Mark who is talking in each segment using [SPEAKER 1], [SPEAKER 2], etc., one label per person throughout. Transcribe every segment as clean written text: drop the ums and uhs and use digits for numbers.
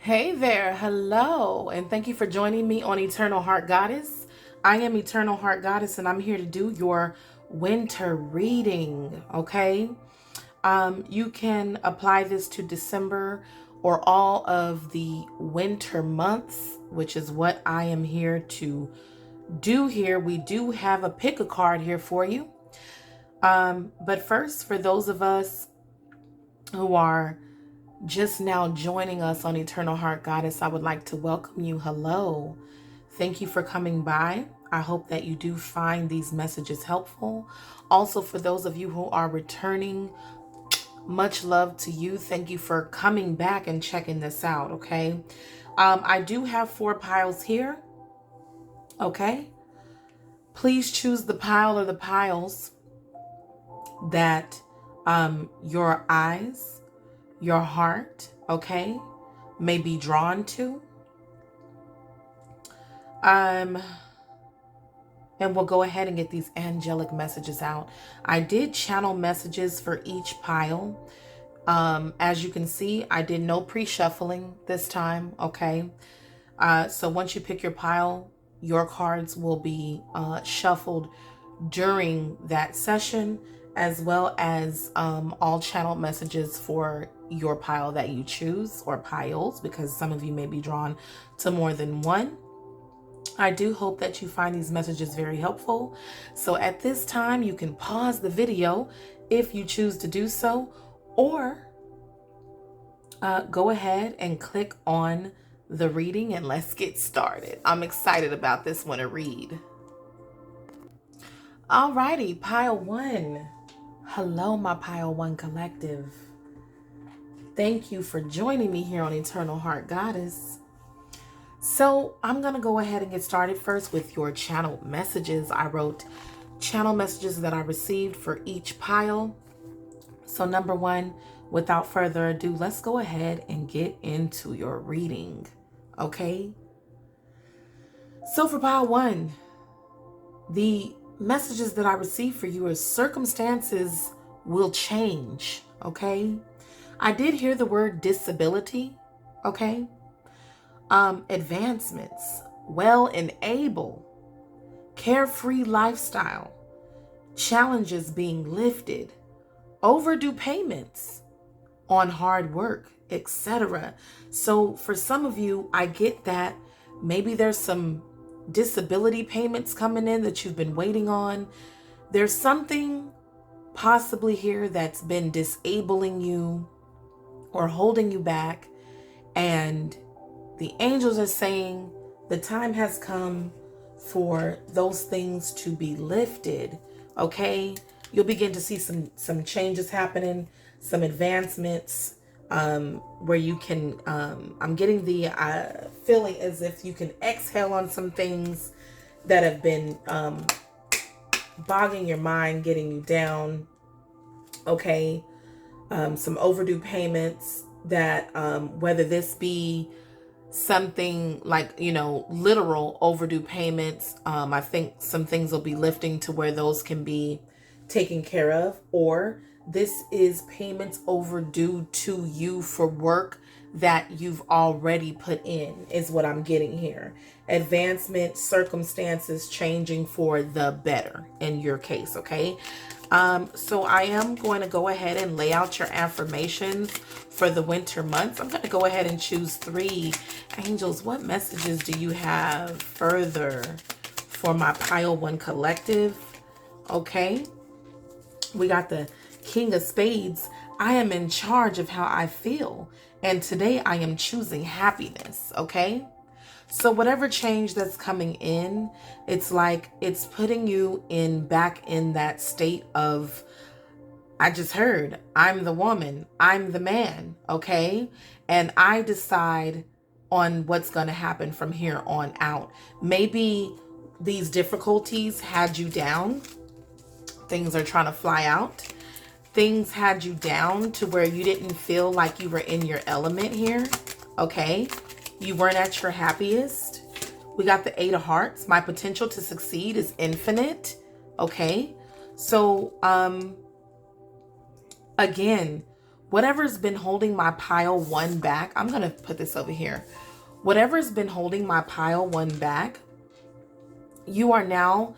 [SPEAKER 1] Hey there, hello, and thank you for joining me on Eternal Heart Goddess. I am Eternal Heart Goddess, and I'm here to do your winter reading. Okay, you can apply this to December or all of the winter months, which is what I am here to do here. We do have a pick a card here for you. But first, for those of us who are just now joining us on Eternal Heart Goddess, I would like to welcome you. Hello. Thank you for coming by. I hope that you do find these messages helpful. Also, for those of you who are returning, much love to you. Thank you for coming back and checking this out, okay? I do have 4 piles here, okay? Please choose the pile or the piles that your eyes, your heart, okay, may be drawn to. And we'll go ahead and get these angelic messages out. I did channel messages for each pile. As you can see, I did no pre-shuffling this time, okay? So once you pick your pile, your cards will be shuffled during that session, as well as all channeled messages for your pile that you choose, or piles, because some of you may be drawn to more than one. I do hope that you find these messages very helpful. So at this time, you can pause the video if you choose to do so, or go ahead and click on the reading and let's get started. I'm excited about this one to read. Alrighty, pile 1. Hello, my pile 1 collective. Thank you for joining me here on Eternal Heart Goddess. So I'm going to go ahead and get started first with your channel messages. I wrote channel messages that I received for each pile. So number 1, without further ado, let's go ahead and get into your reading. Okay? So for pile 1, the messages that I received for you is circumstances will change. Okay? I did hear the word disability. Okay? Advancements, well and able, carefree lifestyle, challenges being lifted, overdue payments on hard work, etc. So for some of you, I get that maybe there's some disability payments coming in that you've been waiting on. There's something possibly here that's been disabling you or holding you back, and the angels are saying the time has come for those things to be lifted, okay? You'll begin to see some changes happening, some advancements, where you can, I'm getting the feeling as if you can exhale on some things that have been bogging your mind, getting you down, okay? Some overdue payments that, whether this be something like, literal overdue payments. I think some things will be lifting to where those can be taken care of, or this is payments overdue to you for work that you've already put in, is what I'm getting here. Advancement, circumstances changing for the better in your case, okay? So I am going to go ahead and lay out your affirmations for the winter months. I'm going to go ahead and choose 3. Angels, what messages do you have further for my pile 1 collective? Okay. We got the King of Spades. I am in charge of how I feel, and today I am choosing happiness, okay? So whatever change that's coming in, it's like it's putting you back in that state of, I just heard, I'm the woman, I'm the man, okay? And I decide on what's going to happen from here on out. Maybe these difficulties had you down. Things are trying to fly out. Things had you down to where you didn't feel like you were in your element here, okay? You weren't at your happiest. We got the 8 of Hearts. My potential to succeed is infinite, okay? So, again, Whatever's been holding my pile one back, I'm going to put this over here. Whatever's been holding my pile one back, you are now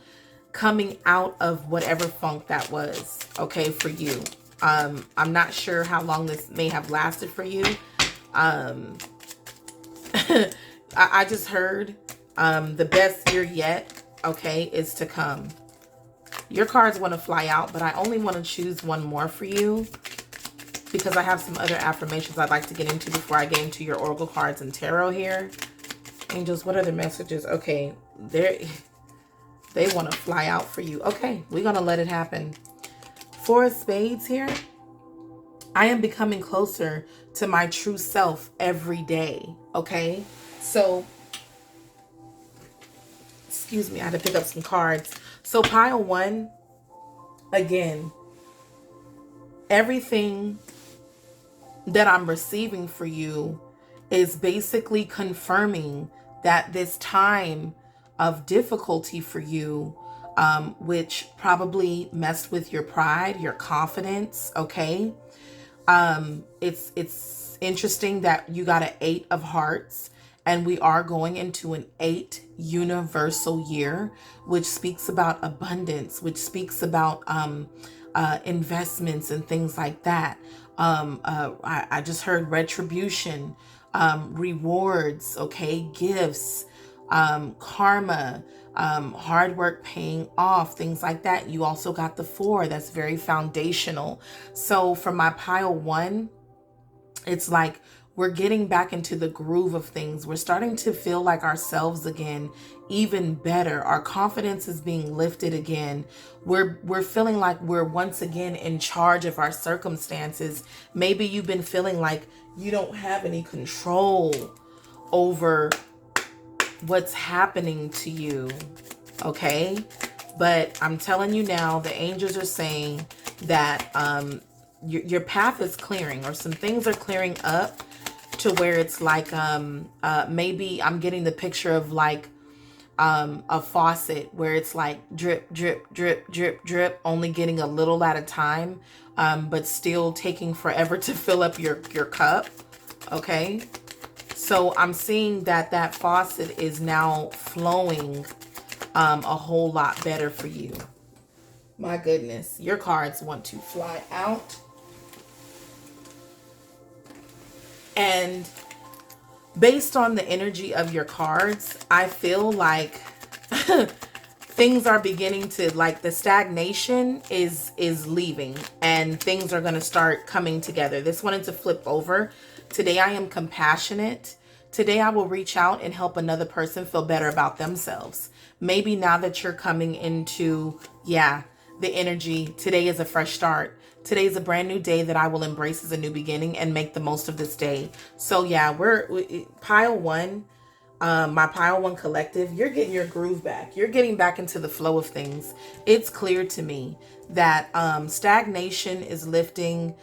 [SPEAKER 1] coming out of whatever funk that was, okay, for you. I'm not sure how long this may have lasted for you. I just heard the best year yet, okay, is to come. Your cards want to fly out, but I only want to choose one more for you because I have some other affirmations I'd like to get into before I get into your oracle cards and tarot here. Angels, what are the messages? Okay, they want to fly out for you. Okay, we're going to let it happen. Four of Spades here. I am becoming closer to my true self every day. Okay, so, excuse me, I had to pick up some cards. So pile one, again, everything that I'm receiving for you is basically confirming that this time of difficulty for you, which probably messed with your pride, your confidence, okay? It's interesting that you got an 8 of Hearts, and we are going into an 8 universal year, which speaks about abundance, which speaks about investments and things like that. I just heard retribution, rewards, okay, gifts, karma, hard work paying off, things like that. You also got the 4. That's very foundational. So for my pile one, it's like we're getting back into the groove of things. We're starting to feel like ourselves again, even better. Our confidence is being lifted again. We're feeling like we're once again in charge of our circumstances. Maybe you've been feeling like you don't have any control over what's happening to you, okay? But I'm telling you now, the angels are saying that your path is clearing, or some things are clearing up to where it's like maybe I'm getting the picture of like a faucet where it's like drip, drip, drip, drip, drip, only getting a little at a time, but still taking forever to fill up your cup, okay? So I'm seeing that that faucet is now flowing a whole lot better for you. My goodness, your cards want to fly out. And based on the energy of your cards, I feel like things are beginning to, like, the stagnation is leaving and things are going to start coming together. This wanted to flip over. Today I am compassionate. Today I will reach out and help another person feel better about themselves. Maybe now that you're coming into, the energy, today is a fresh start. Today is a brand new day that I will embrace as a new beginning and make the most of this day. So we're pile one, my pile one collective, you're getting your groove back. You're getting back into the flow of things. It's clear to me that stagnation is lifting.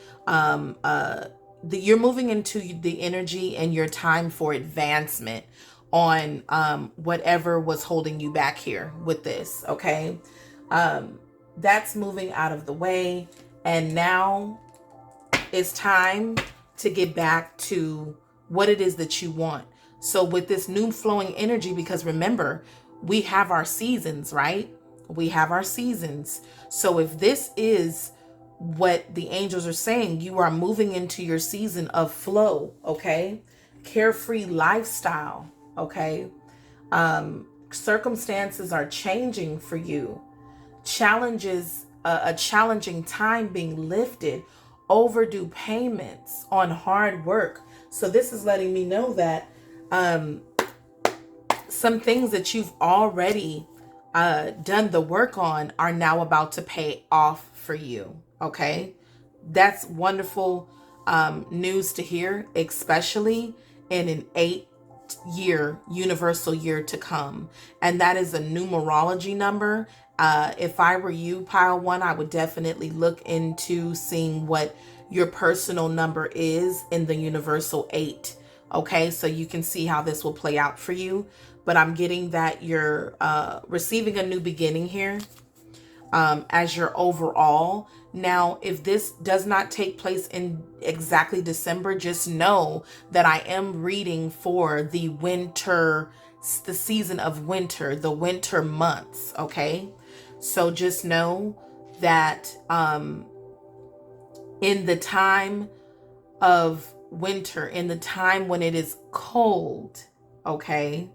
[SPEAKER 1] You're moving into the energy and your time for advancement on whatever was holding you back here with this, okay? That's moving out of the way. And now it's time to get back to what it is that you want. So with this new flowing energy, because remember, we have our seasons, right? We have our seasons. So if this is what the angels are saying, you are moving into your season of flow, okay? Carefree lifestyle, okay? Circumstances are changing for you. Challenges, a challenging time being lifted, overdue payments on hard work. So this is letting me know that some things that you've already done the work on are now about to pay off for you. Okay, that's wonderful news to hear, especially in an 8-year universal year to come. And that is a numerology number. If I were you, pile one, I would definitely look into seeing what your personal number is in the universal 8. Okay, so you can see how this will play out for you. But I'm getting that you're receiving a new beginning here. as your overall. Now, if this does not take place in exactly December, just know that I am reading for the winter, the season of winter, the winter months. Okay. So just know that in the time of winter, in the time when it is cold, okay,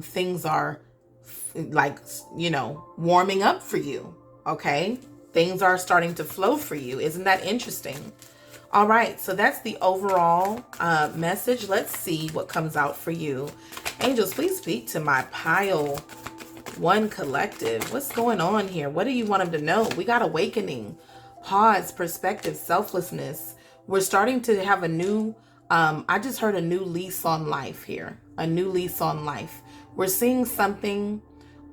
[SPEAKER 1] things are like, warming up for you. Okay. Things are starting to flow for you. Isn't that interesting? All right. So that's the overall message. Let's see what comes out for you. Angels, please speak to my pile one collective. What's going on here? What do you want them to know? We got awakening, pause, perspective, selflessness. We're starting to have a new, I just heard a new lease on life here. A new lease on life. We're seeing something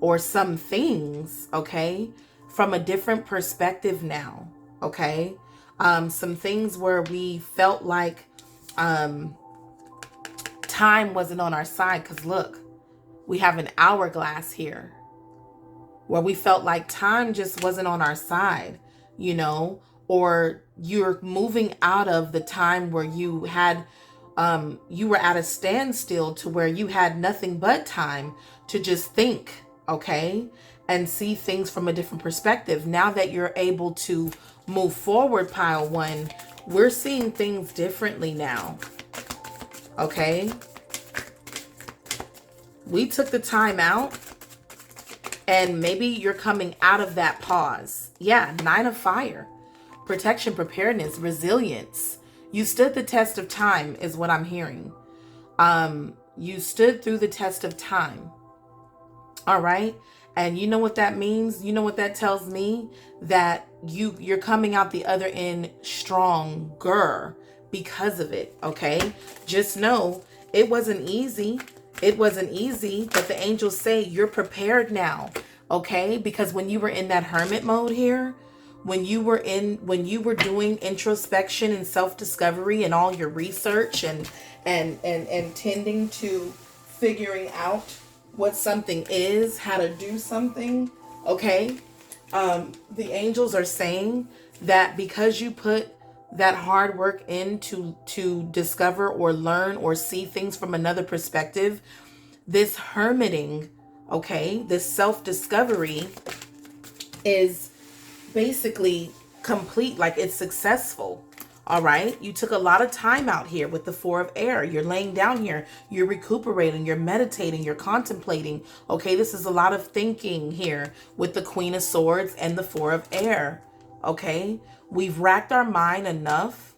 [SPEAKER 1] or some things, okay, from a different perspective now, okay? Some things where we felt like time wasn't on our side, because look, we have an hourglass here where we felt like time just wasn't on our side, or you're moving out of the time where you had, you were at a standstill to where you had nothing but time to just think, okay, and see things from a different perspective. Now that you're able to move forward, pile one, we're seeing things differently now, okay? We took the time out, and maybe you're coming out of that pause. Yeah, 9 of fire. Protection, preparedness, resilience. You stood the test of time is what I'm hearing. You stood through the test of time. All right. And you know what that means? You know what that tells me? That you're coming out the other end stronger because of it. Okay. Just know it wasn't easy. It wasn't easy, but the angels say you're prepared now. Okay. Because when you were in that hermit mode here, when you were doing introspection and self-discovery and all your research and tending to figuring out what something is, how to do something, okay? The angels are saying that because you put that hard work in to discover or learn or see things from another perspective, this hermiting, okay, this self-discovery is basically complete, like it's successful. All right. You took a lot of time out here with the 4 of air. You're laying down here. You're recuperating. You're meditating. You're contemplating. Okay. This is a lot of thinking here with the Queen of Swords and the 4 of air. Okay. We've racked our mind enough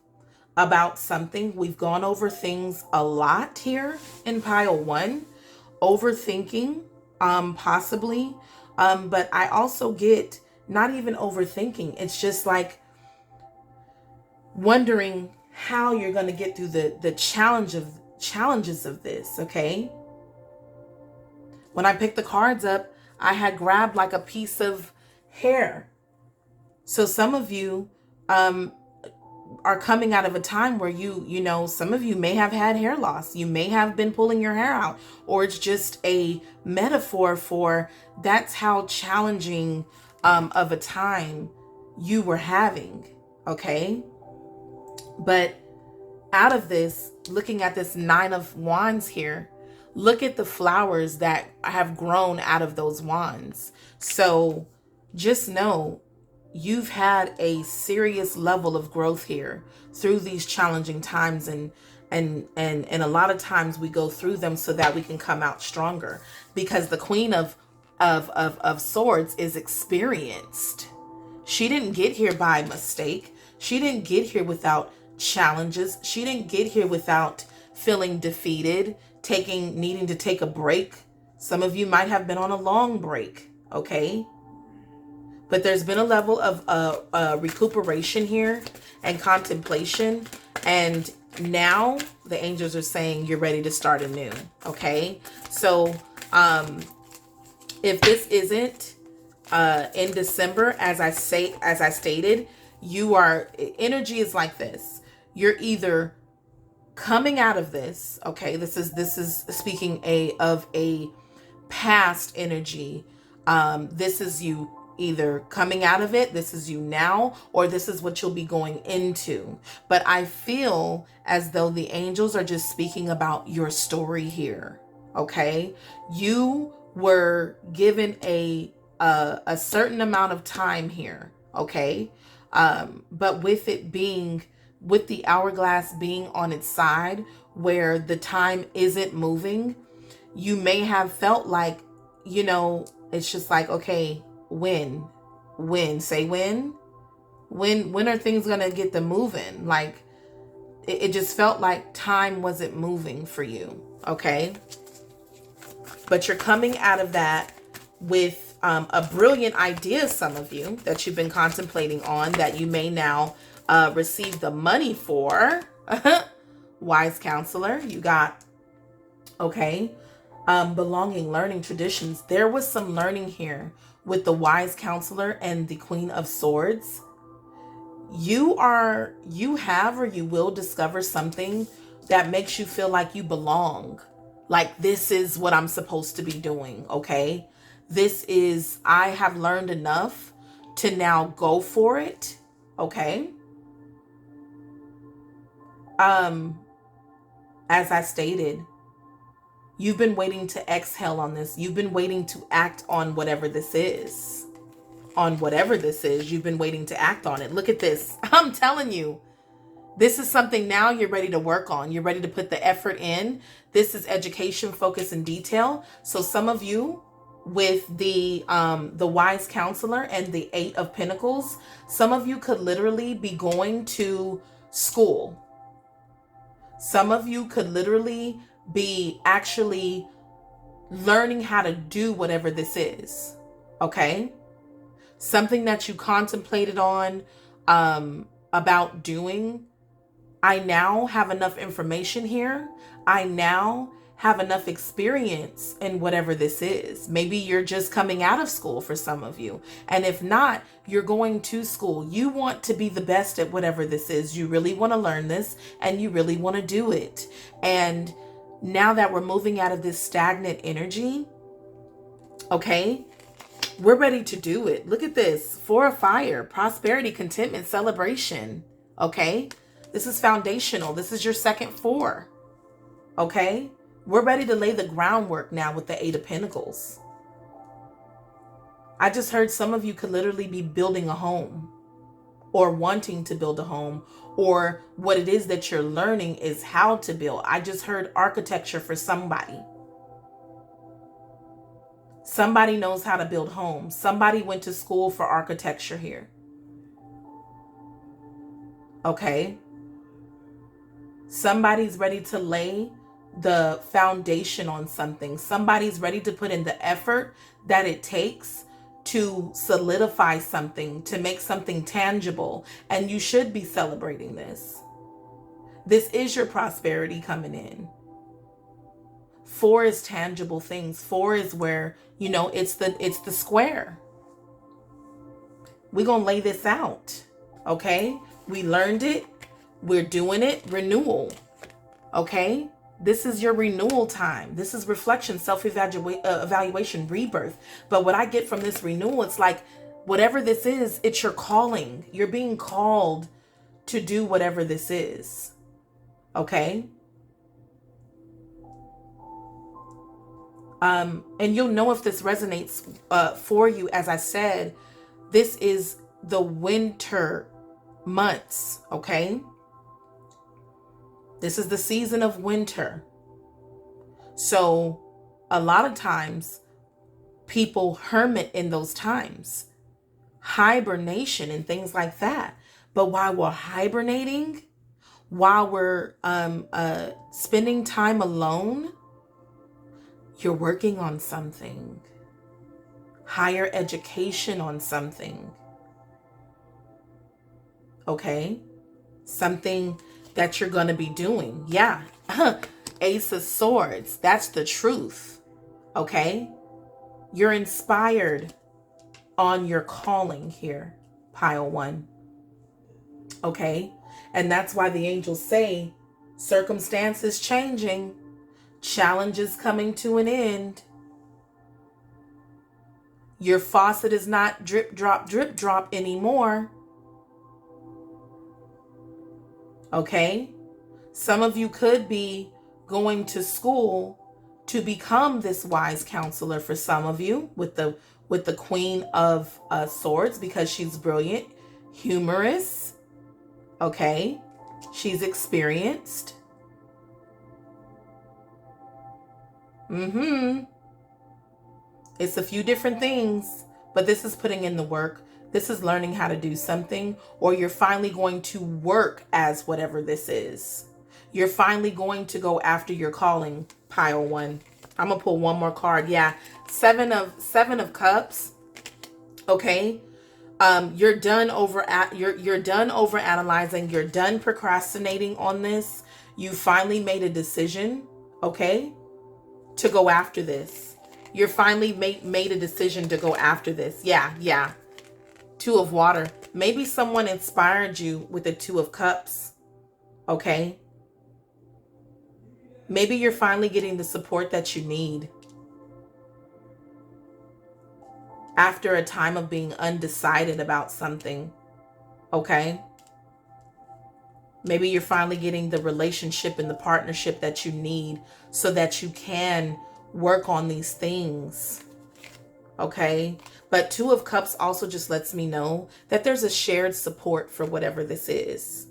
[SPEAKER 1] about something. We've gone over things a lot here in pile one. Overthinking, possibly. But I also get not even overthinking. It's just like wondering how you're going to get through the challenges of this. Okay. When I picked the cards up, I had grabbed like a piece of hair. So some of you are coming out of a time where some of you may have had hair loss. You may have been pulling your hair out, or it's just a metaphor for that's how challenging of a time you were having. Okay. But out of this, looking at this 9 of wands here, look at the flowers that have grown out of those wands. So just know you've had a serious level of growth here through these challenging times, and a lot of times we go through them so that we can come out stronger, because the Queen of Swords is experienced. She didn't get here by mistake. She didn't get here without challenges. She didn't get here without feeling defeated, needing to take a break. Some of you might have been on a long break, okay? But there's been a level of recuperation here and contemplation. And now the angels are saying you're ready to start anew, okay? So if this isn't in December, as I stated, energy is like this. You're either coming out of this, okay? This is speaking of a past energy. This is you either coming out of it, this is you now, or this is what you'll be going into. But I feel as though the angels are just speaking about your story here. Okay? You were given a certain amount of time here. Okay? But with it being, with the hourglass being on its side where the time isn't moving, you may have felt like, you know, it's just like, okay, when say when are things gonna get the moving? Like it just felt like time wasn't moving for you. Okay, but you're coming out of that with a brilliant idea, some of you, that you've been contemplating on, that you may now receive the money for. Wise counselor, you got, okay, belonging, learning, traditions. There was some learning here with the wise counselor and the Queen of Swords. You have or you will discover something that makes you feel like you belong. Like, this is what I'm supposed to be doing, okay? This is, I have learned enough to now go for it, okay? As I stated, you've been waiting to exhale on this. You've been waiting to act on whatever this is. On whatever this is, you've been waiting to act on it. Look at this. I'm telling you, this is something now you're ready to work on. You're ready to put the effort in. This is education, focus, and detail. So some of you with the wise counselor and the 8 of Pentacles, some of you could literally be going to school. Some of you could literally be actually learning how to do whatever this is. Okay? Something that you contemplated on about doing. I now have enough information here. I now have enough experience in whatever this is. Maybe you're just coming out of school for some of you. And if not, you're going to school. You want to be the best at whatever this is. You really want to learn this and you really want to do it. And now that we're moving out of this stagnant energy, okay, we're ready to do it. Look at this. 4 of Fire, prosperity, contentment, celebration. Okay, this is foundational. This is your second 4. Okay, we're ready to lay the groundwork now with the 8 of Pentacles. I just heard some of you could literally be building a home or wanting to build a home, or what it is that you're learning is how to build. I just heard architecture for somebody. Somebody knows how to build homes. Somebody went to school for architecture here. Okay. Somebody's ready to lay the foundation on something. Somebody's ready to put in the effort that it takes to solidify something, to make something tangible. And you should be celebrating this. This is your prosperity coming in. 4 is tangible things. 4 is where, you know, it's the square. We're going to lay this out. Okay? We learned it. We're doing it. Renewal. Okay? This is your renewal time. This is reflection, self-evaluation, rebirth. But what I get from this renewal, it's like, whatever this is, it's your calling. You're being called to do whatever this is. Okay? And you'll know if this resonates for you. As I said, this is the winter months, okay? This is the season of winter. So a lot of times people hermit in those times, hibernation and things like that. But while we're hibernating, while we're spending time alone, you're working on something, higher education on something, okay? Something that you're going to be doing. Yeah. Ace of Swords. That's the truth. Okay. You're inspired on your calling here, pile 1. Okay. And that's why the angels say circumstances changing, challenges coming to an end. Your faucet is not drip, drop anymore. Okay? Some of you could be going to school to become this wise counselor for some of you with the Queen of Swords, because she's brilliant, humorous, okay? She's experienced. It's a few different things, but this is putting in the work. This is learning how to do something, or you're finally going to work as whatever this is. You're finally going to go after your calling, pile one. I'm gonna pull one more card. Yeah, seven of cups. Okay, you're done you're done over analyzing. You're done procrastinating on this. You finally made a decision. Okay, to go after this. You're finally made a decision to go after this. Yeah. Two of water. Maybe someone inspired you with the Two of Cups. Okay. Maybe you're finally getting the support that you need after a time of being undecided about something. Okay. Maybe you're finally getting the relationship and the partnership that you need so that you can work on these things. Okay. But Two of Cups also just lets me know that there's a shared support for whatever this is.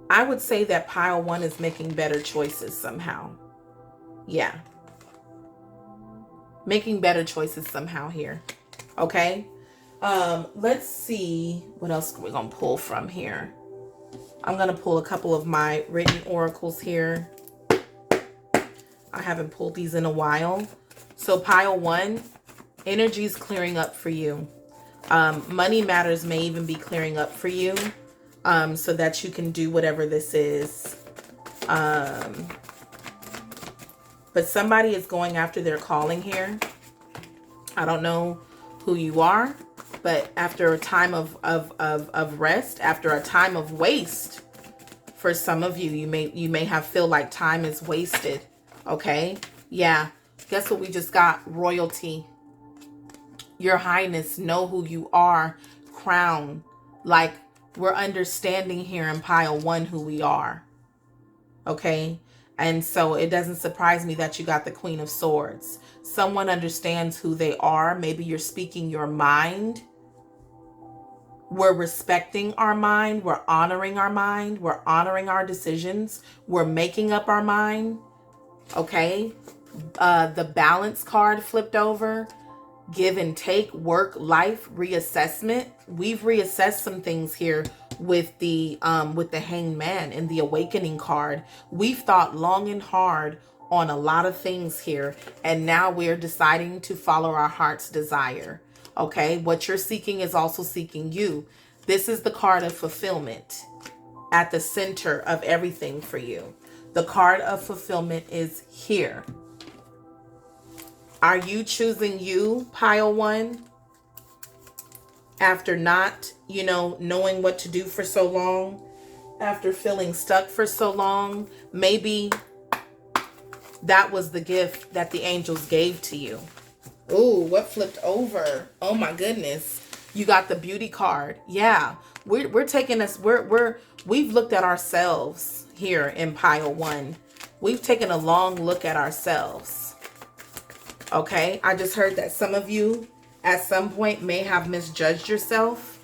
[SPEAKER 1] I would say that pile one is making better choices somehow. Yeah. Making better choices somehow here. Okay. Let's see what else we're going to pull from here. I'm going to pull a couple of my written oracles here. I haven't pulled these in a while. So pile one, energy is clearing up for you. Money matters may even be clearing up for you, so that you can do whatever this is. But somebody is going after their calling here. I don't know who you are, but after a time of rest, after a time of waste, for some of you, you may have feel like time is wasted. Okay. Yeah. Guess what we just got? Royalty. Your Highness, know who you are. Crown. Like, we're understanding here in pile one who we are. Okay. And so it doesn't surprise me that you got the Queen of Swords. Someone understands who they are. Maybe you're speaking your mind. We're respecting our mind. We're honoring our mind. We're honoring our decisions. We're making up our mind. Okay. The Balance card flipped over. Give and take, work, life, reassessment. We've reassessed some things here with the Hanged Man and the Awakening card. We've thought long and hard on a lot of things here, and now we're deciding to follow our heart's desire. Okay, what you're seeking is also seeking you. This is the card of fulfillment at the center of everything for you. The card of fulfillment is here. Are you choosing you, pile one? After not, knowing what to do for so long, after feeling stuck for so long, maybe that was the gift that the angels gave to you. Ooh, what flipped over? Oh my goodness. You got the Beauty card. Yeah. We're taking us, we've looked at ourselves here in pile one. We've taken a long look at ourselves. Okay. I just heard that some of you at some point may have misjudged yourself.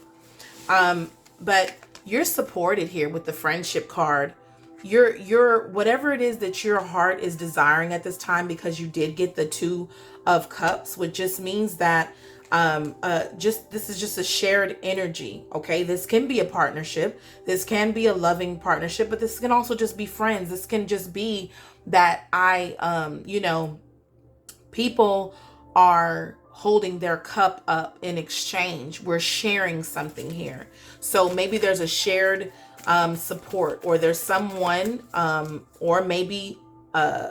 [SPEAKER 1] But you're supported here with the Friendship card. You're whatever it is that your heart is desiring at this time, because you did get the Two of Cups, which just means that this is just a shared energy. Okay, this can be a partnership, this can be a loving partnership, but this can also just be friends. This can just be that people are holding their cup up in exchange. We're sharing something here. So maybe there's a shared support, or there's someone, or maybe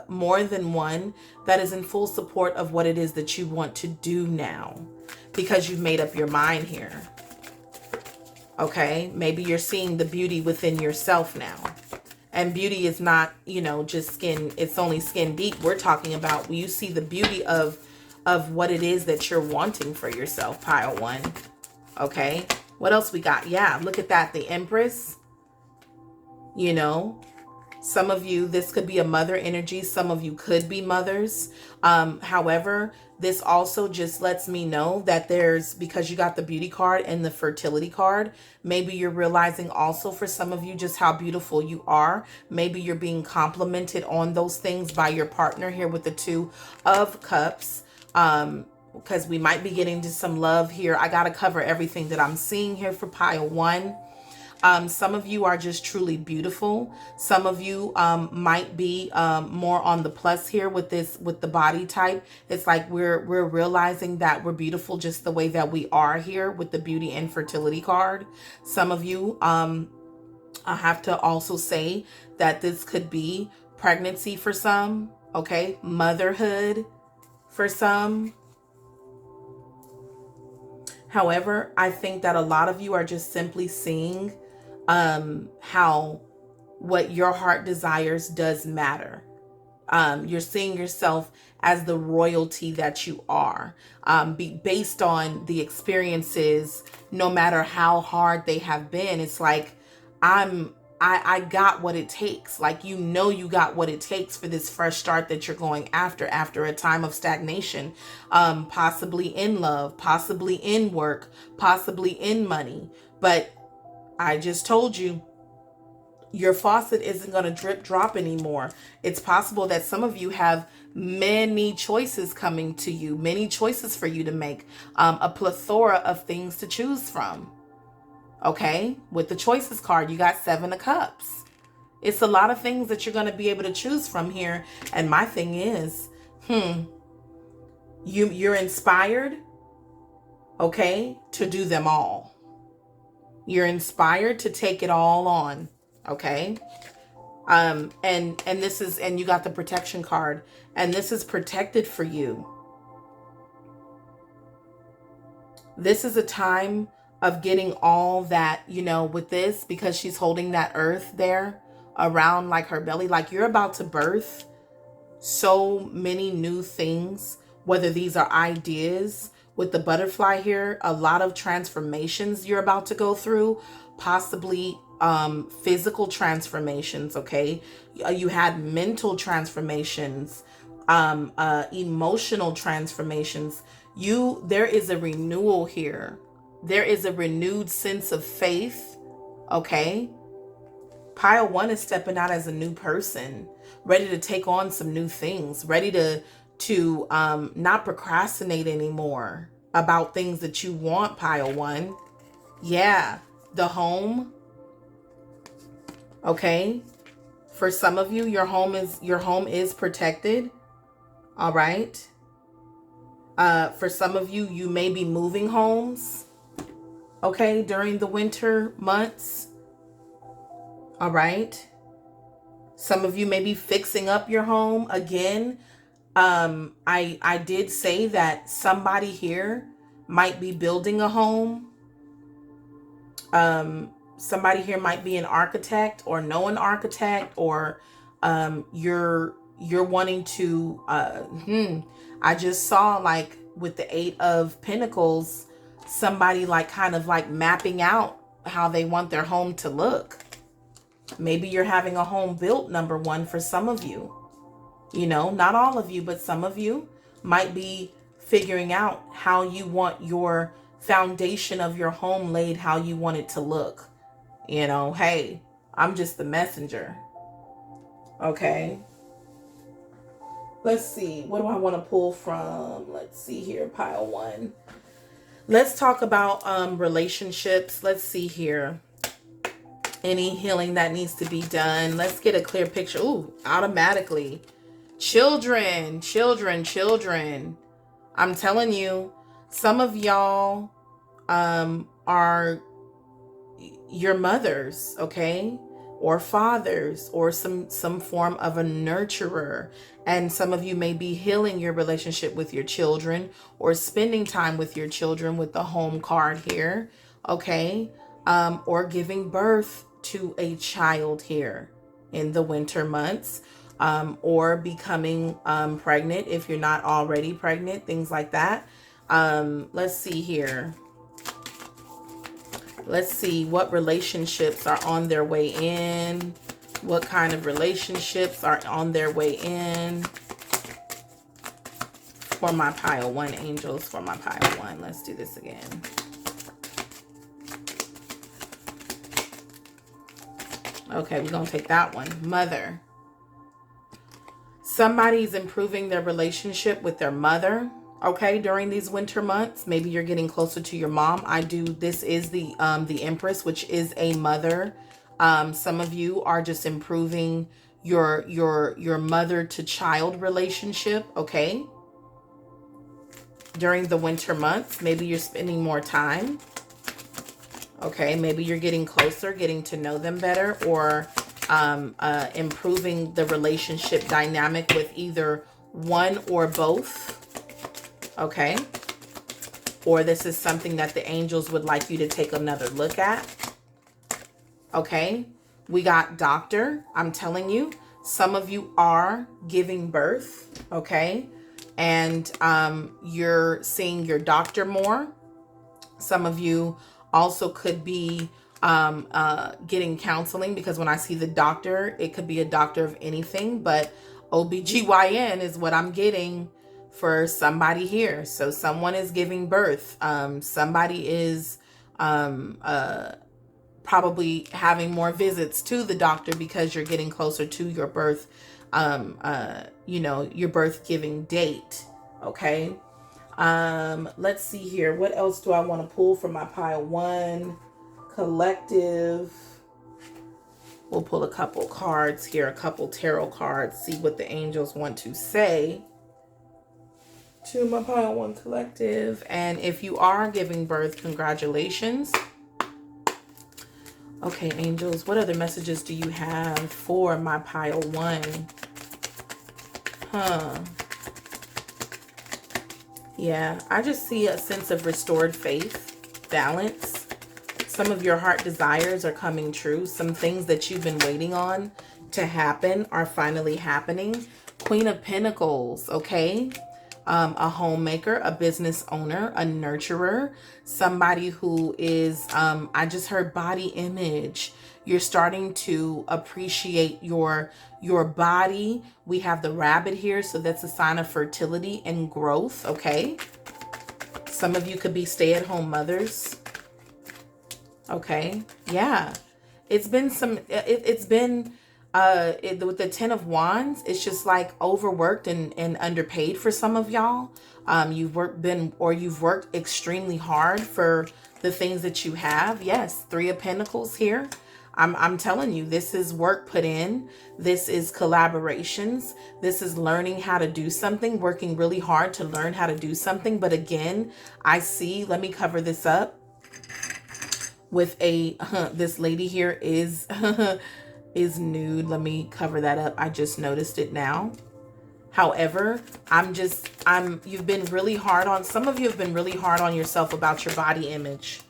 [SPEAKER 1] more than one, that is in full support of what it is that you want to do now, because you've made up your mind here. Okay, maybe you're seeing the beauty within yourself now, And beauty is not, you know, just skin. It's only skin deep. We're talking about when you see the beauty of what it is that you're wanting for yourself, pile one. Okay. What else we got? Yeah, look at that. The Empress. You know, some of you, this could be a mother energy. Some of you could be mothers. However, this also just lets me know that there's, because you got the beauty card and the fertility card, maybe you're realizing also for some of you just how beautiful you are. Maybe you're being complimented on those things by your partner here with the Two of Cups. Because we might be getting to some love here. I got to cover everything that I'm seeing here for pile one. Some of you are just truly beautiful. Some of you might be more on the plus here with this, with the body type. It's like we're realizing that we're beautiful just the way that we are here with the beauty and fertility card. Some of you, I have to also say that this could be pregnancy for some, okay? Motherhood for some. However, I think that a lot of you are just simply seeing how what your heart desires does matter. You're seeing yourself as the royalty that you are, based on the experiences, no matter how hard they have been. It's like, I got what it takes. Like, you know, you got what it takes for this fresh start that you're going after a time of stagnation, possibly in love, possibly in work, possibly in money. But I just told you, your faucet isn't going to drip drop anymore. It's possible that some of you have many choices coming to you, many choices for you to make, a plethora of things to choose from. Okay, with the choices card, you got Seven of Cups. It's a lot of things that you're going to be able to choose from here. And my thing is, you're inspired, okay, to do them all. You're inspired to take it all on, okay? And this is, and you got the protection card, and this is protected for you. This is a time of getting all that, you know, with this, because she's holding that earth there around like her belly, like you're about to birth so many new things, whether these are ideas. With the butterfly here, a lot of transformations you're about to go through, possibly physical transformations, okay? You had mental transformations, emotional transformations. There is a renewal here. There is a renewed sense of faith, okay? Pile one is stepping out as a new person, ready to take on some new things, ready to not procrastinate anymore about things that you want, pile one. Yeah, the home. Okay. For some of you, your home is protected. All right. For some of you, you may be moving homes, okay, during the winter months. All right. Some of you may be fixing up your home again. I did say that somebody here might be building a home. Somebody here might be an architect or know an architect, or you're wanting to I just saw, like with the Eight of Pentacles, somebody like kind of like mapping out how they want their home to look. Maybe you're having a home built, number one, for some of you. You know, not all of you, but some of you might be figuring out how you want your foundation of your home laid, how you want it to look. You know, hey, I'm just the messenger. Okay. Let's see. What do I want to pull from? Let's see here, pile one. Let's talk about relationships. Let's see here. Any healing that needs to be done. Let's get a clear picture. Ooh, automatically. Children. I'm telling you, some of y'all are your mothers, okay? Or fathers, or some form of a nurturer. And some of you may be healing your relationship with your children, or spending time with your children with the home card here, okay? Or giving birth to a child here. in the winter months, or becoming pregnant if you're not already pregnant, things like that. Let's see here. Let's see what relationships are on their way in. What kind of relationships are on their way in for my pile one, angels, for my pile one. Let's do this again. Okay, we're going to take that one. Mother. Somebody's improving their relationship with their mother, okay, during these winter months. Maybe you're getting closer to your mom. This is the Empress, which is a mother. Some of you are just improving your mother to child relationship, okay? During the winter months, maybe you're spending more time. Okay, maybe you're getting closer, getting to know them better, or improving the relationship dynamic with either one or both. Okay. Or this is something that the angels would like you to take another look at. Okay. We got doctor. I'm telling you, some of you are giving birth. Okay. And you're seeing your doctor more. Some of you also could be getting counseling, because when I see the doctor, it could be a doctor of anything, but OBGYN is what I'm getting for somebody here. So someone is giving birth. Somebody is probably having more visits to the doctor because you're getting closer to your birth, your birth giving date. Okay. Let's see here. What else do I want to pull from my pile one? Collective. We'll pull a couple cards here, a couple tarot cards, see what the angels want to say to my pile one collective. And if you are giving birth, congratulations. Okay, angels, what other messages do you have for my pile one? Yeah, I just see a sense of restored faith, balance. Some of your heart desires are coming true. Some things that you've been waiting on to happen are finally happening. Queen of Pentacles, okay? A homemaker, a business owner, a nurturer, somebody who is, I just heard body image. You're starting to appreciate your body. We have the rabbit here, so that's a sign of fertility and growth, okay? Some of you could be stay-at-home mothers. Okay, yeah. It's been with the Ten of Wands, it's just like overworked and underpaid for some of y'all. You've worked extremely hard for the things that you have. Yes, Three of Pentacles here. I'm telling you, this is work put in. This is collaborations. This is learning how to do something, working really hard to learn how to do something. But again, I see, let me cover this up with this lady here is is nude. Let me cover that up. I just noticed it now. However, you've been really hard on, some of you have been really hard on yourself about your body image.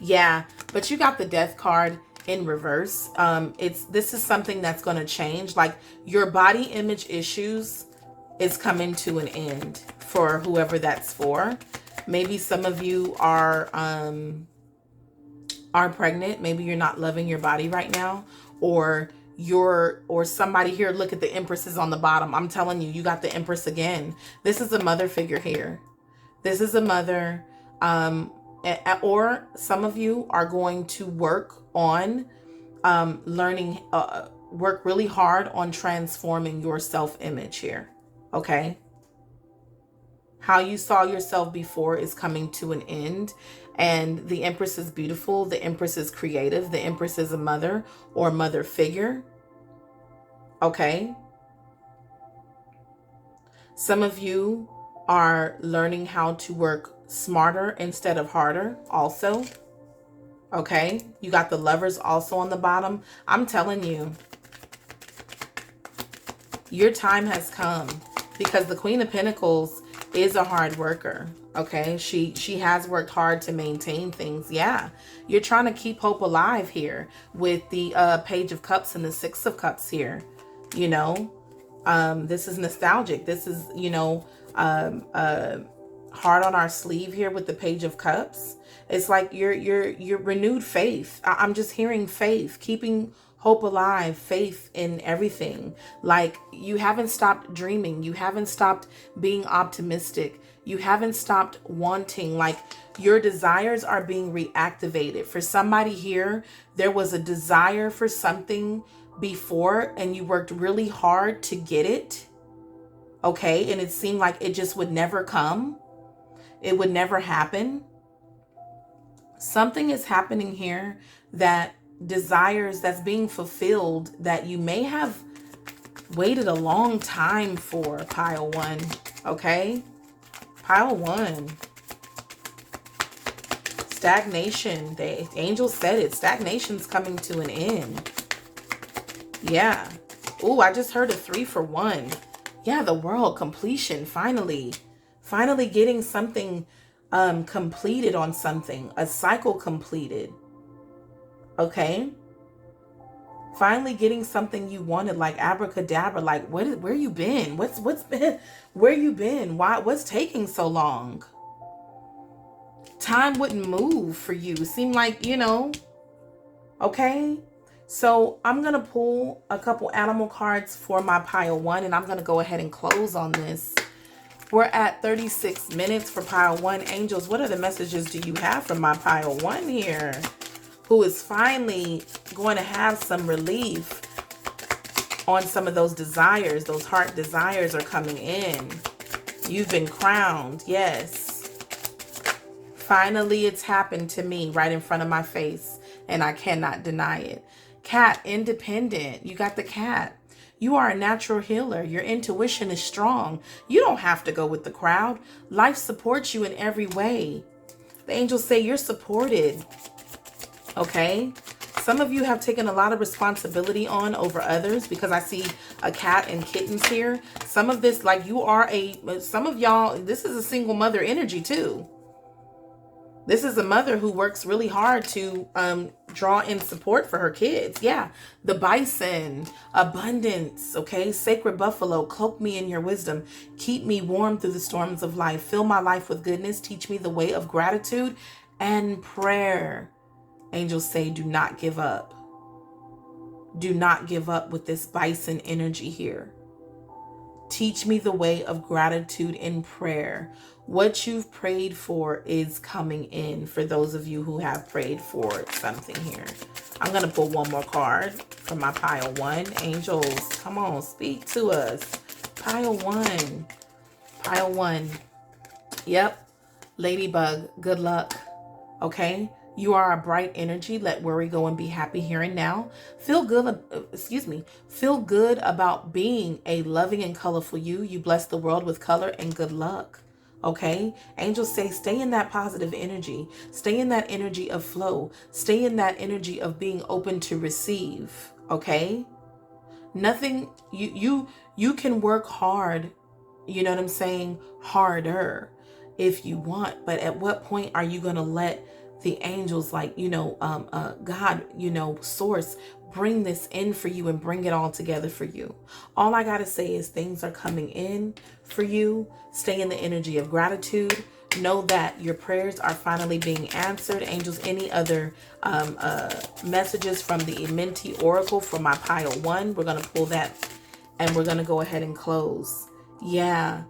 [SPEAKER 1] Yeah, but you got the Death card in reverse. This is something that's going to change. Like, your body image issues is coming to an end for whoever that's for. Maybe some of you are pregnant. Maybe you're not loving your body right now, or somebody here, look at the Empresses on the bottom. I'm telling you, you got the Empress again. This is a mother figure here. This is a mother, or some of you are going to work on work really hard on transforming your self-image here. Okay. How you saw yourself before is coming to an end. And the Empress is beautiful. The Empress is creative. The Empress is a mother or mother figure. Okay. Some of you are learning how to work smarter instead of harder also. Okay. You got the Lovers also on the bottom. I'm telling you, your time has come, because the Queen of Pentacles is a hard worker. Okay, she has worked hard to maintain things. Yeah, you're trying to keep hope alive here with the Page of Cups and the Six of Cups here. You know, this is nostalgic. This is, you know, hard on our sleeve here with the Page of Cups. It's like your renewed faith. I'm just hearing faith, keeping hope alive, faith in everything. Like, you haven't stopped dreaming. You haven't stopped being optimistic. You haven't stopped wanting. Like, your desires are being reactivated. For somebody here, there was a desire for something before and you worked really hard to get it. Okay. And it seemed like it just would never come. It would never happen. Something is happening here that desires that's being fulfilled that you may have waited a long time for, pile one. Okay, pile one. Stagnation. The angel said it. Stagnation's coming to an end. Yeah. Oh, I just heard a 3 for 1. Yeah, the world. Completion. Finally getting something completed on something. A cycle completed. Okay. Finally getting something you wanted, like abracadabra. Like, where you been? What's been, where you been? What's taking so long? Time wouldn't move for you. Seemed like, you know, okay. So I'm going to pull a couple animal cards for my pile one, and I'm going to go ahead and close on this. We're at 36 minutes for pile one. Angels, what are the messages do you have from my pile one here? Who is finally going to have some relief on some of those desires. Those heart desires are coming in. You've been crowned. Yes. Finally, it's happened to me right in front of my face, and I cannot deny it. Cat, independent. You got the cat. You are a natural healer. Your intuition is strong. You don't have to go with the crowd. Life supports you in every way. The angels say you're supported. Okay. Some of you have taken a lot of responsibility on over others, because I see a cat and kittens here. Some of this, like, you are some of y'all, this is a single mother energy too. This is a mother who works really hard to draw in support for her kids. Yeah. The bison, abundance. Okay. Sacred buffalo, cloak me in your wisdom. Keep me warm through the storms of life. Fill my life with goodness. Teach me the way of gratitude and prayer. Angels say, do not give up. Do not give up with this bison energy here. Teach me the way of gratitude and prayer. What you've prayed for is coming in for those of you who have prayed for something here. I'm going to pull one more card from my pile one. Angels, come on, speak to us. Pile one. Pile one. Yep. Ladybug, good luck. Okay. You are a bright energy. Let worry go and be happy here and now. Feel good about being a loving and colorful you. You bless the world with color and good luck. Okay. Angels say, stay in that positive energy. Stay in that energy of flow. Stay in that energy of being open to receive. Okay. Nothing, you can work hard. You know what I'm saying? Harder if you want. But at what point are you going to let the angels, like, God, source, bring this in for you and bring it all together for you? All I got to say is things are coming in for you. Stay in the energy of gratitude. Know that your prayers are finally being answered. Angels, any other messages from the Imenti Oracle for my pile one? We're going to pull that and we're going to go ahead and close. Yeah.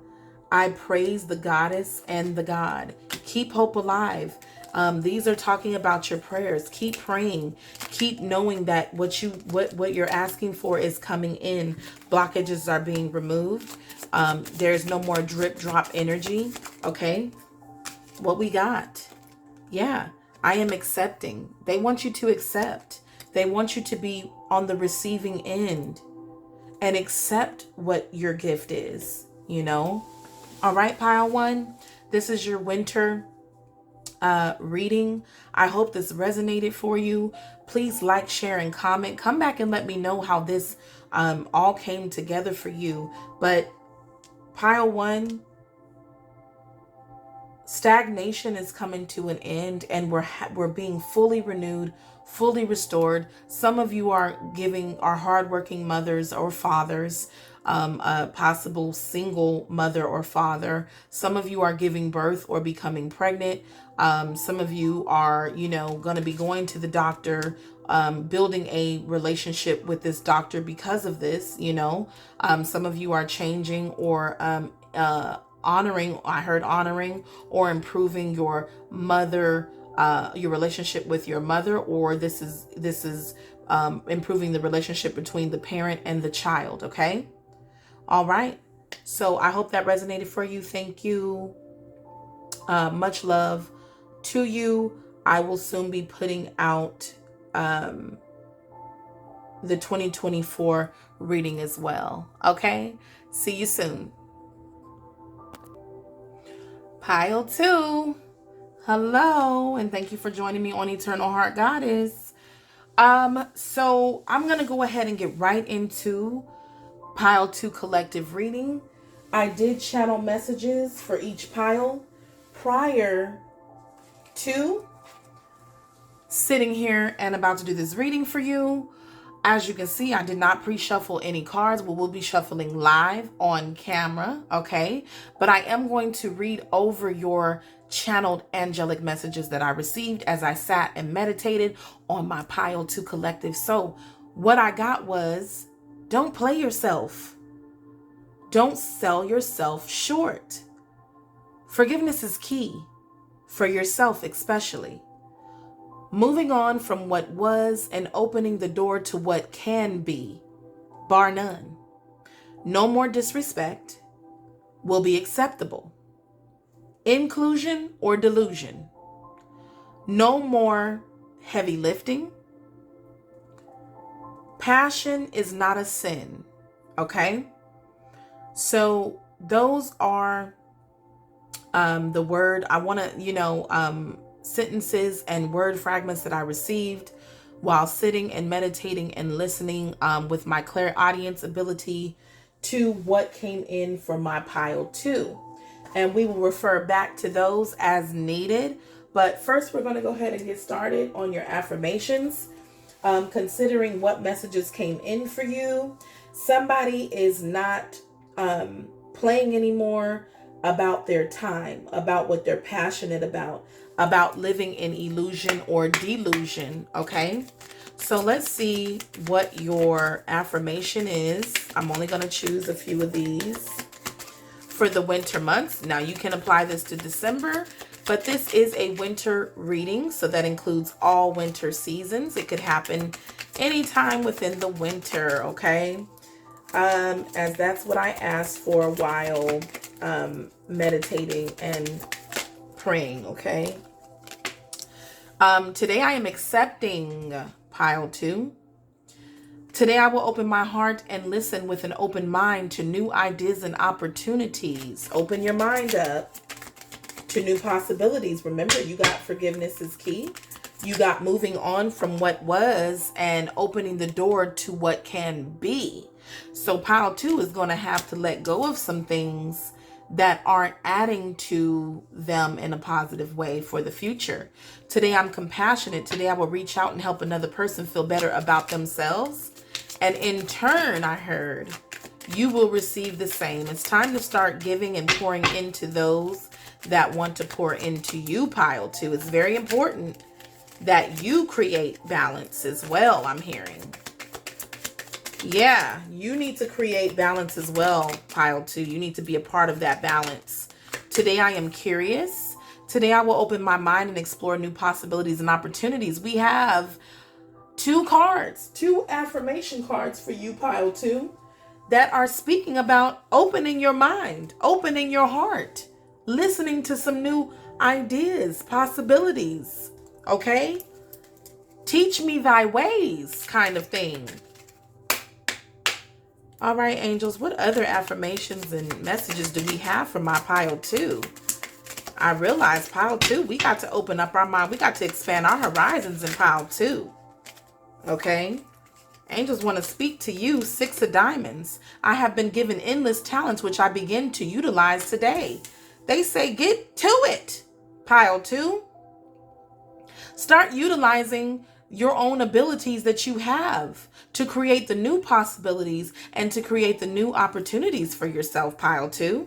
[SPEAKER 1] I praise the goddess and the God. Keep hope alive. These are talking about your prayers. Keep praying. Keep knowing that what you're asking for is coming in. Blockages are being removed. There's no more drip drop energy. Okay. What we got? Yeah. I am accepting. They want you to accept. They want you to be on the receiving end and accept what your gift is, All right, pile one. This is your winter reading. I hope this resonated for you. Please like, share, and comment. Come back and let me know how this all came together for you. But pile one, Stagnation is coming to an end, and we're being fully renewed, fully restored. Some of you are hardworking mothers or fathers, a possible single mother or father. Some of you are giving birth or becoming pregnant. Some of you are, going to be going to the doctor, building a relationship with this doctor because of this. Some of you are changing or honoring or improving your mother, your relationship with your mother, or this is improving the relationship between the parent and the child. Okay. All right. So I hope that resonated for you. Thank you. Much love to you. I will soon be putting out the 2024 reading as well. Okay. See you soon. Pile 2. Hello, and thank you for joining me on Eternal Heart Goddess. So I'm going to go ahead and get right into Pile 2 collective reading. I did channel messages for each pile prior to sitting here and about to do this reading for you. As you can see, I did not pre-shuffle any cards. We will be shuffling live on camera, okay? But I am going to read over your channeled angelic messages that I received as I sat and meditated on my Pile 2 collective. So what I got was, don't play yourself. Don't sell yourself short. Forgiveness is key, for yourself especially. Moving on from what was and opening the door to what can be, bar none. No more disrespect will be acceptable. Inclusion or delusion. No more heavy lifting. Passion is not a sin. Okay? So those are the word. I want to, sentences and word fragments that I received while sitting and meditating and listening with my clairaudience ability to what came in for my Pile 2. And we will refer back to those as needed. But first, we're going to go ahead and get started on your affirmations. Considering what messages came in for you, somebody is not playing anymore about their time, about what they're passionate about living in illusion or delusion. Okay, so let's see what your affirmation is. I'm only going to choose a few of these for the winter months. Now you can apply this to December, but this is a winter reading, so that includes all winter seasons. It could happen anytime within the winter. Okay, as that's what I asked for while meditating and praying. Okay, today I am accepting Pile 2. Today I will open my heart and listen with an open mind to new ideas and opportunities. Open your mind up to new possibilities. Remember, you got forgiveness is key. You got moving on from what was and opening the door to what can be. So Pile 2 is going to have to let go of some things that aren't adding to them in a positive way for the future. Today I'm compassionate. Today I will reach out and help another person feel better about themselves. And in turn, I heard, you will receive the same. It's time to start giving and pouring into those that want to pour into you, Pile 2. It's very important that you create balance as well, I'm hearing. Yeah, you need to create balance as well, Pile 2. You need to be a part of that balance. Today I am curious. Today I will open my mind and explore new possibilities and opportunities. We have two affirmation cards for you, Pile 2, that are speaking about opening your mind, opening your heart, listening to some new ideas, possibilities. Okay? Teach me thy ways kind of thing. All right, angels, what other affirmations and messages do we have for my Pile 2? I realize Pile 2, we got to open up our mind. We got to expand our horizons in Pile 2. Okay? Angels want to speak to you, 6 of Diamonds. I have been given endless talents, which I begin to utilize today. They say, get to it. Pile 2, start utilizing your own abilities that you have to create the new possibilities and to create the new opportunities for yourself, Pile 2.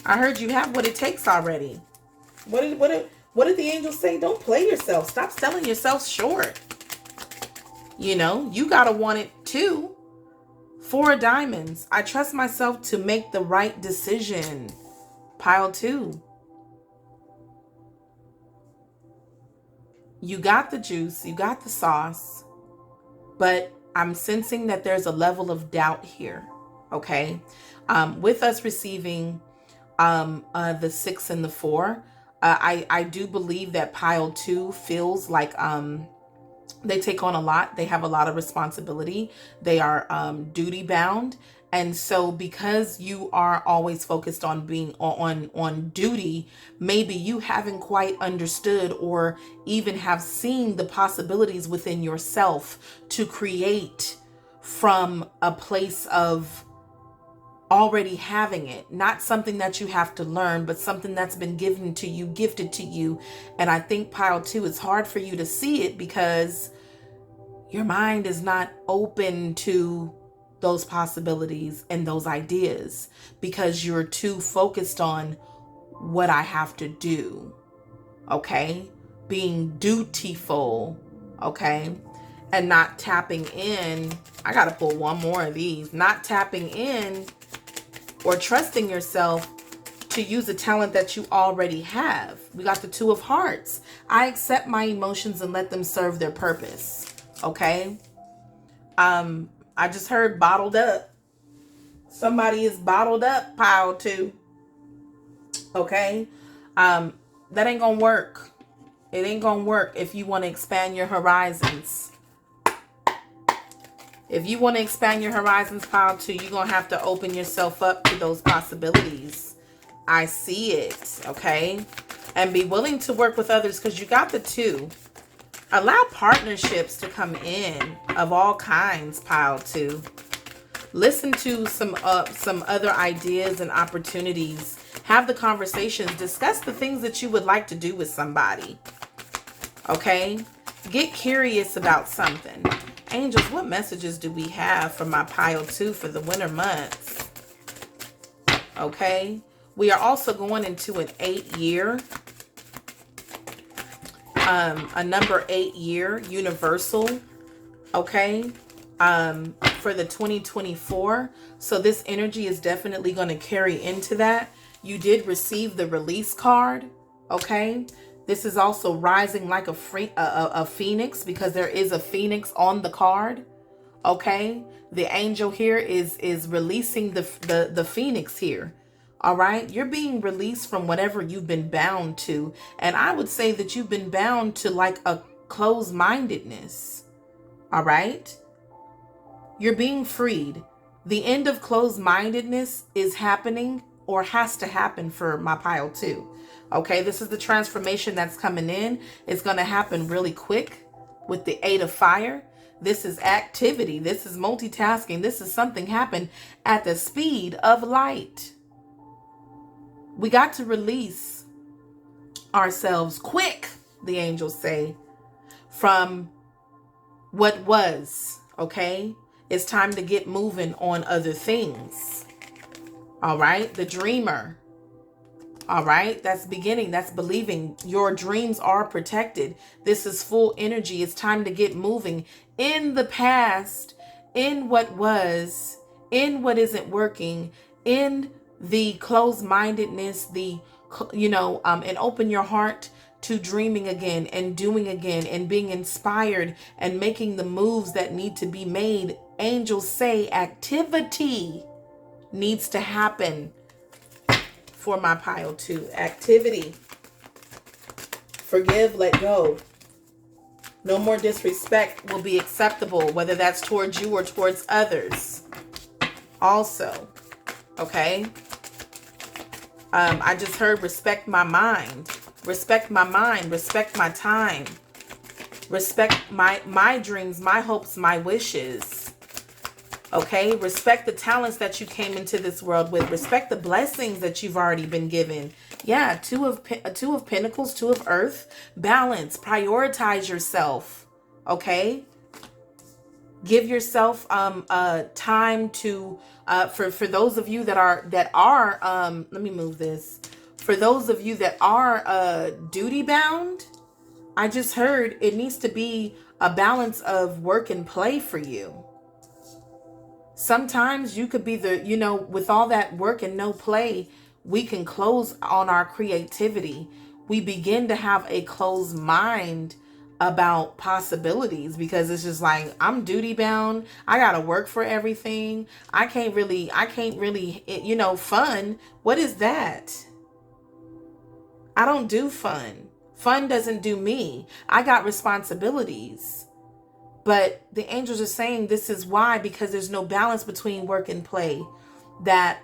[SPEAKER 1] I heard you have what it takes already. What did the angels say? Don't play yourself. Stop selling yourself short. You know, you gotta want it too. 4 of diamonds. I trust myself to make the right decision. Pile 2. You got the juice, you got the sauce, but I'm sensing that there's a level of doubt here. Okay. With us receiving the 6 and the 4, I do believe that Pile 2 feels like they take on a lot. They have a lot of responsibility. They are duty bound. And so because you are always focused on being on duty, maybe you haven't quite understood or even have seen the possibilities within yourself to create from a place of already having it. Not something that you have to learn, but something that's been given to you, gifted to you. And I think Pile 2, it's hard for you to see it because your mind is not open to those possibilities and those ideas because you're too focused on what I have to do. Okay? Being dutiful. Okay? And not tapping in. I got to pull one more of these. Not tapping in or trusting yourself to use a talent that you already have. We got the 2 of hearts. I accept my emotions and let them serve their purpose. Okay? I just heard bottled up. Somebody is bottled up, Pile 2. Okay? That ain't gonna work. It ain't gonna work if you want to expand your horizons. If you want to expand your horizons, Pile 2, you're gonna have to open yourself up to those possibilities. I see it, okay? And be willing to work with others because you got the 2. Allow partnerships to come in of all kinds, Pile 2. Listen to some other ideas and opportunities. Have the conversations. Discuss the things that you would like to do with somebody. Okay? Get curious about something. Angels, what messages do we have for my Pile 2 for the winter months? Okay? We are also going into an 8-year. A number 8 year universal, okay, for the 2024. So this energy is definitely going to carry into that. You did receive the release card, okay. This is also rising like a phoenix because there is a phoenix on the card, okay. The angel here is releasing the phoenix here. All right. You're being released from whatever you've been bound to. And I would say that you've been bound to like a closed-mindedness. All right. You're being freed. The end of closed-mindedness is happening or has to happen for my Pile 2. Okay. This is the transformation that's coming in. It's going to happen really quick with the 8 of fire. This is activity. This is multitasking. This is something happened at the speed of light. We got to release ourselves quick, the angels say, from what was, okay? It's time to get moving on other things. All right? The dreamer. All right? That's beginning. That's believing. Your dreams are protected. This is full energy. It's time to get moving in the past, in what was, in what isn't working, in the closed-mindedness, and open your heart to dreaming again and doing again and being inspired and making the moves that need to be made. Angels say activity needs to happen for my Pile 2. Activity. Forgive, let go. No more disrespect will be acceptable, whether that's towards you or towards others. Also, okay? I just heard respect my mind. Respect my mind. Respect my time. Respect my dreams, my hopes, my wishes. Okay, respect the talents that you came into this world with. Respect the blessings that you've already been given. Yeah, two of pentacles, two of earth. Balance, prioritize yourself. Okay, give yourself time to for those of you that are let me move this. For those of you that are duty bound, I just heard it needs to be a balance of work and play for you. Sometimes you could be with all that work and no play, we can close on our creativity. We begin to have a closed mind about possibilities because it's just like, I'm duty bound. I got to work for everything. I can't really, fun. What is that? I don't do fun. Fun doesn't do me. I got responsibilities. But the angels are saying this is why, because there's no balance between work and play. That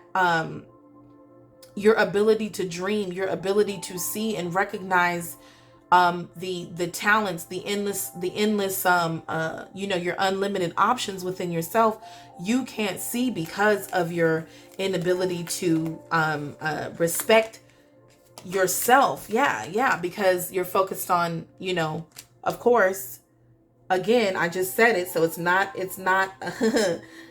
[SPEAKER 1] your ability to dream, your ability to see and recognize the talents, the endless your unlimited options within yourself, you can't see because of your inability to respect yourself. Yeah, because you're focused on, of course. Again, I just said it, so it's not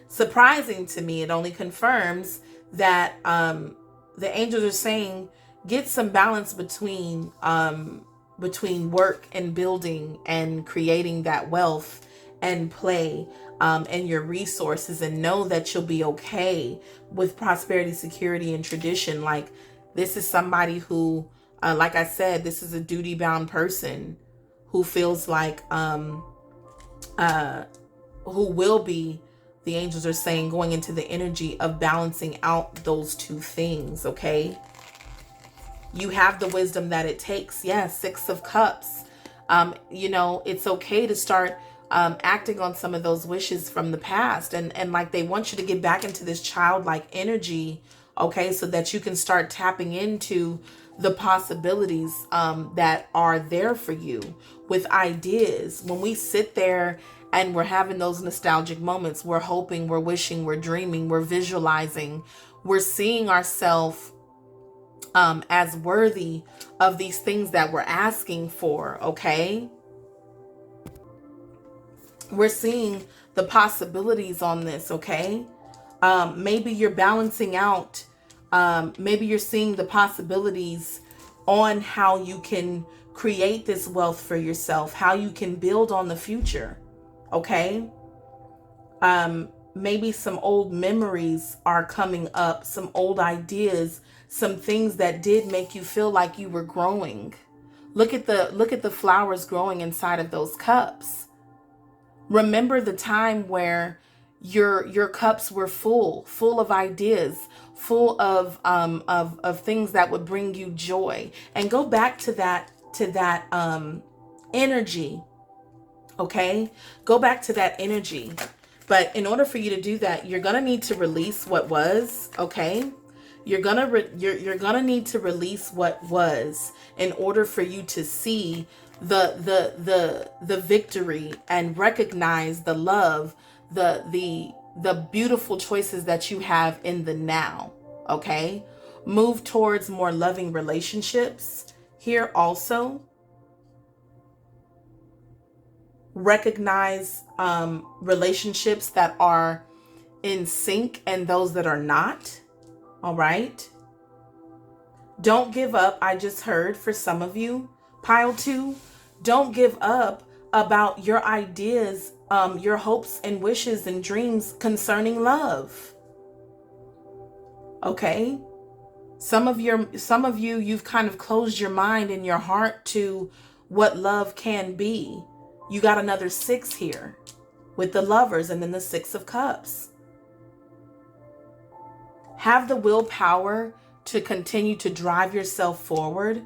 [SPEAKER 1] surprising to me. It only confirms that the angels are saying get some balance between work and building and creating that wealth and play and your resources, and know that you'll be okay with prosperity, security, and tradition. Like, this is somebody who, like I said, this is a duty bound person who feels like who will be, the angels are saying, going into the energy of balancing out those two things. Okay, you have the wisdom that it takes. Yes, Six of Cups. It's okay to start acting on some of those wishes from the past, and like, they want you to get back into this childlike energy, okay, so that you can start tapping into the possibilities that are there for you with ideas. When we sit there and we're having those nostalgic moments, we're hoping, we're wishing, we're dreaming, we're visualizing, we're seeing ourselves as worthy of these things that we're asking for. Okay, we're seeing the possibilities on this. Okay, maybe you're balancing out, maybe you're seeing the possibilities on how you can create this wealth for yourself, how you can build on the future. Okay, maybe some old memories are coming up, some old ideas, some things that did make you feel like you were growing. Look at the flowers growing inside of those cups. Remember the time where your cups were full of ideas, full of things that would bring you joy, and go back to that energy. Okay, go back to that energy. But in order for you to do that, you're gonna need to release what was. Okay, you're gonna need to release what was in order for you to see the victory and recognize the love, the beautiful choices that you have in the now. Okay, move towards more loving relationships here also. Recognize relationships that are in sync and those that are not. All right, don't give up. I just heard, for some of you, pile 2, don't give up about your ideas, your hopes and wishes and dreams concerning love. Okay, some of you, you've kind of closed your mind and your heart to what love can be. You got another 6 here with the Lovers, and then the 6 of Cups. Have the willpower to continue to drive yourself forward,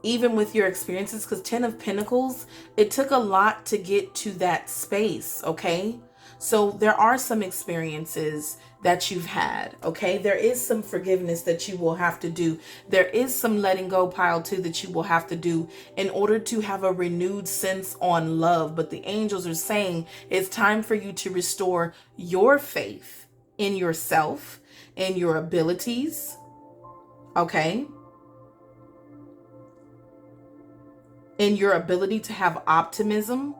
[SPEAKER 1] even with your experiences, because 10 of Pentacles, it took a lot to get to that space. Okay, So there are some experiences that you've had, okay? There is some forgiveness that you will have to do. There is some letting go, pile two, that you will have to do in order to have a renewed sense on love. But the angels are saying it's time for you to restore your faith in yourself, in your abilities, okay? In your ability to have optimism.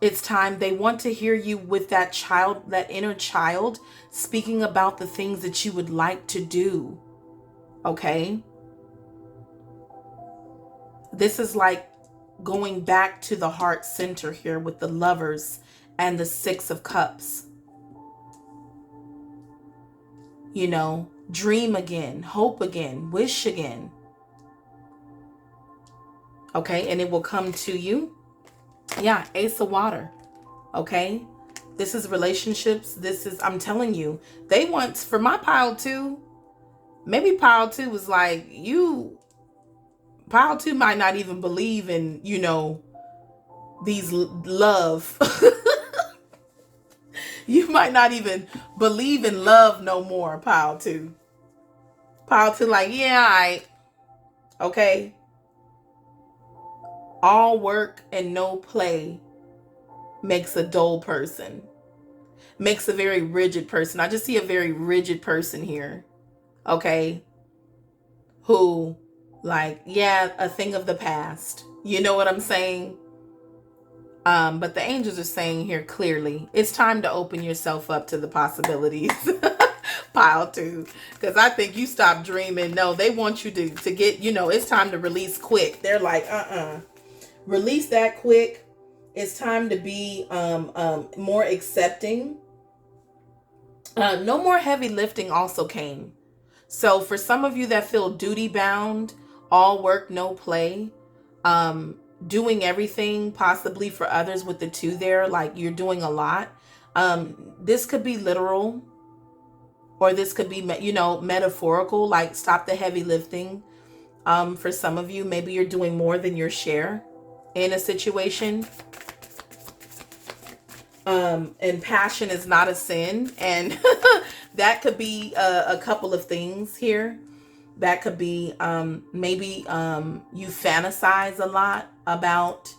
[SPEAKER 1] It's time. They want to hear you with that child, that inner child, speaking about the things that you would like to do. Okay? This is like going back to the heart center here with the Lovers and the Six of Cups. You know, dream again, hope again, wish again. Okay? And it will come to you. Yeah, Ace of Water. Okay? This is relationships. This is, I'm telling you, they want, for my pile two, maybe pile two was like, pile two might not even believe in, you know, these love. You might not even believe in love no more, pile two. Pile two like, yeah, all right. Okay? All work and no play makes a dull person, makes a very rigid person. I just see a very rigid person here, okay? Who, like, yeah, a thing of the past. You know what I'm saying? But the angels are saying here clearly, it's time to open yourself up to the possibilities. Pile two, because I think you stopped dreaming. No, they want you to get, you know, it's time to release quick. They're like, release that quick. It's time to be more accepting. No more heavy lifting also came. So for some of you that feel duty bound, all work, no play, doing everything possibly for others with the two there, like you're doing a lot. This could be literal, or this could be, you know, metaphorical, like stop the heavy lifting. For some of you, maybe you're doing more than your share in a situation. And passion is not a sin. And that could be a couple of things here. That could be maybe you fantasize a lot about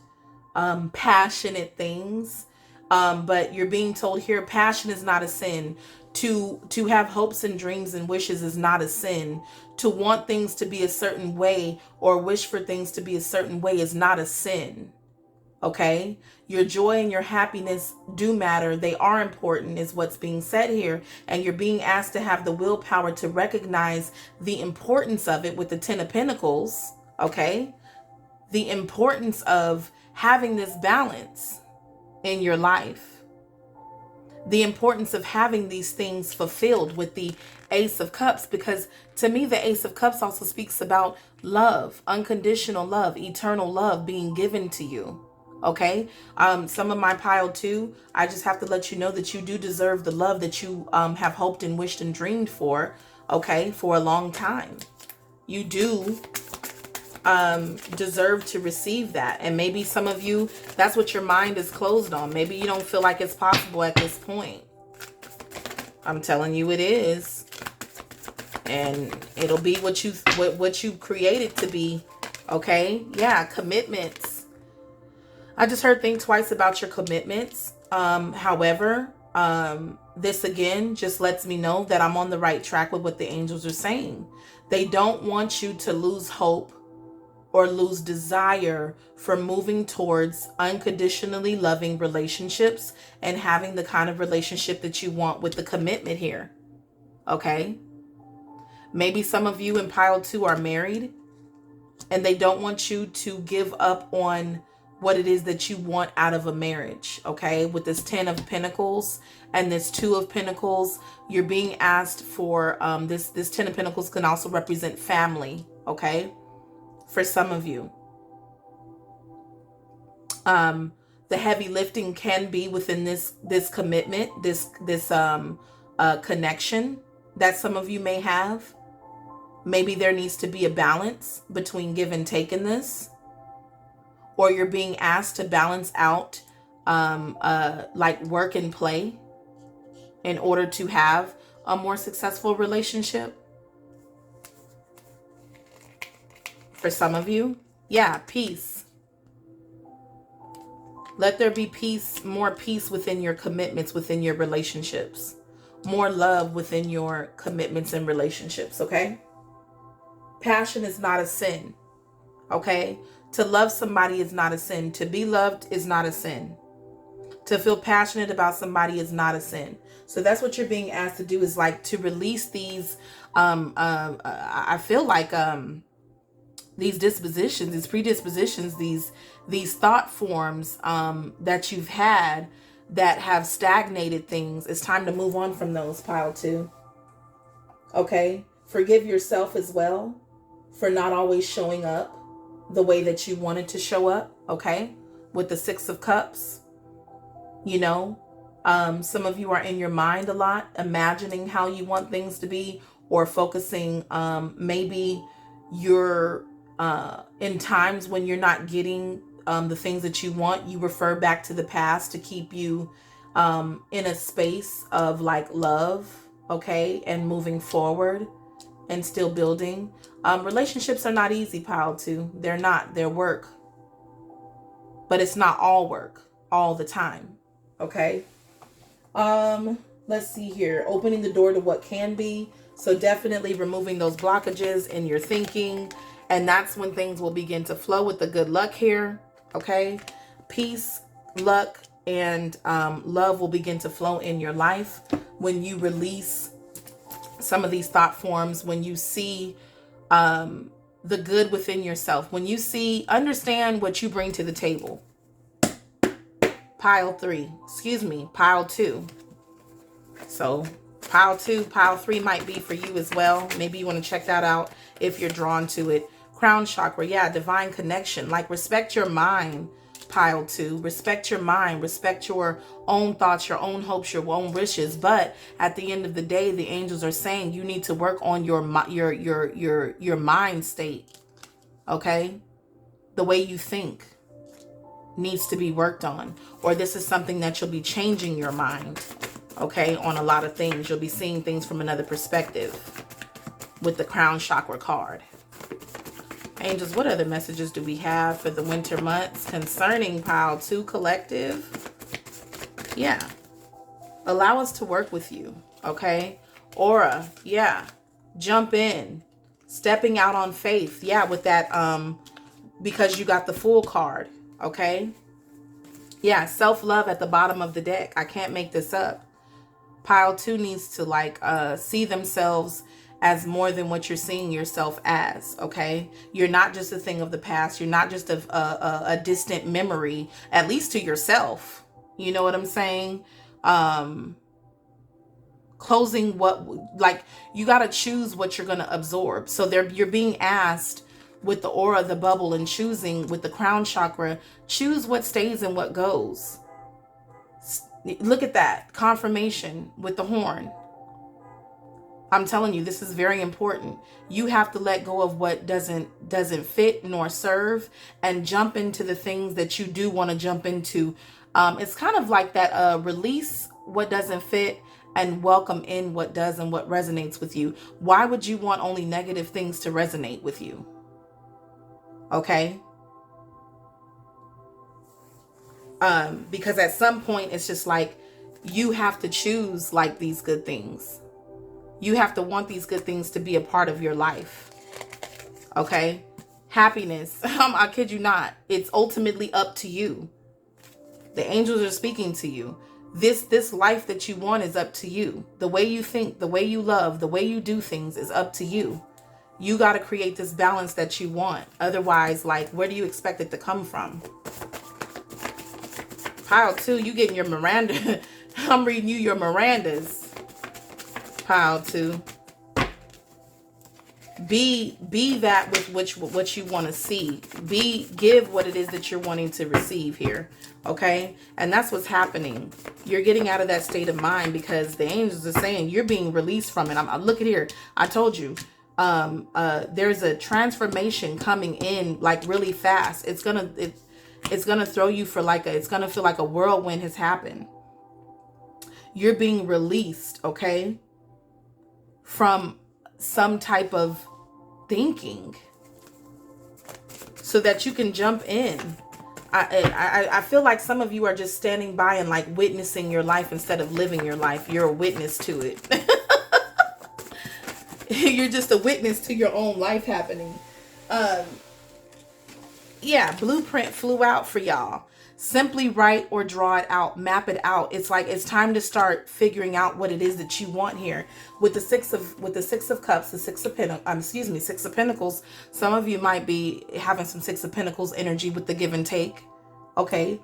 [SPEAKER 1] passionate things. But you're being told here, passion is not a sin. To have hopes and dreams and wishes is not a sin. To want things to be a certain way or wish for things to be a certain way is not a sin. Okay? Your joy and your happiness do matter. They are important is what's being said here. And you're being asked to have the willpower to recognize the importance of it with the Ten of Pentacles. Okay? The importance of having this balance in your life. The importance of having these things fulfilled with the Ace of Cups, because to me, the Ace of Cups also speaks about love, unconditional love, eternal love being given to you. Okay. Some of my pile two, I just have to let you know that you do deserve the love that you have hoped and wished and dreamed for. Okay. For a long time. You do deserve to receive that. And maybe some of you, that's what your mind is closed on. Maybe you don't feel like it's possible at this point. I'm telling you it is. And it'll be what you created to be. Okay. Yeah. Commitments. I just heard think twice about your commitments. However, this again just lets me know that I'm on the right track with what the angels are saying. They don't want you to lose hope or lose desire for moving towards unconditionally loving relationships and having the kind of relationship that you want with the commitment here. Okay? Maybe some of you in pile two are married and they don't want you to give up on what it is that you want out of a marriage. Okay? With this 10 of Pentacles and this 2 of Pentacles, you're being asked for this 10 of Pentacles can also represent family. Okay? For some of you, the heavy lifting can be within this commitment, this connection that some of you may have. Maybe there needs to be a balance between give and take in this, or you're being asked to balance out like work and play in order to have a more successful relationship. For some of you, yeah, peace. Let there be peace, more peace within your commitments, within your relationships, more love within your commitments and relationships, okay? Passion is not a sin, okay? To love somebody is not a sin. To be loved is not a sin. To feel passionate about somebody is not a sin. So that's what you're being asked to do, is like to release these, I feel like these dispositions, these predispositions, these thought forms that you've had that have stagnated things. It's time to move on from those, pile 2. Okay? Forgive yourself as well for not always showing up the way that you wanted to show up, okay? With the 6 of Cups, you know, some of you are in your mind a lot, imagining how you want things to be, or focusing, maybe you're in times when you're not getting the things that you want, you refer back to the past to keep you in a space of like love, okay, and moving forward and still building. Relationships are not easy, pile 2. They're not. They're work. But it's not all work all the time, okay? Let's see here. Opening the door to what can be. So definitely removing those blockages in your thinking. And that's when things will begin to flow with the good luck here, okay? Peace, luck, and love will begin to flow in your life when you release some of these thought forms, when you see the good within yourself, when you understand what you bring to the table. Pile 2. So pile 2, pile 3 might be for you as well. Maybe you want to check that out if you're drawn to it. Crown chakra, yeah, divine connection. Like, respect your mind, pile 2. Respect your mind, respect your own thoughts, your own hopes, your own wishes. But at the end of the day, the angels are saying you need to work on your mind state. Okay? The way you think needs to be worked on, or this is something that you'll be changing your mind, okay, on a lot of things. You'll be seeing things from another perspective with the crown chakra card. Angels, what other messages do we have for the winter months concerning pile 2 collective? Yeah, allow us to work with you, okay? Aura, yeah, jump in, stepping out on faith, yeah, with that because you got the Fool card. Okay. Yeah. Self-love at the bottom of the deck. I can't make this up. Pile 2 needs to like see themselves as more than what you're seeing yourself as. Okay. You're not just a thing of the past. You're not just a distant memory, at least to yourself. You know what I'm saying? Closing what, like, you got to choose what you're going to absorb. So you're being asked with the aura, the bubble, and choosing with the crown chakra, choose what stays and what goes. Look at that confirmation with the horn. I'm telling you, this is very important. You have to let go of what doesn't fit nor serve, and jump into the things that you do want to jump into. It's kind of like that, release what doesn't fit and welcome in what does and what resonates with you. Why would you want only negative things to resonate with you? Okay. Because at some point it's just like you have to choose like these good things. You have to want these good things to be a part of your life. Okay. Happiness. I kid you not. It's ultimately up to you. The angels are speaking to you. This life that you want is up to you. The way you think, the way you love, the way you do things is up to you. You got to create this balance that you want. Otherwise, like, where do you expect it to come from? Pile 2, you getting your Miranda. I'm reading you your Mirandas. Pile 2. Be that with what you want to see. Give what it is that you're wanting to receive here. Okay? And that's what's happening. You're getting out of that state of mind because the angels are saying you're being released from it. Look at here. I told you. There's a transformation coming in like really fast. It's going to throw you for like it's going to feel like a whirlwind has happened. You're being released, okay, from some type of thinking so that you can jump in. I feel like some of you are just standing by and like witnessing your life instead of living your life. You're a witness to it. You're just a witness to your own life happening. Yeah, blueprint flew out for y'all. Simply write or draw it out, map it out. It's like it's time to start figuring out what it is that you want here. With the six of cups, the Six of Pentacles. Some of you might be having some Six of Pentacles energy with the give and take. Okay,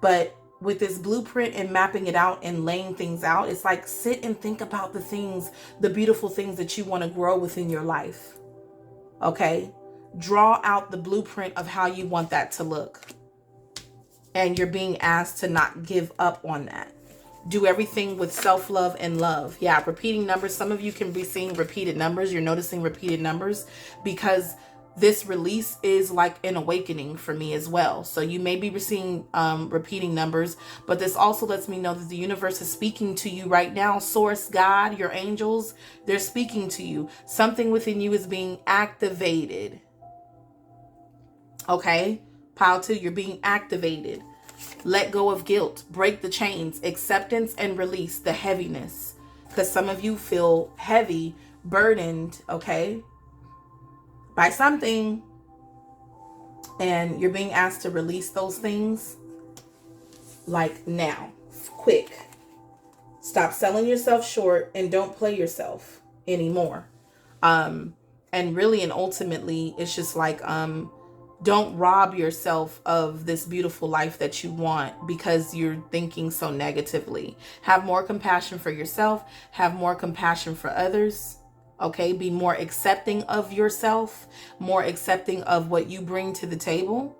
[SPEAKER 1] but with this blueprint and mapping it out and laying things out, it's like sit and think about the things, the beautiful things that you want to grow within your life. Okay, draw out the blueprint of how you want that to look. And you're being asked to not give up on that. Do everything with self-love and love. Yeah, repeating numbers. Some of you can be seeing repeated numbers. You're noticing repeated numbers because this release is like an awakening for me as well. So you may be seeing repeating numbers, but this also lets me know that the universe is speaking to you right now. Source, God, your angels, they're speaking to you. Something within you is being activated. Okay? Pile 2, you're being activated. Let go of guilt. Break the chains. Acceptance and release the heaviness. Because some of you feel heavy, burdened, okay, by something. And you're being asked to release those things. Like now. Quick. Stop selling yourself short and don't play yourself anymore. And really and ultimately, it's just like, don't rob yourself of this beautiful life that you want because you're thinking so negatively. Have more compassion for yourself. Have more compassion for others. Okay, be more accepting of yourself. More accepting of what you bring to the table.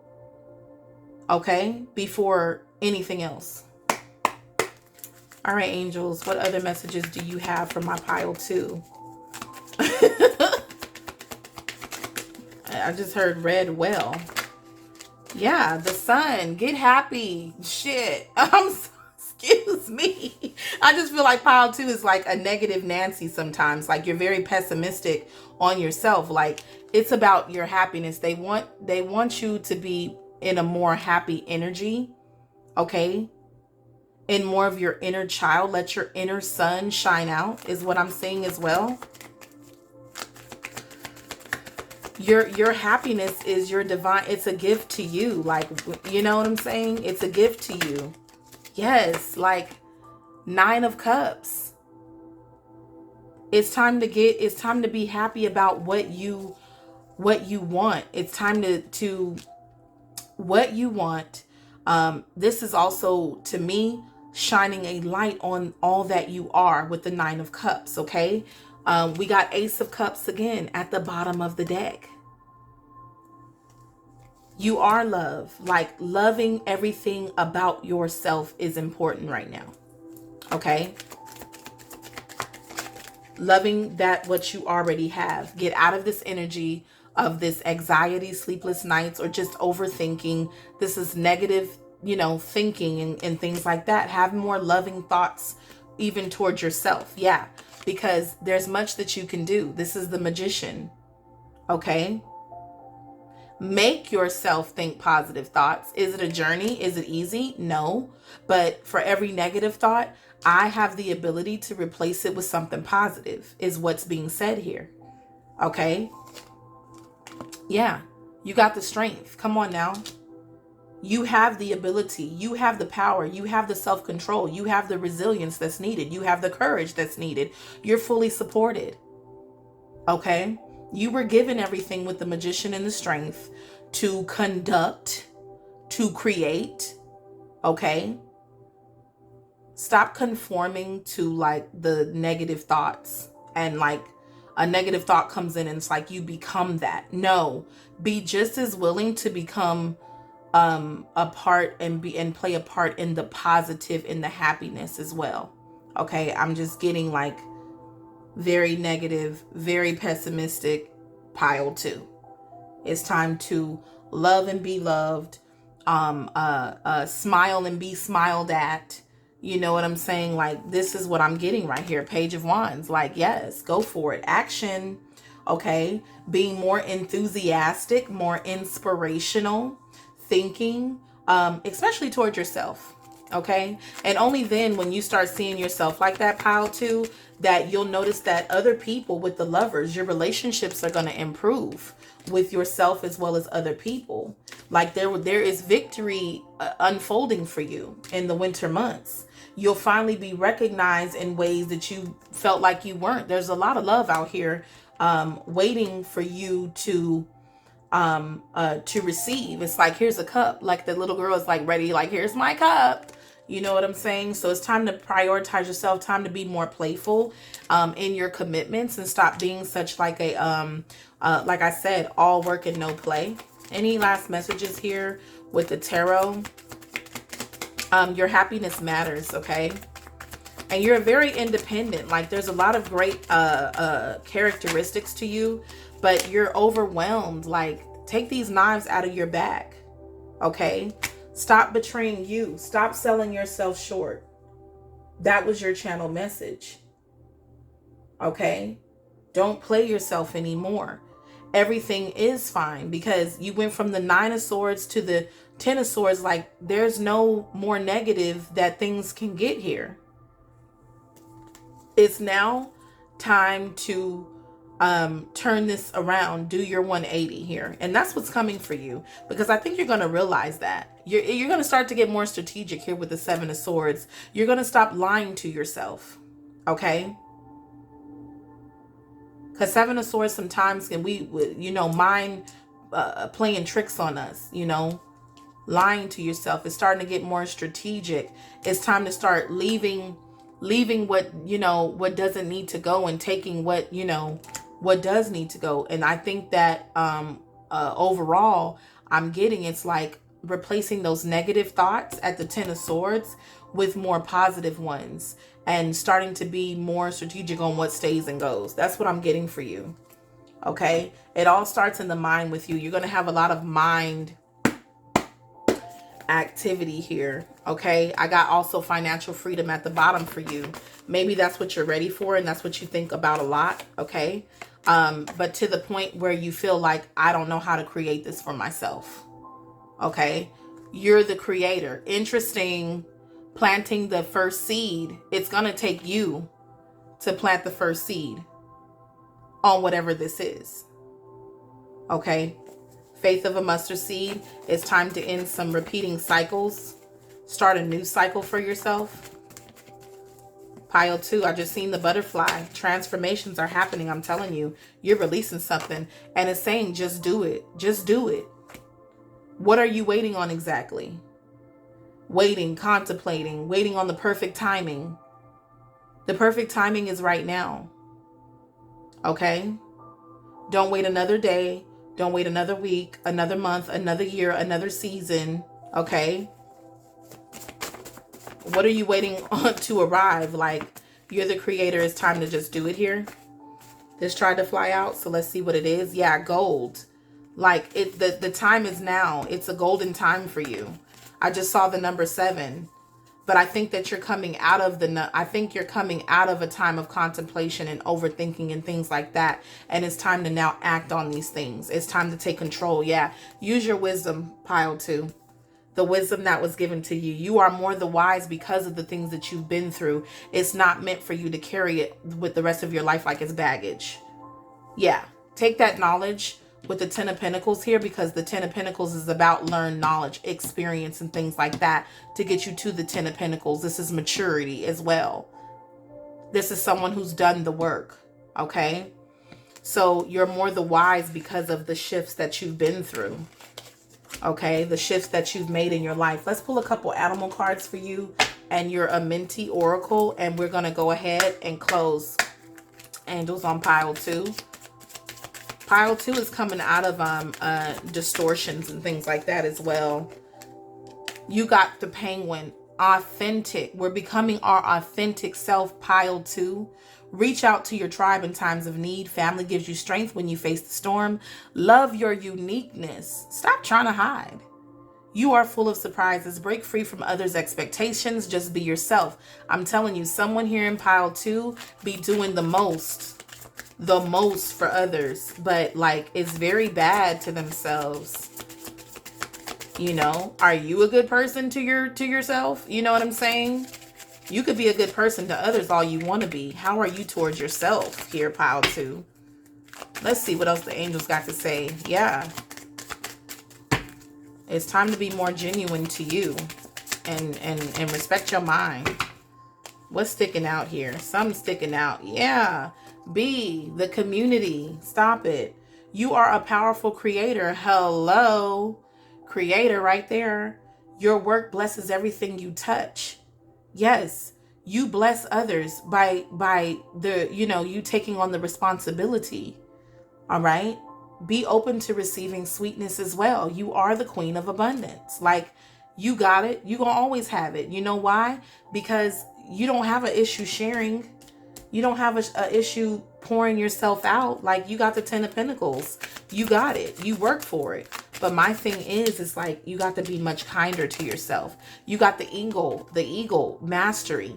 [SPEAKER 1] Okay, before anything else. All right, angels, what other messages do you have for my pile 2? I just heard red well. Yeah, the sun. Get happy. Shit. Excuse me. I just feel like pile 2 is like a negative Nancy sometimes. Like you're very pessimistic on yourself. Like it's about your happiness. They want you to be in a more happy energy. Okay? In more of your inner child. Let your inner sun shine out is what I'm saying as well. Your happiness is your divine, it's a gift to you. Like, you know what I'm saying? It's a gift to you. Yes, like 9 of Cups. It's time to be happy about what you want. It's time to what you want. This is also, to me, shining a light on all that you are with the 9 of Cups, okay? We got Ace of Cups again at the bottom of the deck. You are love. Like loving everything about yourself is important right now. Okay? Loving that what you already have. Get out of this energy of this anxiety, sleepless nights, or just overthinking. This is negative, thinking and things like that. Have more loving thoughts even towards yourself. Yeah. Because there's much that you can do. This is the Magician. Okay? Make yourself think positive thoughts. Is it a journey? Is it easy? No. But for every negative thought, I have the ability to replace it with something positive, is what's being said here. Okay? Yeah. You got the strength. Come on now. You have the ability. You have the power. You have the self-control. You have the resilience that's needed. You have the courage that's needed. You're fully supported. Okay? You were given everything with the Magician and the strength to conduct, to create. Okay? Stop conforming to like the negative thoughts, and like a negative thought comes in and it's like you become that. No, be just as willing to become a part and play a part in the positive, in the happiness as well. Okay, I'm just getting like very negative, very pessimistic pile 2. It's time to love and be loved. smile and be smiled at. You know what I'm saying? Like, this is what I'm getting right here. Page of Wands. Like, yes, go for it. Action. Okay. Being more enthusiastic, more inspirational, thinking, especially toward yourself. Okay. And only then, when you start seeing yourself like that, pile two, that you'll notice that other people with the lovers, your relationships are going to improve with yourself as well as other people. Like, there is victory unfolding for you in the winter months. You'll finally be recognized in ways that you felt like you weren't. There's a lot of love out here waiting for you to receive. It's like, here's a cup. Like, the little girl is like ready, like, here's my cup. You know what I'm saying? So it's time to prioritize yourself, time to be more playful in your commitments and stop being such like a, like I said, all work and no play. Any last messages here with the tarot? Your happiness matters, okay? And you're very independent. Like, there's a lot of great characteristics to you, but you're overwhelmed. Like, take these knives out of your back, okay? Stop betraying you. Stop selling yourself short. That was your channel message, okay? Don't play yourself anymore. Everything is fine because you went from the 9 of Swords to the 10 of Swords. Like, there's no more negative that things can get here. It's now time to turn this around, do your 180 here. And that's what's coming for you, because I think you're going to realize that. You're going to start to get more strategic here with the 7 of Swords. You're going to stop lying to yourself, okay? Because 7 of Swords sometimes can, mind playing tricks on us, lying to yourself. It's starting to get more strategic. It's time to start leaving what, what doesn't need to go and taking what, what does need to go. And I think that overall, I'm getting, it's like replacing those negative thoughts at the 10 of Swords with more positive ones and starting to be more strategic on what stays and goes. That's what I'm getting for you. Okay. It all starts in the mind with you. You're going to have a lot of mind activity here. Okay. I got also financial freedom at the bottom for you. Maybe that's what you're ready for, and that's what you think about a lot. Okay. But to the point where you feel like, I don't know how to create this for myself. Okay. You're the creator. Interesting. Planting the first seed. It's going to take you to plant the first seed on whatever this is. Okay. Faith of a mustard seed. It's time to end some repeating cycles. Start a new cycle for yourself. Pile 2, I just seen the butterfly. Transformations are happening. I'm telling you, you're releasing something. And it's saying, just do it. Just do it. What are you waiting on exactly? Waiting, contemplating, waiting on the perfect timing. The perfect timing is right now. Okay? Don't wait another day. Don't wait another week, another month, another year, another season. Okay? What are you waiting on to arrive? Like, you're the creator. It's time to just do it here. This tried to fly out, so let's see what it is. Yeah, gold. Like, the time is now. It's a golden time for you. I just saw the number 7. But I think that you're coming out of a time of contemplation and overthinking and things like that. And it's time to now act on these things. It's time to take control. Yeah. Use your wisdom, pile 2. The wisdom that was given to you. You are more the wise because of the things that you've been through. It's not meant for you to carry it with the rest of your life like it's baggage. Yeah. Take that knowledge with the 10 of Pentacles here, because the 10 of Pentacles is about learned knowledge, experience, and things like that to get you to the 10 of Pentacles. This is maturity as well. This is someone who's done the work. Okay. So you're more the wise because of the shifts that you've been through. Okay. The shifts that you've made in your life. Let's pull a couple animal cards for you and your Amenti Oracle. And we're going to go ahead and close Angels on pile 2. Pile 2 is coming out of distortions and things like that as well. You got the Penguin. Authentic. We're becoming our authentic self, pile 2. Reach out to your tribe in times of need. Family gives you strength when you face the storm. Love your uniqueness. Stop trying to hide. You are full of surprises. Break free from others' expectations. Just be yourself. I'm telling you, someone here in pile 2 be doing the most for others, but like it's very bad to themselves. You know, are you a good person to yourself? You know what I'm saying? You could be a good person to others all you want to be. How are you towards yourself here, pile 2? Let's see what else the angels got to say. Yeah. It's time to be more genuine to you and respect your mind. What's sticking out here? Something's sticking out. Yeah. B, the community. Stop it. You are a powerful creator. Hello. Creator right there. Your work blesses everything you touch. Yes. You bless others by the, you taking on the responsibility. All right. Be open to receiving sweetness as well. You are the queen of abundance. Like, you got it. You're going to always have it. You know why? Because you don't have an issue sharing. You don't have a issue pouring yourself out. Like, you got the 10 of Pentacles. You got it. You work for it. But my thing is, it's like, you got to be much kinder to yourself. You got the eagle, mastery.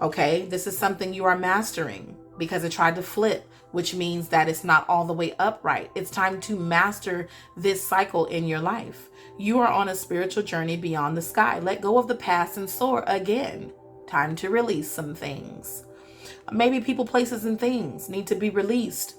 [SPEAKER 1] Okay. This is something you are mastering because it tried to flip, which means that it's not all the way upright. It's time to master this cycle in your life. You are on a spiritual journey beyond the sky. Let go of the past and soar again. Time to release some things. Maybe people, places, and things need to be released.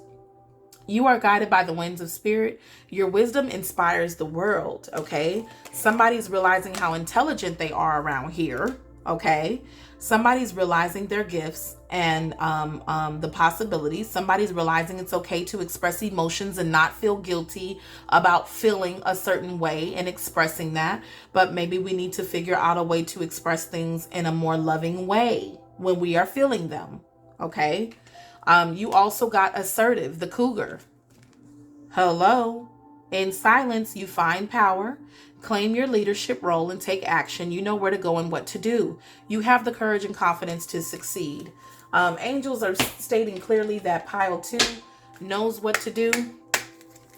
[SPEAKER 1] You are guided by the winds of spirit. Your wisdom inspires the world, okay? Somebody's realizing how intelligent they are around here, okay? Somebody's realizing their gifts and the possibilities. Somebody's realizing it's okay to express emotions and not feel guilty about feeling a certain way and expressing that. But maybe we need to figure out a way to express things in a more loving way when we are feeling them, okay? You also got assertive, the cougar. Hello. In silence, you find power. Claim your leadership role and take action. You know where to go and what to do. You have the courage and confidence to succeed. Angels are stating clearly that pile 2 knows what to do.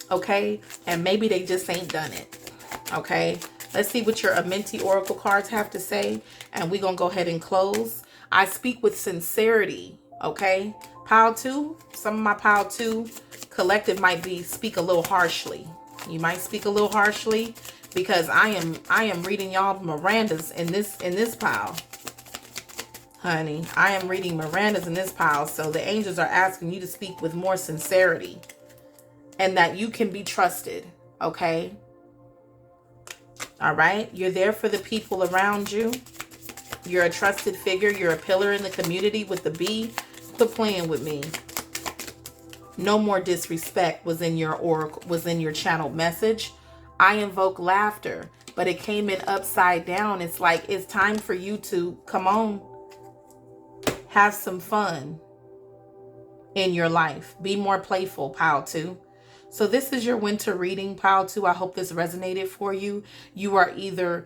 [SPEAKER 1] Okay. And maybe they just ain't done it. Okay. Let's see what your Amenti Oracle cards have to say. And we're going to go ahead and close. I speak with sincerity. Okay. Pile 2. Some of my pile 2 collective might speak a little harshly. You might speak a little harshly because I am reading y'all Miranda's in this pile. Honey, I am reading Miranda's in this pile. So the angels are asking you to speak with more sincerity and that you can be trusted. Okay. All right. You're there for the people around you. You're a trusted figure. You're a pillar in the community with the B. Quit playing with me. No more disrespect was in your oracle, was in your channeled message. I invoke laughter, but it came in upside down. It's like, it's time for you to come on, have some fun in your life. Be more playful, pile 2. So this is your winter reading, pile 2. I hope this resonated for you. You are either,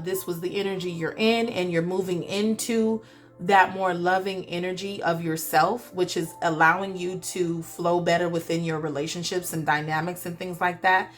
[SPEAKER 1] this was the energy you're in and you're moving into that more loving energy of yourself, which is allowing you to flow better within your relationships and dynamics and things like that.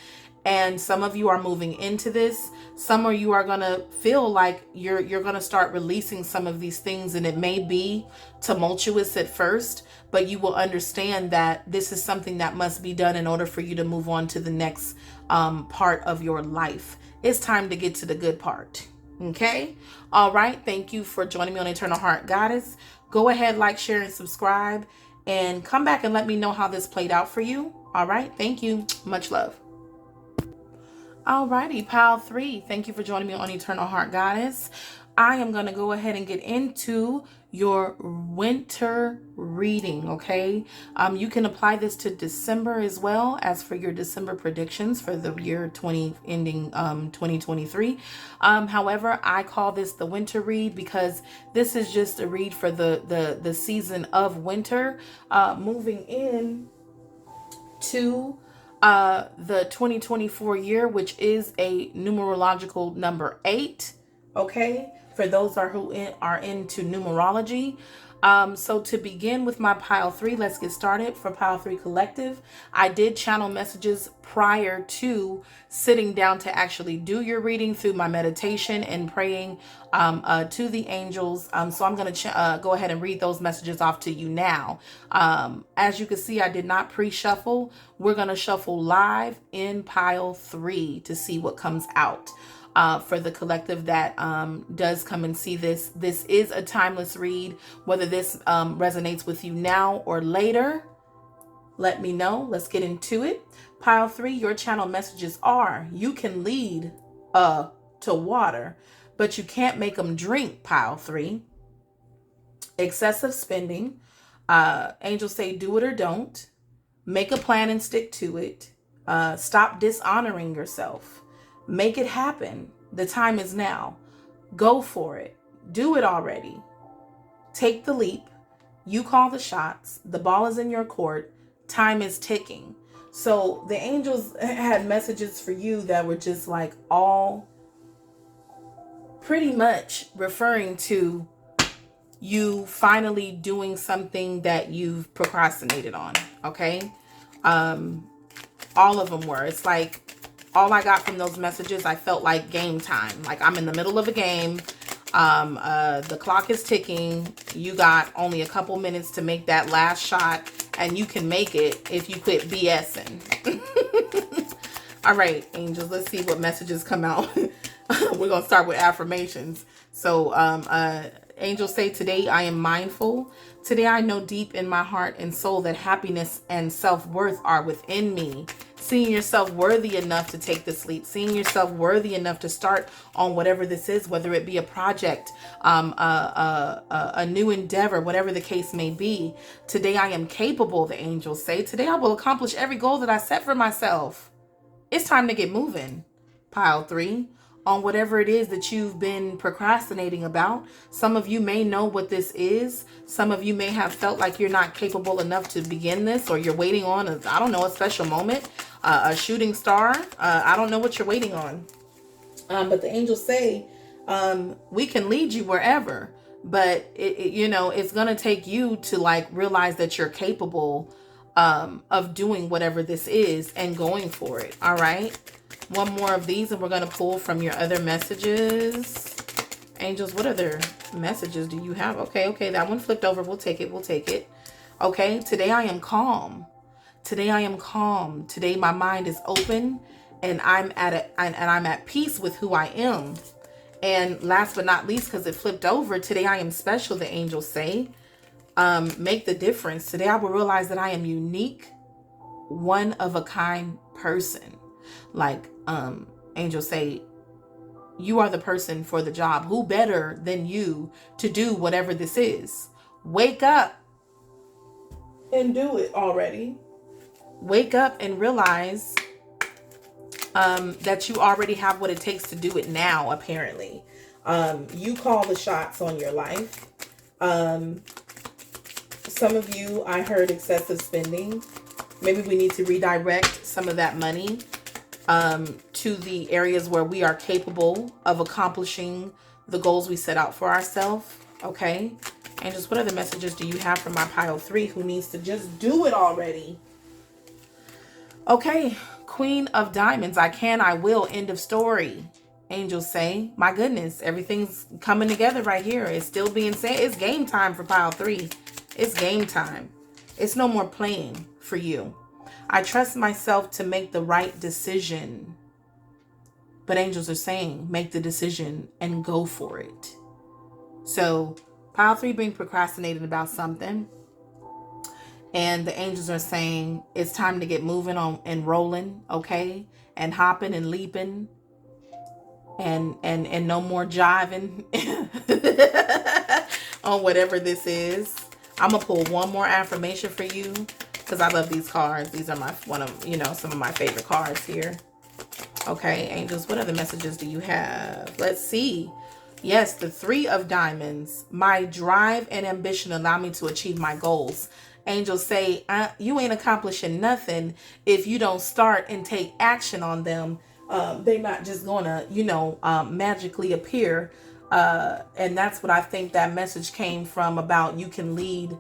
[SPEAKER 1] And some of you are moving into this. Some of you are going to feel like you're going to start releasing some of these things, and it may be tumultuous at first, but you will understand that this is something that must be done in order for you to move on to the next part of your life. It's time to get to the good part. Okay. All right. Thank you for joining me on Eternal Heart Goddess. Go ahead, like, share, and subscribe, and come back and let me know how this played out for you. All right. Thank you. Much love. All righty. Pile 3. Thank you for joining me on Eternal Heart Goddess. I am going to go ahead and get into your winter reading. Okay. You can apply this to December as well as for your December predictions for the year 2023. However, I call this the winter read because this is just a read for the season of winter, moving in to the 2024 year, which is a numerological number 8. Okay. for those who are into numerology. So to begin with my pile 3, let's get started. For pile 3 collective, I did channel messages prior to sitting down to actually do your reading through my meditation and praying to the angels. So I'm going to go ahead and read those messages off to you now. As you can see, I did not pre-shuffle. We're going to shuffle live in pile 3 to see what comes out. For the collective that does come and see this. This is a timeless read. Whether this resonates with you now or later, let me know. Let's get into it. Pile 3, your channel messages are: you can lead to water, but you can't make them drink. Pile 3. Excessive spending. Angels say do it or don't. Make a plan and stick to it. Stop dishonoring yourself. Make it happen. The time is now. Go for it. Do it already. Take the leap. You call the shots. The ball is in your court. Time is ticking. So the angels had messages for you that were just like all pretty much referring to you finally doing something that you've procrastinated on. Okay. All of them were. It's like, all I got from those messages, I felt like game time. Like I'm in the middle of a game. The clock is ticking. You got only a couple minutes to make that last shot, and you can make it if you quit BSing. All right, angels, let's see what messages come out. We're going to start with affirmations. So, angels say, today I am mindful. Today I know deep in my heart and soul that happiness and self-worth are within me. Seeing yourself worthy enough to take this leap, seeing yourself worthy enough to start on whatever this is, whether it be a project, a new endeavor, whatever the case may be. Today I am capable, the angels say. Today I will accomplish every goal that I set for myself. It's time to get moving. Pile 3. On whatever it is that you've been procrastinating about. Some of you may know what this is. Some of you may have felt like you're not capable enough to begin this, or you're waiting on a special moment, a shooting star. I don't know what you're waiting on. But the angels say, we can lead you wherever, but it's going to take you to like realize that you're capable of doing whatever this is and going for it. All right. One more of these and we're going to pull from your other messages. Angels, what other messages do you have? Okay, that one flipped over. We'll take it. Okay, today I am calm. Today I am calm. Today my mind is open and I'm at peace with who I am. And last but not least, because it flipped over, today I am special, the angels say. Make the difference. Today I will realize that I am unique, one of a kind person. Like angels say, you are the person for the job. Who better than you to do whatever this is? Wake up and do it already. Wake up and realize that you already have what it takes to do it now, apparently. You call the shots on your life. Some of you, I heard excessive spending. Maybe we need to redirect some of that money to the areas where we are capable of accomplishing the goals we set out for ourselves. Okay. And just what other messages do you have for my pile 3 who needs to just do it already? Okay. Queen of Diamonds. I can, I will. End of story. Angels say, my goodness, everything's coming together right here. It's still being said. It's game time for pile 3. It's game time. It's no more playing for you. I trust myself to make the right decision. But angels are saying, make the decision and go for it. So pile 3 being procrastinated about something. And the angels are saying, it's time to get moving on and rolling, okay? And hopping and leaping. And no more jiving on whatever this is. I'm going to pull one more affirmation for you, because I love these cards. These are some of my favorite cards here. Okay, angels, what other messages do you have? Let's see. Yes, the 3 of Diamonds. My drive and ambition allow me to achieve my goals. Angels say, you ain't accomplishing nothing if you don't start and take action on them. They're not just going to, magically appear. And that's what I think that message came from, about you can lead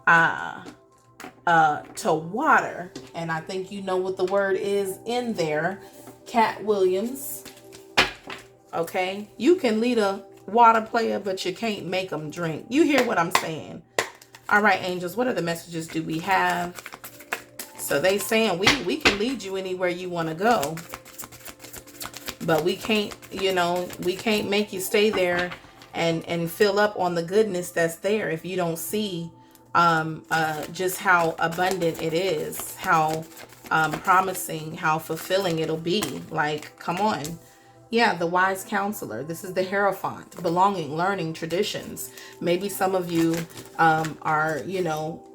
[SPEAKER 1] to water. And I think you know what the word is in there. Cat Williams. Okay. You can lead a water player, but you can't make them drink. You hear what I'm saying? All right, angels, what other messages do we have? So they saying we can lead you anywhere you want to go. But we can't, you know, we can't make you stay there and fill up on the goodness that's there if you don't see just how abundant it is, how promising, how fulfilling it'll be. Like, come on. Yeah, the wise counselor. This is the Hierophant. Belonging, learning, traditions. Maybe some of you are, you know,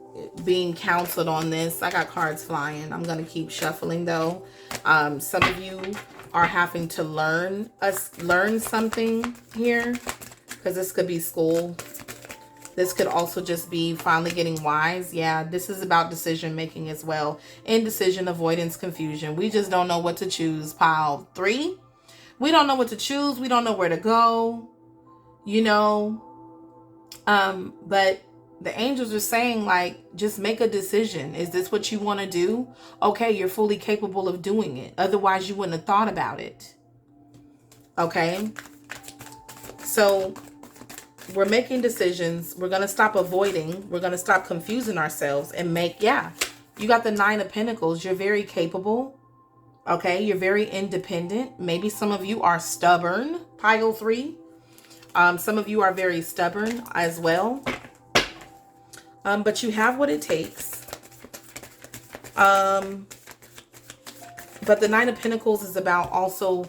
[SPEAKER 1] being counseled on this. I got cards flying. I'm going to keep shuffling though. Some of you are having to learn something here, because this could be school. This could also just be finally getting wise. Yeah, this is about decision making as well. Indecision, avoidance, confusion. We just don't know what to choose. Pile 3. We don't know what to choose. We don't know where to go, you know. But the angels are saying, like, just make a decision. Is this what you want to do? Okay, you're fully capable of doing it. Otherwise, you wouldn't have thought about it. Okay. So we're making decisions. We're going to stop avoiding. We're going to stop confusing ourselves and make, yeah, you got the 9 of Pentacles. You're very capable. Okay, you're very independent. Maybe some of you are stubborn, pile 3. Some of you are very stubborn as well. But you have what it takes. But the 9 of Pentacles is about also,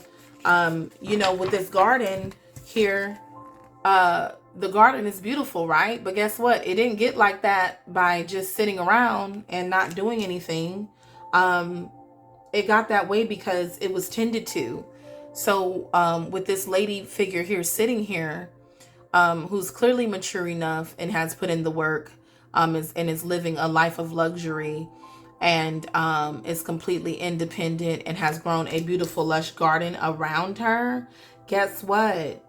[SPEAKER 1] you know, with this garden here, the garden is beautiful, right? But guess what? It didn't get like that by just sitting around and not doing anything. It got that way because it was tended to. So with this lady figure here sitting here, who's clearly mature enough and has put in the work, and is living a life of luxury, and is completely independent and has grown a beautiful lush garden around her. Guess what?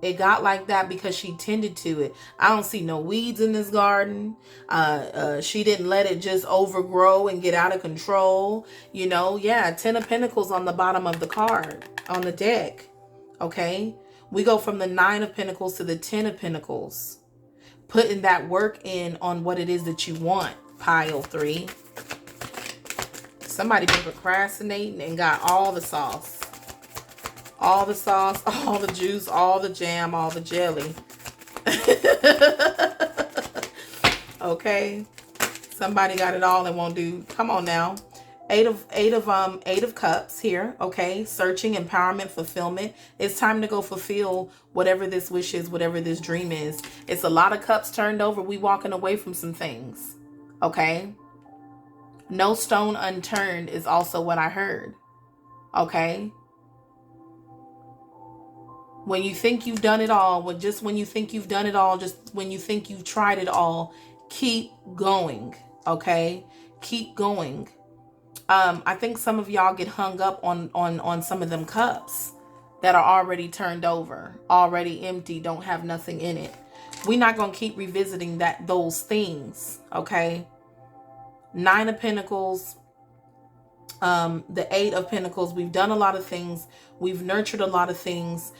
[SPEAKER 1] It got like that because she tended to it. I don't see no weeds in this garden. She didn't let it just overgrow and get out of control. You know, yeah, 10 of Pentacles on the bottom of the card, on the deck. Okay. We go from the 9 of Pentacles to the 10 of Pentacles. Putting that work in on what it is that you want, pile 3. Somebody been procrastinating and got all the sauce. All the sauce, all the juice, all the jam, all the jelly. Okay. Somebody got it all and won't do. Come on now. Eight of Cups here. Okay. Searching, empowerment, fulfillment. It's time to go fulfill whatever this wish is, whatever this dream is. It's a lot of cups turned over. We walking away from some things. Okay. No stone unturned is also what I heard. Okay. When you think you've done it all, when you think you've done it all, just when you think you've tried it all, keep going, okay? Keep going. I think some of y'all get hung up on some of them cups that are already turned over, already empty, don't have nothing in it. We're not going to keep revisiting those things, okay? 9 of Pentacles, the 8 of Pentacles. We've done a lot of things. We've nurtured a lot of things.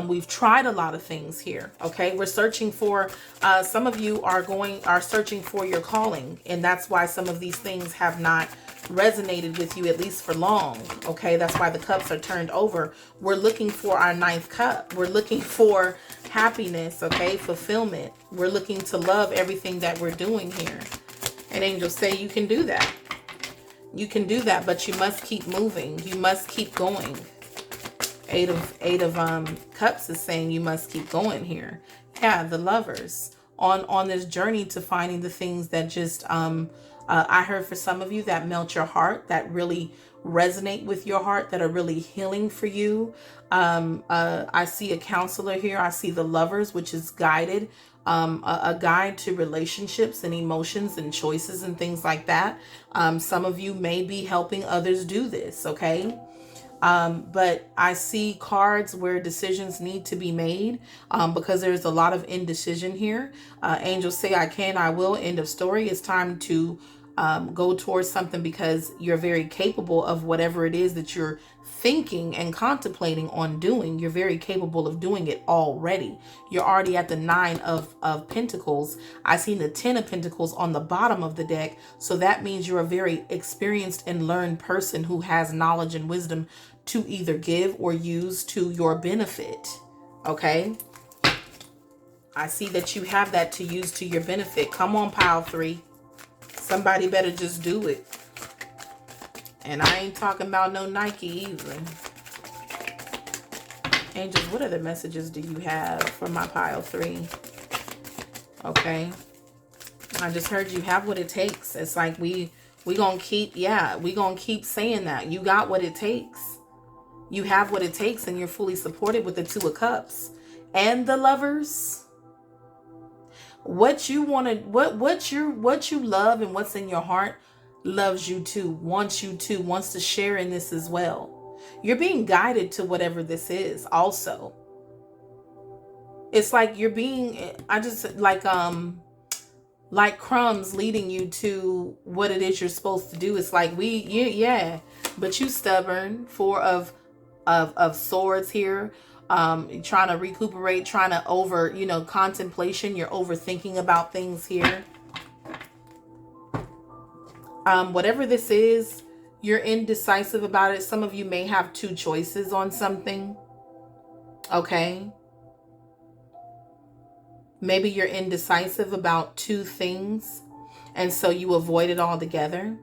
[SPEAKER 1] We've tried a lot of things here. Okay. We're searching for, some of you are searching for your calling. And that's why some of these things have not resonated with you, at least for long. Okay. That's why the cups are turned over. We're looking for our 9th cup. We're looking for happiness. Okay. Fulfillment. We're looking to love everything that we're doing here. And angels say you can do that. You can do that, but you must keep moving. You must keep going. Eight of Cups is saying you must keep going here. Yeah, the Lovers on this journey to finding the things that just I heard for some of you that melt your heart, that really resonate with your heart, that are really healing for you. I see a counselor here. I see the Lovers, which is guided. A guide to relationships and emotions and choices and things like that. Some of you may be helping others do this, okay? But I see cards where decisions need to be made, because there's a lot of indecision here. Angels say, I can, I will, end of story. It's time to go towards something, because you're very capable of whatever it is that you're thinking and contemplating on doing. You're very capable of doing it already. You're already at the 9 of Pentacles. I see the 10 of Pentacles on the bottom of the deck. So that means you're a very experienced and learned person who has knowledge and wisdom to either give or use to your benefit. Okay. I see that you have that to use to your benefit. Come on, pile 3. Somebody better just do it. And I ain't talking about no Nike either. Angels, what other messages do you have for my pile 3? Okay. I just heard you have what it takes. It's like we gonna keep, we gonna keep saying that. You got what it takes. You have what it takes, and you're fully supported with the 2 of Cups. And the Lovers. What you want to, what you love and what's in your heart loves you too, wants to share in this as well. You're being guided to whatever this is also. It's like you're being, I just like crumbs leading you to what it is you're supposed to do. It's like but you stubborn. 4 of Swords here. Trying to recuperate, trying to contemplation. You're overthinking about things here. Whatever this is, you're indecisive about it. Some of you may have 2 choices on something. Okay. Maybe you're indecisive about 2 things, and so you avoid it altogether.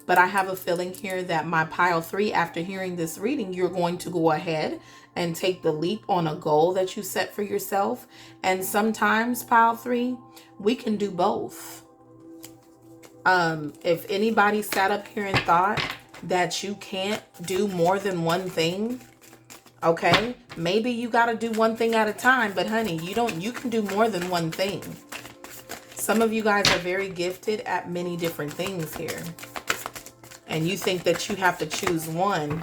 [SPEAKER 1] But I have a feeling here that my pile 3, after hearing this reading, you're going to go ahead and take the leap on a goal that you set for yourself. And sometimes, pile 3, we can do both. If anybody sat up here and thought that you can't do more than one thing, okay, maybe you got to do one thing at a time, but honey, you can do more than one thing. Some of you guys are very gifted at many different things here. And you think that you have to choose one.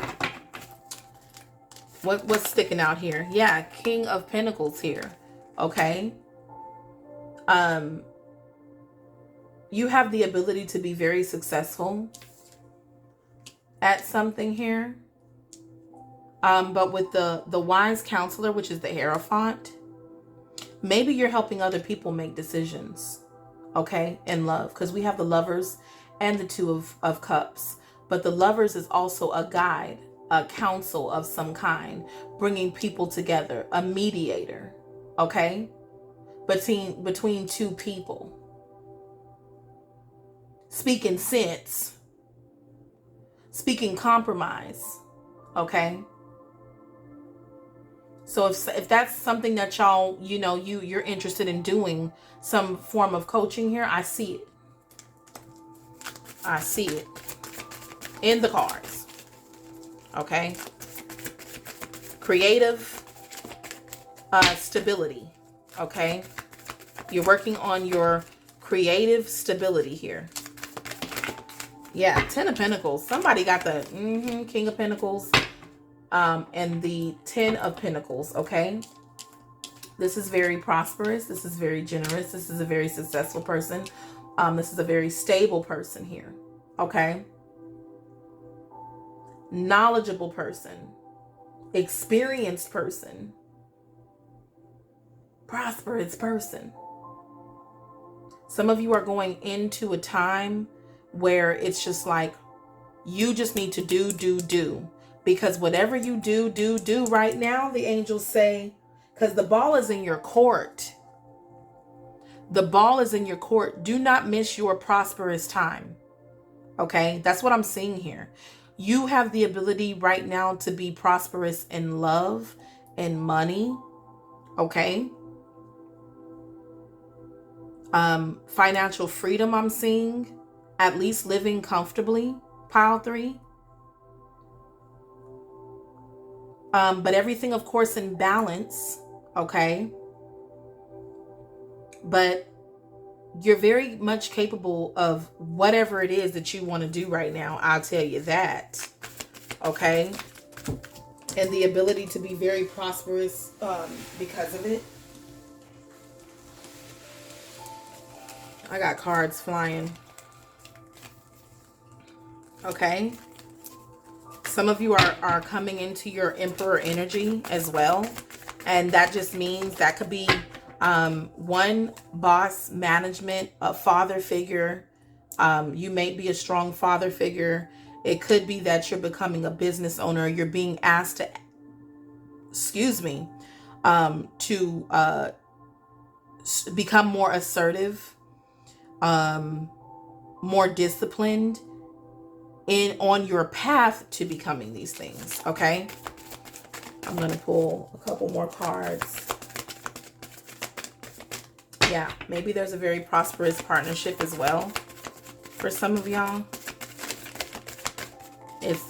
[SPEAKER 1] What's sticking out here? Yeah, King of Pentacles here. Okay. You have the ability to be very successful at something here. But with the Wise Counselor, which is the Hierophant, maybe you're helping other people make decisions. Okay, in love. Because we have the Lovers and the 2 of Cups. But the Lovers is also a guide, a counsel of some kind, bringing people together, a mediator, okay, between 2 people. Speaking sense, speaking compromise, okay? So if that's something that y'all, you're interested in doing, some form of coaching here, I see it. I see it in the cards. Okay. Creative stability. Okay. You're working on your creative stability here. Yeah, 10 of Pentacles. Somebody got the King of Pentacles and the 10 of Pentacles. Okay. This is very prosperous. This is very generous. This is a very successful person. This is a very stable person here. Okay. Knowledgeable person. Experienced person. Prosperous person. Some of you are going into a time where it's just like you just need to do. Because whatever you do right now, the angels say, because the ball is in your court. The ball is in your court. Do not miss your prosperous time. Okay, that's what I'm seeing here. You have the ability right now to be prosperous in love and money. Okay. Financial freedom, I'm seeing. At least living comfortably, pile 3. But everything, of course, in balance. Okay. But you're very much capable of whatever it is that you want to do right now. I'll tell you that. Okay. and the ability to be very prosperous because of it. I got cards flying. Okay. Some of you are coming into your Emperor energy as well. And that just means that could be one, boss, management, a father figure. You may be a strong father figure. It could be that you're becoming a business owner. You're being asked to, to become more assertive, more disciplined on your path to becoming these things. Okay. I'm going to pull a couple more cards. Yeah, maybe there's a very prosperous partnership as well for some of y'all.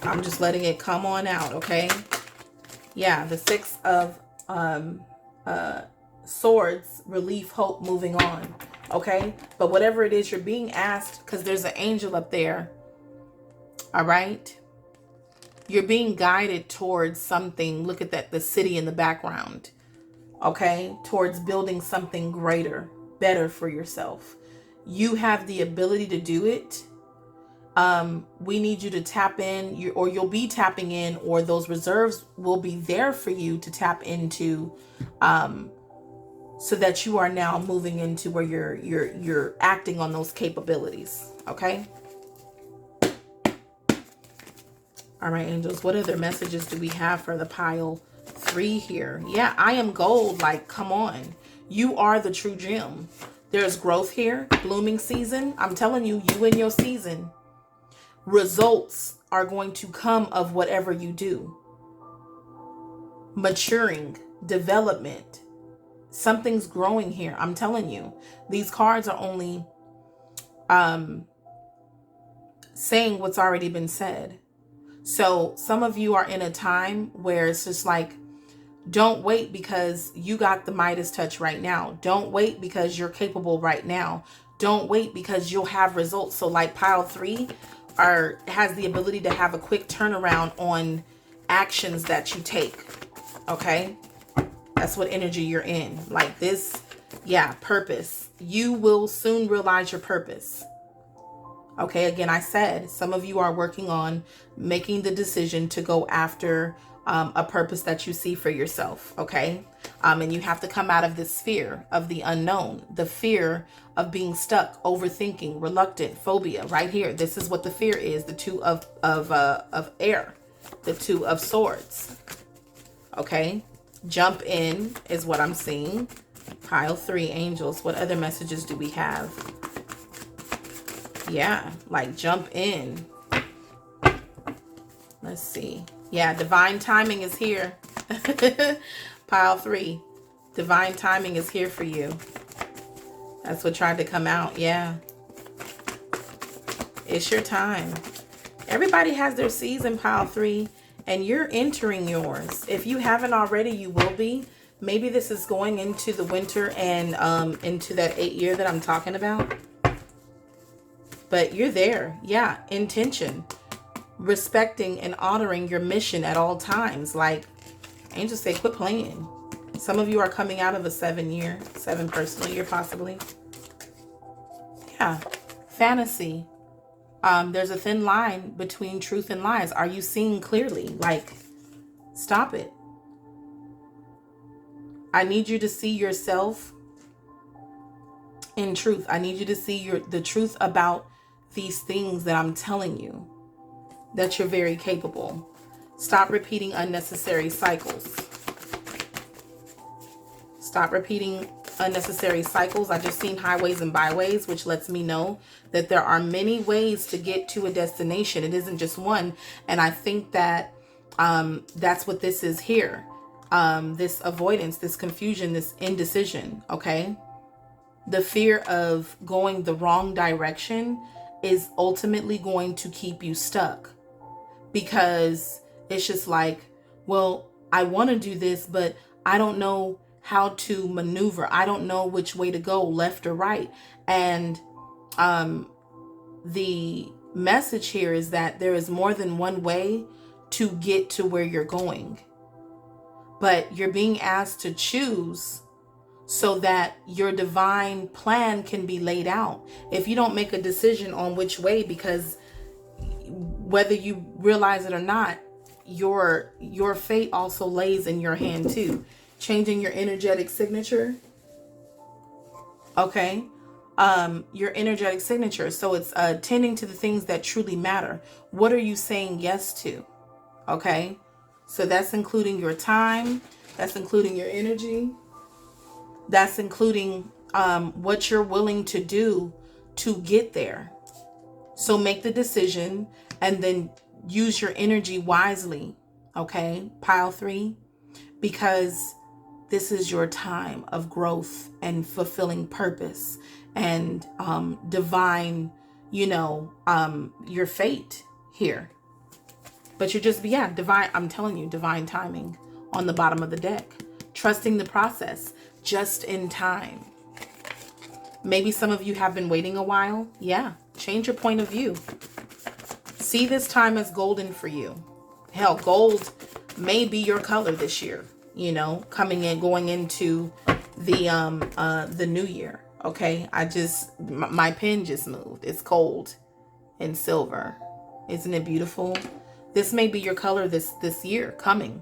[SPEAKER 1] I'm just letting it come on out, okay? Yeah, the Six of Swords, relief, hope, moving on, okay? But whatever it is you're being asked, because there's an angel up there, all right? You're being guided towards something. Look at that, the city in the background. Okay, towards building something greater, better for yourself. You have the ability to do it. We need you to tap in, or you'll be tapping in, or those reserves will be there for you to tap into, so that you are now moving into where you're acting on those capabilities. Okay. All right, angels, what other messages do we have for the pile 3 here? Yeah, I am gold. Like, come on. You are the true gem. There's growth here, blooming season. I'm telling you, you in your season. Results are going to come of whatever you do. Maturing, development. Something's growing here. I'm telling you. These cards are only saying what's already been said. So some of you are in a time where it's just like, don't wait because you got the Midas touch right now. Don't wait because you're capable right now. Don't wait because you'll have results. So like pile 3 has the ability to have a quick turnaround on actions that you take. Okay. That's what energy you're in. Like this. Yeah. Purpose. You will soon realize your purpose. Okay, again, I said some of you are working on making the decision to go after a purpose that you see for yourself. Okay, and you have to come out of this fear of the unknown, the fear of being stuck, overthinking, reluctant, phobia. Right here, this is what the fear is. The 2 of air, the 2 of swords. Okay, jump in is what I'm seeing. Pile 3, angels. What other messages do we have? Yeah, like jump in. Let's see. Yeah, divine timing is here. Pile 3. Divine timing is here for you. That's what tried to come out. Yeah. It's your time. Everybody has their season, pile 3, and you're entering yours. If you haven't already, you will be. Maybe this is going into the winter and into that 8 year that I'm talking about. But you're there. Yeah. Intention. Respecting and honoring your mission at all times. Like angels say, quit playing. Some of you are coming out of a 7 personal year possibly. Yeah. Fantasy. There's a thin line between truth and lies. Are you seeing clearly? Like, stop it. I need you to see yourself in truth. I need you to see the truth about these things that I'm telling you, that you're very capable. Stop repeating unnecessary cycles. Stop repeating unnecessary cycles. I just seen highways and byways, which lets me know that there are many ways to get to a destination. It isn't just one. And I think that that's what this is here. This avoidance, this confusion, this indecision. Okay. The fear of going the wrong direction is ultimately going to keep you stuck, because it's just like, well, I want to do this, but I don't know how to maneuver. I don't know which way to go, left or right. And the message here is that there is more than one way to get to where you're going. But you're being asked to choose so that your divine plan can be laid out. If you don't make a decision on which way, because whether you realize it or not, your fate also lays in your hand too. Changing your energetic signature. Okay. Your energetic signature. So it's tending to the things that truly matter. What are you saying yes to? Okay. So that's including your time. That's including your energy. That's including what you're willing to do to get there. So make the decision and then use your energy wisely. Okay, pile 3, because this is your time of growth and fulfilling purpose and divine, your fate here. But you're just, divine. I'm telling you, divine timing on the bottom of the deck. Trusting the process, just in time. Maybe some of you have been waiting a while. Yeah, change your point of view. See this time as golden for you. Hell, gold may be your color this year, going into the new year. Okay, my pen just moved. It's gold and silver. Isn't it beautiful? This may be your color this year coming.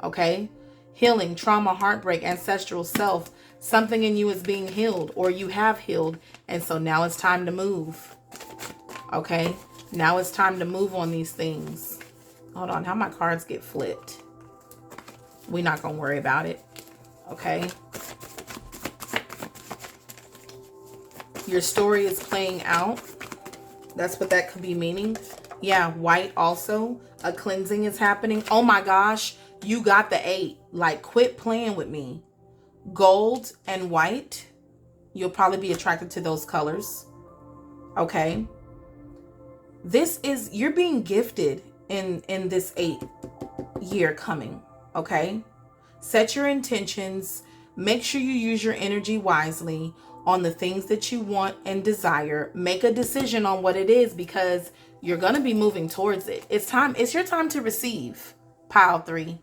[SPEAKER 1] Okay, healing, trauma, heartbreak, ancestral self. Something in you is being healed, or you have healed, and so now it's time to move. Okay, now it's time to move on these things. Hold on, how my cards get flipped? We're not gonna worry about it. Okay. Your story is playing out. That's what that could be meaning. Yeah, white also. A cleansing is happening. Oh my gosh, you got the 8. Like, quit playing with me. Gold and white. You'll probably be attracted to those colors. Okay. You're being gifted in this 8 year coming. Okay. Set your intentions. Make sure you use your energy wisely on the things that you want and desire. Make a decision on what it is, because you're going to be moving towards it. It's your time to receive, pile 3.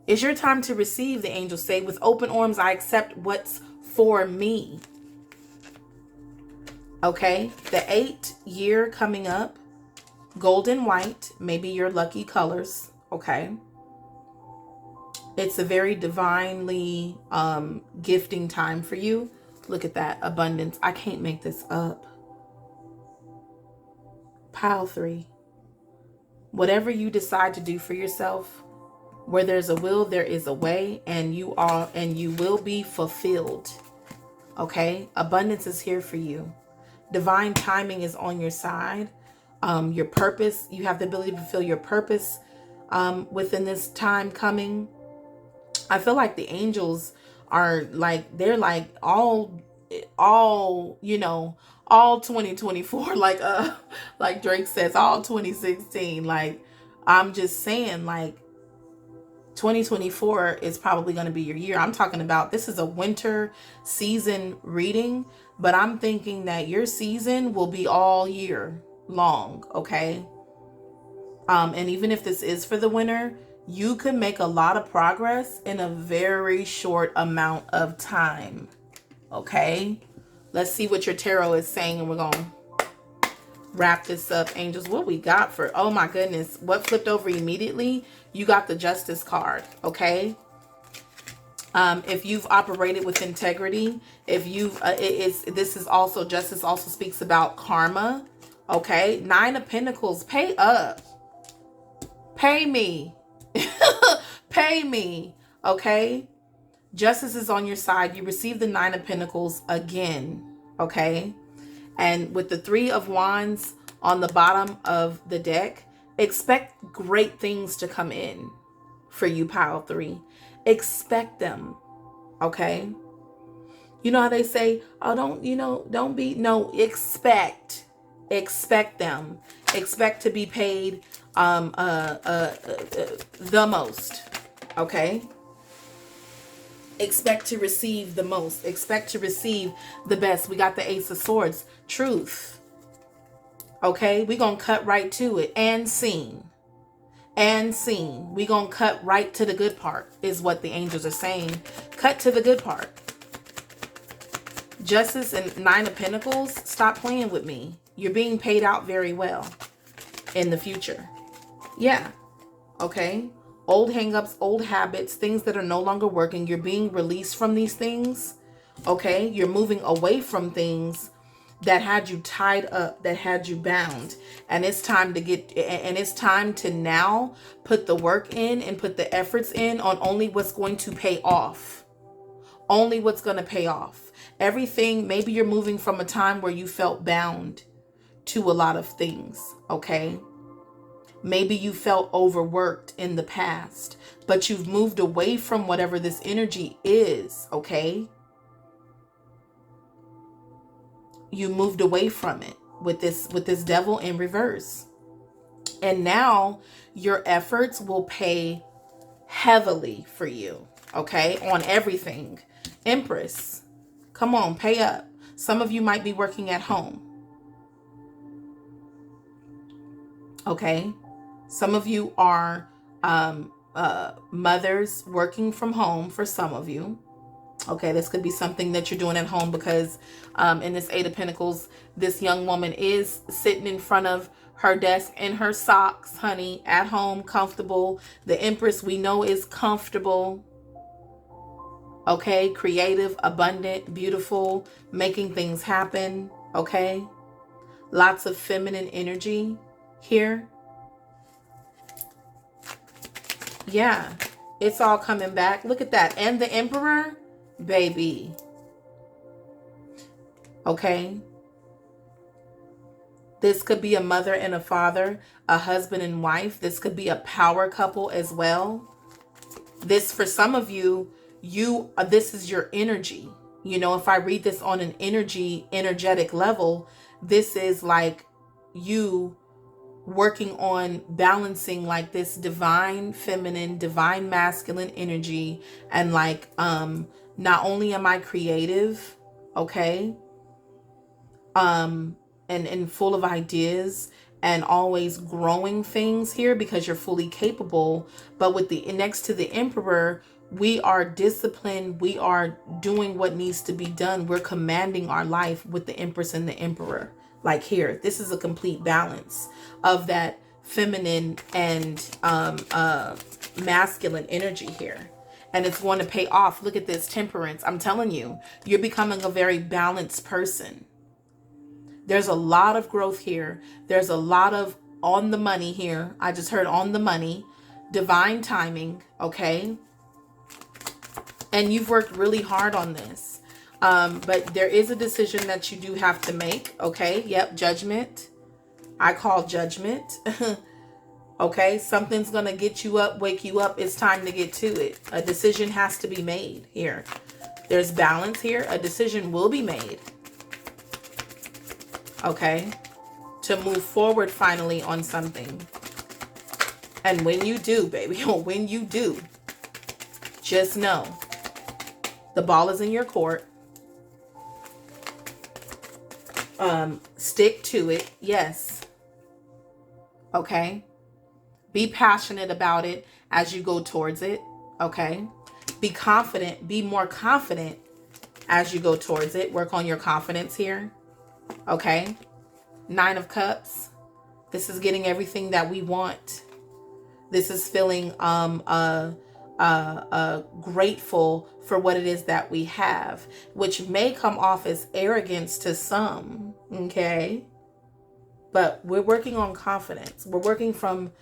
[SPEAKER 1] It's your time to receive, the angels say. With open arms, I accept what's for me. Okay, the 8 year coming up, gold and white, maybe your lucky colors. Okay. It's a very divinely gifting time for you. Look at that, abundance. I can't make this up. Pile 3. Whatever you decide to do for yourself, where there's a will, there is a way, and you will be fulfilled. Okay? Abundance is here for you. Divine timing is on your side. Your purpose, you have the ability to fulfill your purpose within this time coming. I feel like the angels are like, they're like all 2024, like Drake says, all 2016. Like, I'm just saying, like, 2024 is probably going to be your year. I'm talking about, this is a winter season reading, but I'm thinking that your season will be all year long. Okay. And even if this is for the winter, you can make a lot of progress in a very short amount of time. Okay. Let's see what your tarot is saying, and we're going to wrap this up. Angels, what we got for, oh my goodness, what flipped over immediately? You got the Justice card. Okay. If you've operated with integrity, if you've this is also, justice also speaks about karma. Okay. 9 of Pentacles. Pay up. Pay me. Pay me. Okay. Justice is on your side. You receive the 9 of Pentacles again. Okay. And with the 3 of Wands on the bottom of the deck, expect great things to come in for you, pile 3. Expect them. Okay. You know how they say, oh, don't be, no, expect them. Expect to be paid the most. Okay. Expect to receive the most. Expect to receive the best. We got the Ace of Swords. Truth. Okay, we're going to cut right to it. And seen. and seen. We gonna cut right to the good part is what the angels are saying. Cut to the good part. Justice and Nine of Pentacles, stop playing with me. You're being paid out very well in the future. Yeah. Okay. Old hangups, old habits, things that are no longer working. You're being released from these things. Okay. You're moving away from things that had you tied up, that had you bound. And it's time to now put the work in and put the efforts in on only what's going to pay off. Only what's going to pay off. Everything, maybe you're moving from a time where you felt bound to a lot of things, okay? Maybe you felt overworked in the past, but you've moved away from whatever this energy is, okay? You moved away from it with this devil in reverse. And now your efforts will pay heavily for you, okay? On everything. Empress, come on, pay up. Some of you might be working at home. Okay. Some of you are mothers working from home for some of you. Okay, this could be something that you're doing at home because in this Eight of Pentacles, this young woman is sitting in front of her desk in her socks, honey, at home, comfortable. The Empress we know is comfortable. Okay, creative, abundant, beautiful, making things happen. Okay, lots of feminine energy here. Yeah, it's all coming back. Look at that. And the Emperor, baby. Okay. This could be a mother and a father, a husband and wife. This could be a power couple as well. This, for some of you, this is your energy. You know, if I read this on an energetic level, this is like you working on balancing like this divine feminine, divine masculine energy. And like, not only am I creative, okay, and full of ideas and always growing things here because you're fully capable, but with the next to the Emperor, we are disciplined. We are doing what needs to be done. We're commanding our life with the Empress and the Emperor. Like here, this is a complete balance of that feminine and masculine energy here. And it's going to pay off. Look at this, Temperance. I'm telling you, you're becoming a very balanced person. There's a lot of growth here. There's a lot of on the money here. I just heard on the money. Divine timing, okay? And you've worked really hard on this. But there is a decision that you do have to make, okay? Yep, judgment. I call judgment. Okay, something's going to get you up, wake you up. It's time to get to it. A decision has to be made here. There's balance here. A decision will be made. Okay, to move forward finally on something. And when you do, baby, or when you do, just know the ball is in your court. Stick to it. Yes. Okay. Be passionate about it as you go towards it. Okay. Be confident. Be more confident as you go towards it. Work on your confidence here. Okay. Nine of Cups. This is getting everything that we want. This is feeling grateful for what it is that we have, which may come off as arrogance to some. Okay. But we're working on confidence. We're working from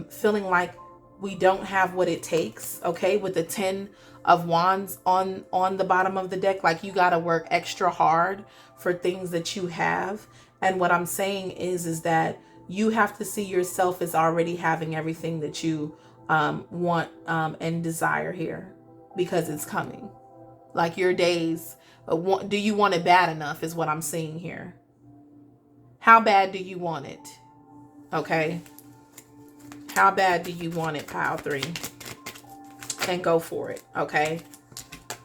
[SPEAKER 1] feeling like we don't have what it takes. Okay. With the 10 of Wands on the bottom of the deck, like you got to work extra hard for things that you have. And what I'm saying is that you have to see yourself as already having everything that you want and desire here, because it's coming. Like your days, do you want it bad enough is what I'm seeing here. How bad do you want it? Okay. How bad do you want it, pile 3? And go for it. Okay.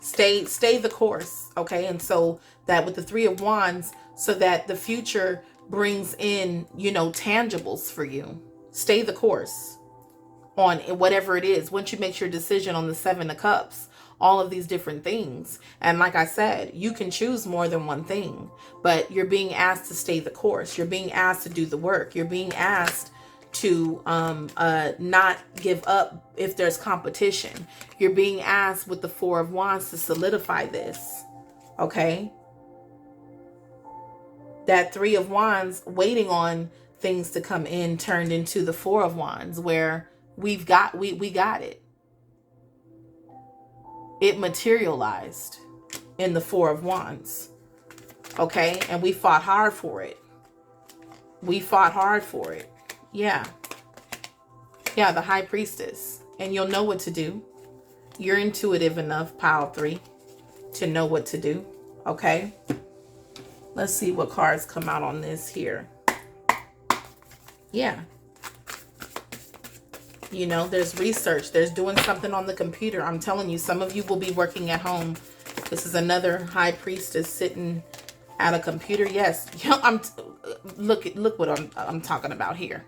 [SPEAKER 1] Stay the course. Okay. And so that with the 3 of Wands, so that the future brings in, you know, tangibles for you. Stay the course. on whatever it is. Once you make your decision on the Seven of Cups, all of these different things. And like I said, you can choose more than one thing, but you're being asked to stay the course. You're being asked to do the work. You're being asked to not give up if there's competition. You're being asked with the Four of Wands to solidify this. Okay? That Three of Wands waiting on things to come in turned into the Four of Wands, where we got it. It materialized in the Four of Wands. Okay? And we fought hard for it. We fought hard for it. Yeah. Yeah, the High Priestess. And you'll know what to do. You're intuitive enough, Pile 3, to know what to do. Okay? Let's see what cards come out on this here. Yeah. You know, there's research. There's doing something on the computer. I'm telling you, some of you will be working at home. This is another High Priestess sitting at a computer. Yes. Look what I'm talking about here.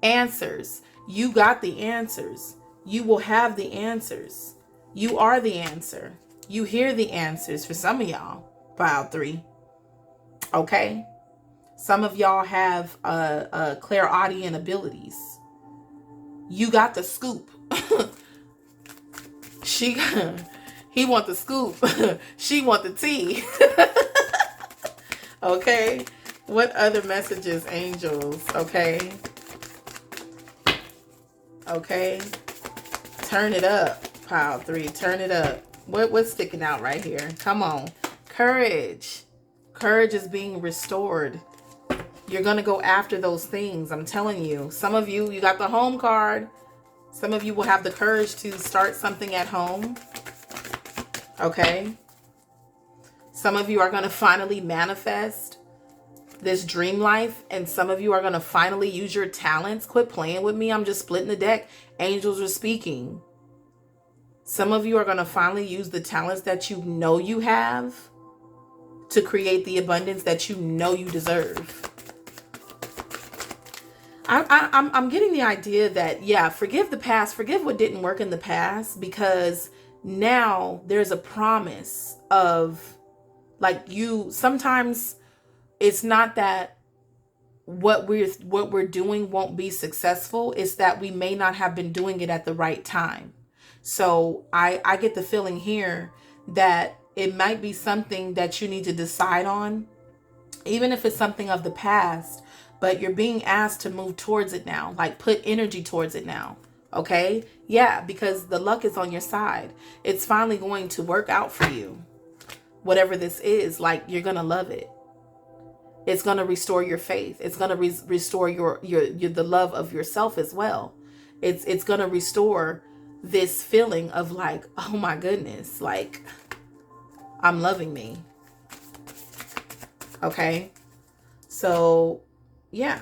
[SPEAKER 1] Answers. You got the answers. You will have the answers. You are the answer. You hear the answers for some of y'all. Pile 3. Okay? Some of y'all have clairaudient abilities. You got the scoop. He want the scoop. She want the tea. Okay? What other messages, angels? Okay? Okay? Turn it up, Pile 3. Turn it up. What's sticking out right here? Come on. Courage. Courage is being restored. You're going to go after those things. I'm telling you. Some of you, you got the home card. Some of you will have the courage to start something at home. Okay? Some of you are going to finally manifest this dream life. And some of you are going to finally use your talents. Quit playing with me. I'm just splitting the deck. Angels are speaking. Some of you are going to finally use the talents that you know you have to create the abundance that you know you deserve. I'm getting the idea that, yeah, forgive the past, forgive what didn't work in the past, because now there's a promise of, like, you, sometimes it's not that what we're doing won't be successful. It's that we may not have been doing it at the right time. So I get the feeling here that it might be something that you need to decide on, even if it's something of the past, but you're being asked to move towards it now, like put energy towards it now. Okay? Yeah, because the luck is on your side. It's finally going to work out for you. Whatever this is, like, you're going to love it. It's going to restore your faith. It's going to restore your the love of yourself as well. It's going to restore this feeling of like, oh my goodness, like, I'm loving me. Okay? So, yeah.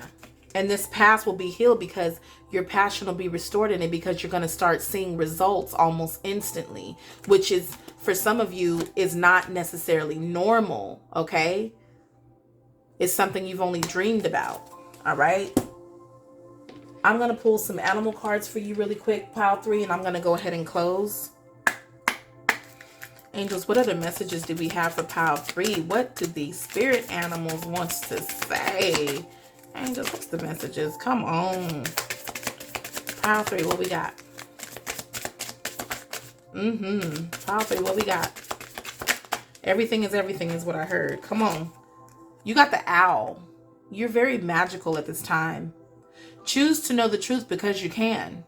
[SPEAKER 1] And this past will be healed because your passion will be restored in it, because you're going to start seeing results almost instantly, which is, for some of you, is not necessarily normal. Okay? It's something you've only dreamed about. All right? I'm going to pull some animal cards for you really quick, Pile 3, and I'm going to go ahead and close. Angels, what other messages do we have for Pile 3? What do the spirit animals want to say? Angels, what's the messages? Come on. Pile 3, what we got? Pile 3, what we got? Everything is what I heard. Come on. You got the owl. You're very magical at this time. Choose to know the truth because you can.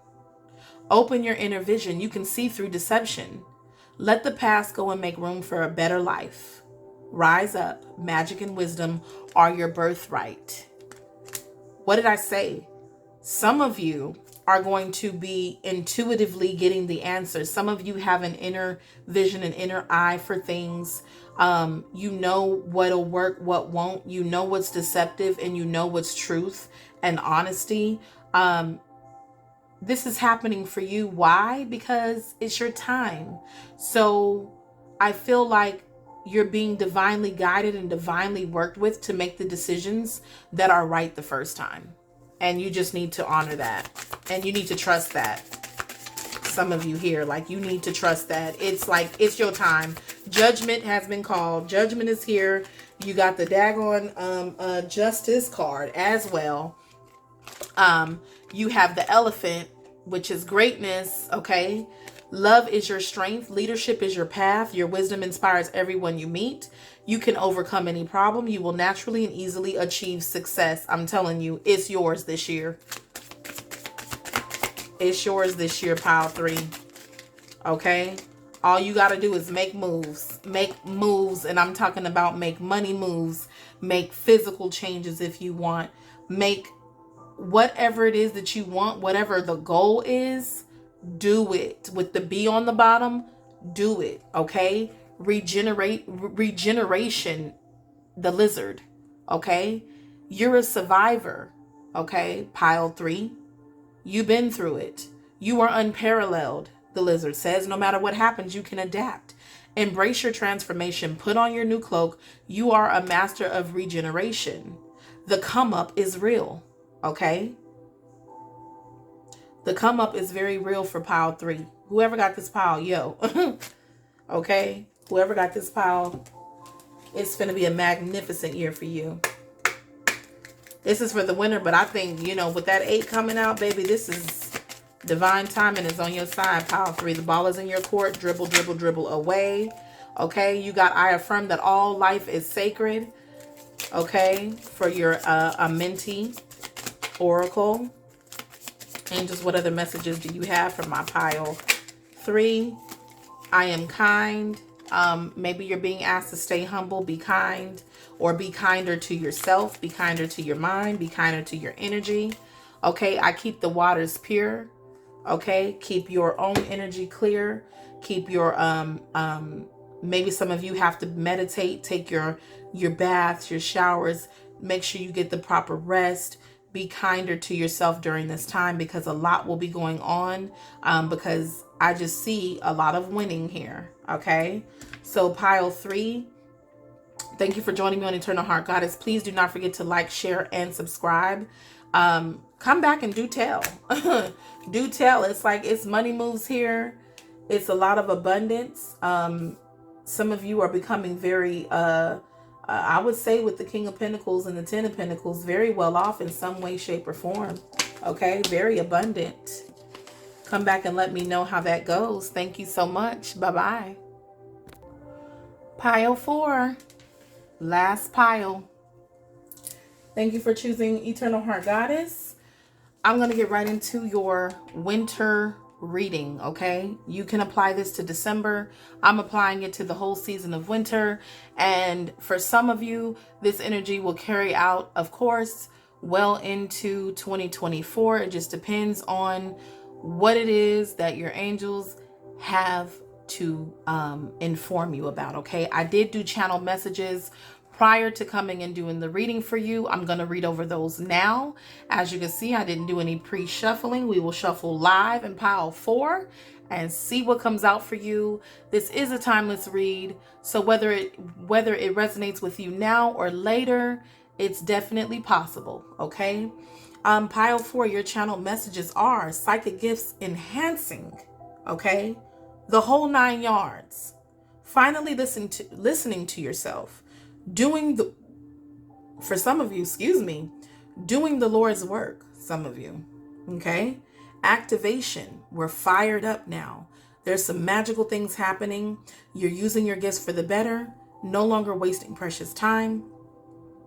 [SPEAKER 1] Open your inner vision. You can see through deception. Let the past go and make room for a better life. Rise up. Magic and wisdom are your birthright. What did I say? Some of you are going to be intuitively getting the answers. Some of you have an inner vision, an inner eye for things. You know what'll work, what won't. You know what's deceptive, and you know what's truth and honesty. This is happening for you. Why? Because it's your time. So I feel like you're being divinely guided and divinely worked with to make the decisions that are right the first time. And you just need to honor that. And you need to trust that. Some of you here, like, you need to trust that. It's like, it's your time. Judgment has been called. Judgment is here. You got the daggone justice card as well. You have the elephant, which is greatness. Okay. Love is your strength. Leadership is your path. Your wisdom inspires everyone you meet. You can overcome any problem. You will naturally and easily achieve success. I'm telling you, it's yours this year. It's yours this year, pile 3. Okay? All you got to do is make moves. Make moves. And I'm talking about make money moves. Make physical changes if you want. Make whatever it is that you want. Whatever the goal is, do it. With the B on the bottom, do it. Okay? Regeneration, the lizard. Okay? You're a survivor. Okay? Pile 3. You've been through it. You are unparalleled, the lizard says. No matter what happens, you can adapt. Embrace your transformation. Put on your new cloak. You are a master of regeneration. The come up is real. Okay? The come up is very real for pile 3. Whoever got this pile, yo. Okay? Whoever got this pile, it's going to be a magnificent year for you. This is for the winner, but I think, you know, with that 8 coming out, baby, this is divine timing is on your side, pile 3. The ball is in your court. Dribble, dribble, dribble away. Okay, you got I affirm that all life is sacred. Okay, for your Amenti oracle. Angels, what other messages do you have for my pile 3? I am kind. Maybe you're being asked to stay humble, be kind, or be kinder to yourself, be kinder to your mind, be kinder to your energy. Okay, I keep the waters pure. Okay, keep your own energy clear. Keep your maybe some of you have to meditate, take your baths, your showers, make sure you get the proper rest. Be kinder to yourself during this time, because a lot will be going on, because I just see a lot of winning here. Okay, so pile 3, thank you for joining me on Eternal Heart Goddess. Please do not forget to like, share, and subscribe. Come back and do tell. Do tell. It's like it's money moves here. It's a lot of abundance. Some of you are becoming very, I would say with the King of Pentacles and the 10 of Pentacles, very well off in some way, shape, or form. Okay, very abundant. Come back and let me know how that goes. Thank you so much. Bye-bye. Pile 4. Last pile. Thank you for choosing Eternal Heart Goddess. I'm going to get right into your winter reading, okay? You can apply this to December. I'm applying it to the whole season of winter. And for some of you, this energy will carry out, of course, well into 2024. It just depends on what it is that your angels have to inform you about, okay? I did do channel messages prior to coming and doing the reading for you. I'm going to read over those now. As you can see, I didn't do any pre-shuffling. We will shuffle live in pile 4 and see what comes out for you. This is a timeless read, so whether it resonates with you now or later, it's definitely possible, okay? Pile 4, your channel messages are psychic gifts enhancing, okay? The whole 9 yards. Finally listening to yourself. For some of you, doing the Lord's work, some of you, okay? Activation, we're fired up now. There's some magical things happening. You're using your gifts for the better, no longer wasting precious time.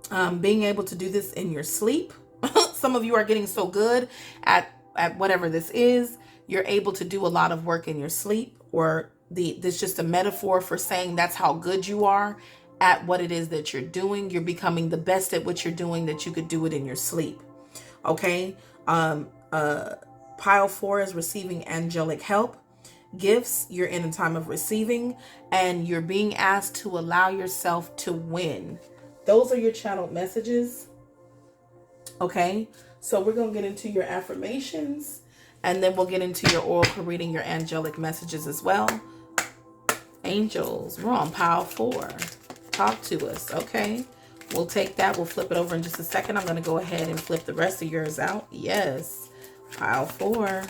[SPEAKER 1] Being able to do this in your sleep. Some of you are getting so good at whatever this is, you're able to do a lot of work in your sleep, or this just a metaphor for saying that's how good you are at what it is that you're doing. You're becoming the best at what you're doing, that you could do it in your sleep. Okay. Pile 4 is receiving angelic help. Gifts, you're in a time of receiving, and you're being asked to allow yourself to win. Those are your channeled messages. Okay. So we're going to get into your affirmations, and then we'll get into your oracle reading, your angelic messages as well. Angels, we're on pile 4. Talk to us, okay? We'll take that. We'll flip it over in just a second. I'm going to go ahead and flip the rest of yours out. Yes. Pile 4.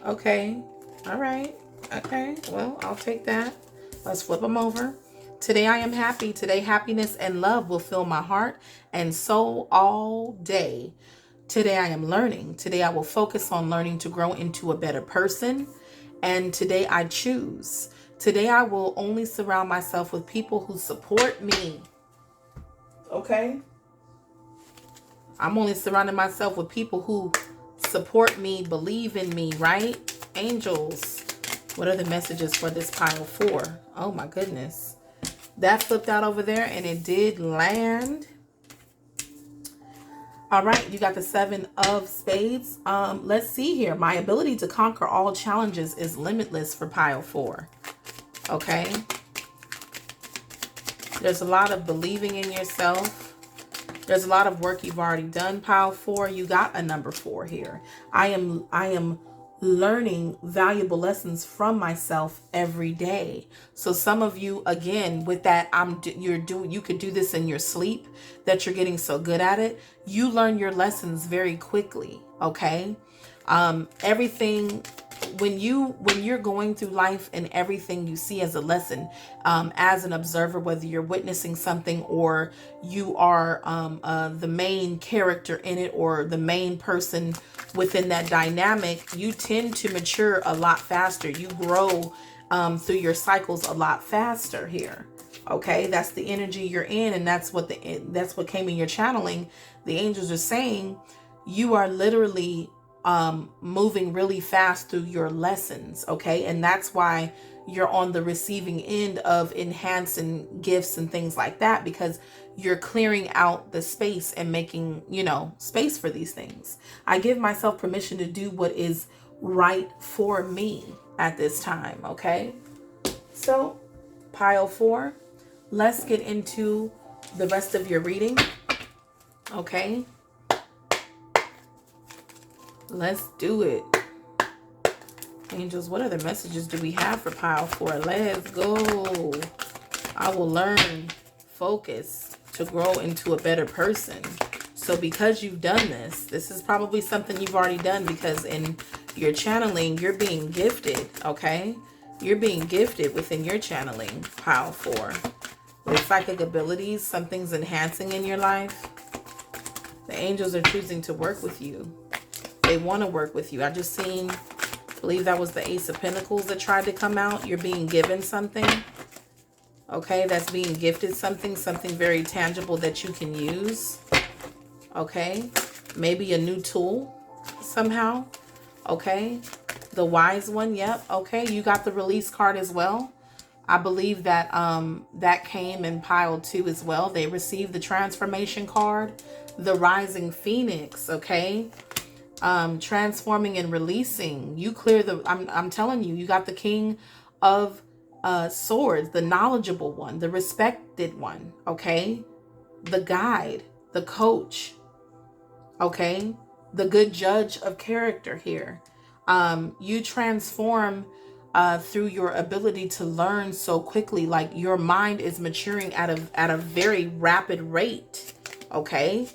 [SPEAKER 1] Okay. All right. Okay. Well, I'll take that. Let's flip them over. Today I am happy. Today happiness and love will fill my heart and soul all day. Today I am learning. Today I will focus on learning to grow into a better person. And today I choose. Today I will only surround myself with people who support me. Okay? I'm only surrounding myself with people who support me, believe in me, right? Angels. What are the messages for this pile 4? Oh my goodness. That flipped out over there and it did land. All right, you got the 7 of spades. Let's see here. My ability to conquer all challenges is limitless for pile 4. Okay. There's a lot of believing in yourself. There's a lot of work you've already done, pile 4. You got a number 4 here. I am learning valuable lessons from myself every day. So some of you, again, with that, you could do this in your sleep, that you're getting so good at it. You learn your lessons very quickly. Okay. Everything, when you're going through life, and everything you see as a lesson, as an observer, whether you're witnessing something or you are the main character in it or the main person within that dynamic, you tend to mature a lot faster. You grow through your cycles a lot faster here. Okay, that's the energy you're in, and that's what came in your channeling. The angels are saying you are literally moving really fast through your lessons. Okay, and that's why you're on the receiving end of enhancing gifts and things like that, because you're clearing out the space and making, space for these things. I give myself permission to do what is right for me at this time. Okay, so pile 4, let's get into the rest of your reading. Okay, let's do it. Angels, what other messages do we have for pile 4? Let's go. I will learn, focus to grow into a better person. So because you've done this is probably something you've already done, because in your channeling, you're being gifted. Okay, you're being gifted within your channeling, pile 4. With psychic abilities, something's enhancing in your life. The angels are choosing to work with you. They want to work with you. I just seen, I believe that was the Ace of Pentacles that tried to come out. You're being given something. Okay, that's being gifted something very tangible that you can use. Okay, maybe a new tool somehow. Okay, the Wise One. Yep. Okay, you got the Release card as well. I believe that that came in pile 2 as well. They received the Transformation card, the Rising Phoenix. Okay, transforming and releasing. You clear the. I'm telling you, you got the King of Swords, the knowledgeable one, the respected one. Okay, the guide, the coach. Okay, the good judge of character here. You transform through your ability to learn so quickly. Like, your mind is maturing at a very rapid rate. Okay,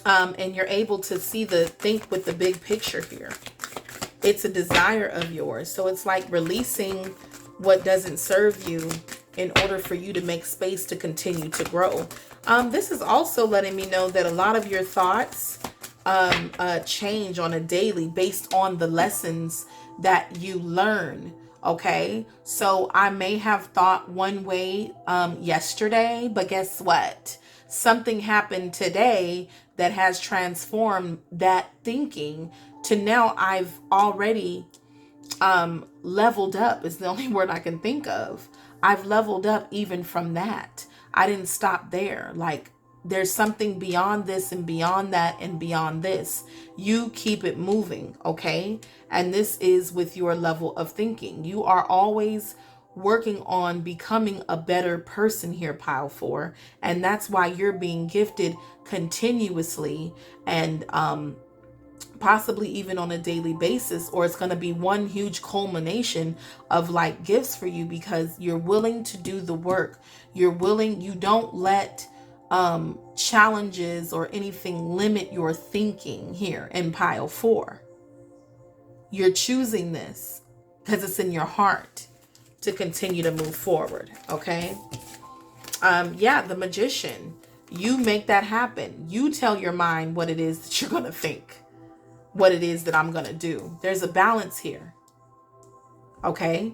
[SPEAKER 1] and you're able to think with the big picture here. It's a desire of yours. So it's like releasing what doesn't serve you in order for you to make space to continue to grow. This is also letting me know that a lot of your thoughts change on a daily based on the lessons that you learn. Okay, so I may have thought one way yesterday, but guess what? Something happened today that has transformed that thinking to now I've already leveled up is the only word I can think of. I've leveled up even from that. I didn't stop there. Like, there's something beyond this and beyond that and beyond this. You keep it moving, okay? And this is with your level of thinking. You are always working on becoming a better person here, pile 4. And that's why you're being gifted continuously and possibly even on a daily basis, or it's going to be one huge culmination of like gifts for you, because you're willing to do the work. You don't let challenges or anything limit your thinking here in pile 4. You're choosing this because it's in your heart to continue to move forward. Okay. Yeah, the Magician. You make that happen. You tell your mind what it is that you're going to think, what it is that I'm going to do. There's a balance here. Okay.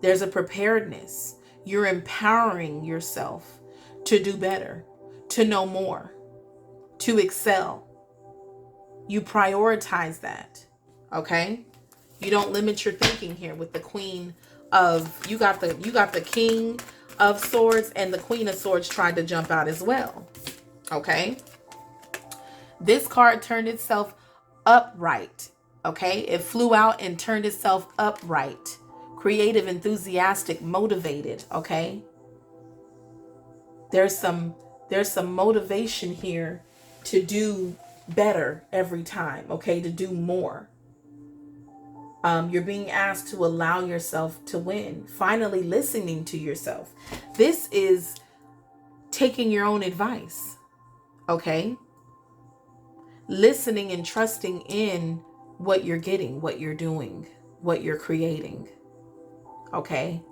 [SPEAKER 1] There's a preparedness. You're empowering yourself to do better, to know more, to excel. You prioritize that. Okay. You don't limit your thinking here with the Queen of, you got the King of Swords, and the Queen of Swords tried to jump out as well. Okay. This card turned itself upright. Okay. It flew out and turned itself upright. Creative, enthusiastic, motivated. Okay. There's some motivation here to do better every time. Okay. To do more. You're being asked to allow yourself to win. Finally listening to yourself. This is taking your own advice. Okay. Listening and trusting in what you're getting, what you're doing, what you're creating. Okay.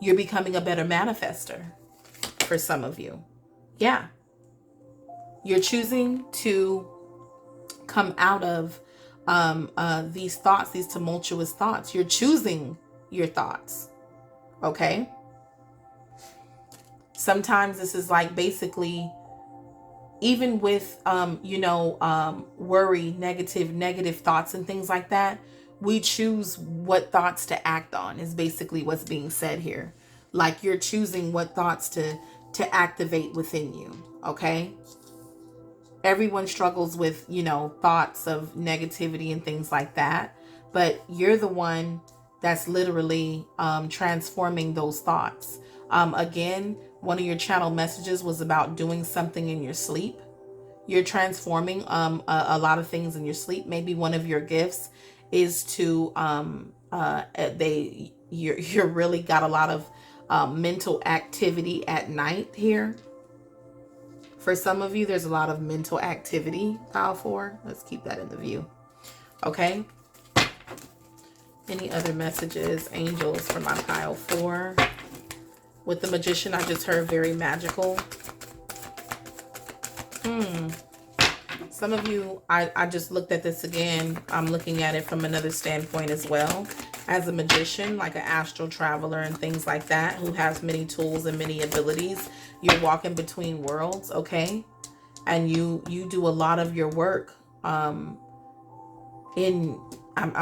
[SPEAKER 1] You're becoming a better manifester for some of you. Yeah. You're choosing to come out of these thoughts, these tumultuous thoughts. You're choosing your thoughts. Okay. Sometimes this is like basically, even with, worry, negative thoughts and things like that, we choose what thoughts to act on is basically what's being said here. Like you're choosing what thoughts to activate within you. Okay. Everyone struggles with, thoughts of negativity and things like that. But you're the one that's literally transforming those thoughts. Again, one of your channel messages was about doing something in your sleep. You're transforming a lot of things in your sleep. Maybe one of your gifts is to you're really got a lot of mental activity at night here. For some of you, there's a lot of mental activity, pile 4. Let's keep that in the view. Okay. Any other messages, angels, for my pile 4? With the Magician, I just heard very magical. Some of you, I just looked at this again. I'm looking at it from another standpoint as well. As a magician, like an astral traveler and things like that, who has many tools and many abilities. You're walking between worlds, okay? And you do a lot of your work I'm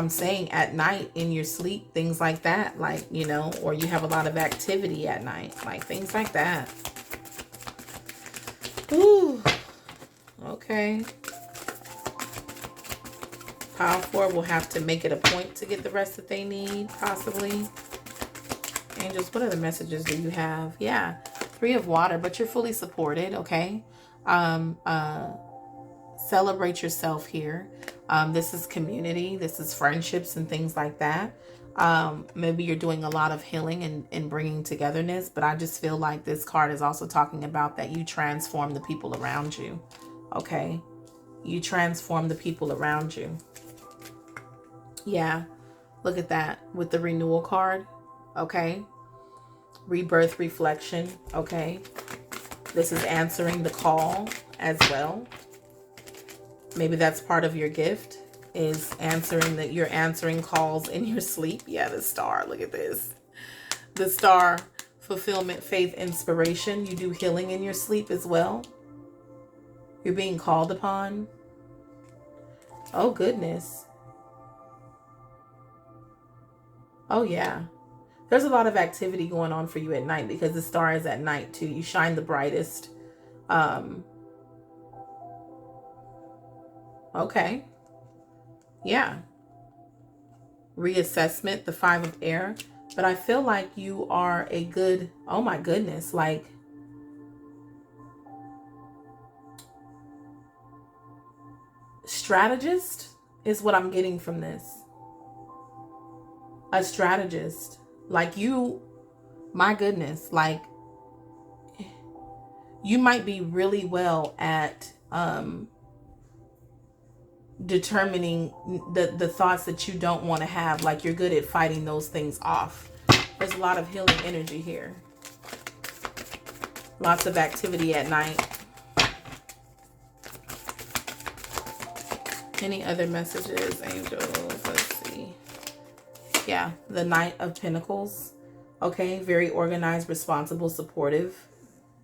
[SPEAKER 1] saying at night, in your sleep, things like that. Like, or you have a lot of activity at night, like things like that. Ooh, okay. Pile 4 will have to make it a point to get the rest that they need, possibly. Angels, what other messages do you have? Yeah, 3 of Water, but you're fully supported, okay? Celebrate yourself here. This is community. This is friendships and things like that. Maybe you're doing a lot of healing and bringing togetherness, but I just feel like this card is also talking about that you transform the people around you, okay? You transform the people around you. Yeah, look at that with the renewal card, okay? Rebirth, reflection, okay? This is answering the call as well. Maybe that's part of your gift, is you're answering calls in your sleep. Yeah, the Star, look at this. The Star, fulfillment, faith, inspiration. You do healing in your sleep as well. You're being called upon. Oh, goodness. Oh, yeah. There's a lot of activity going on for you at night because the Star is at night too. You shine the brightest. Okay. Yeah. Reassessment, the 5 of Air. But I feel like you are a good, oh my goodness, like strategist is what I'm getting from this. A strategist. Like you, my goodness, like you might be really well at determining the thoughts that you don't want to have. Like you're good at fighting those things off. There's a lot of healing energy here. Lots of activity at night. Any other messages, angels? Let's see. Yeah, the Knight of Pentacles. Okay, very organized, responsible, supportive.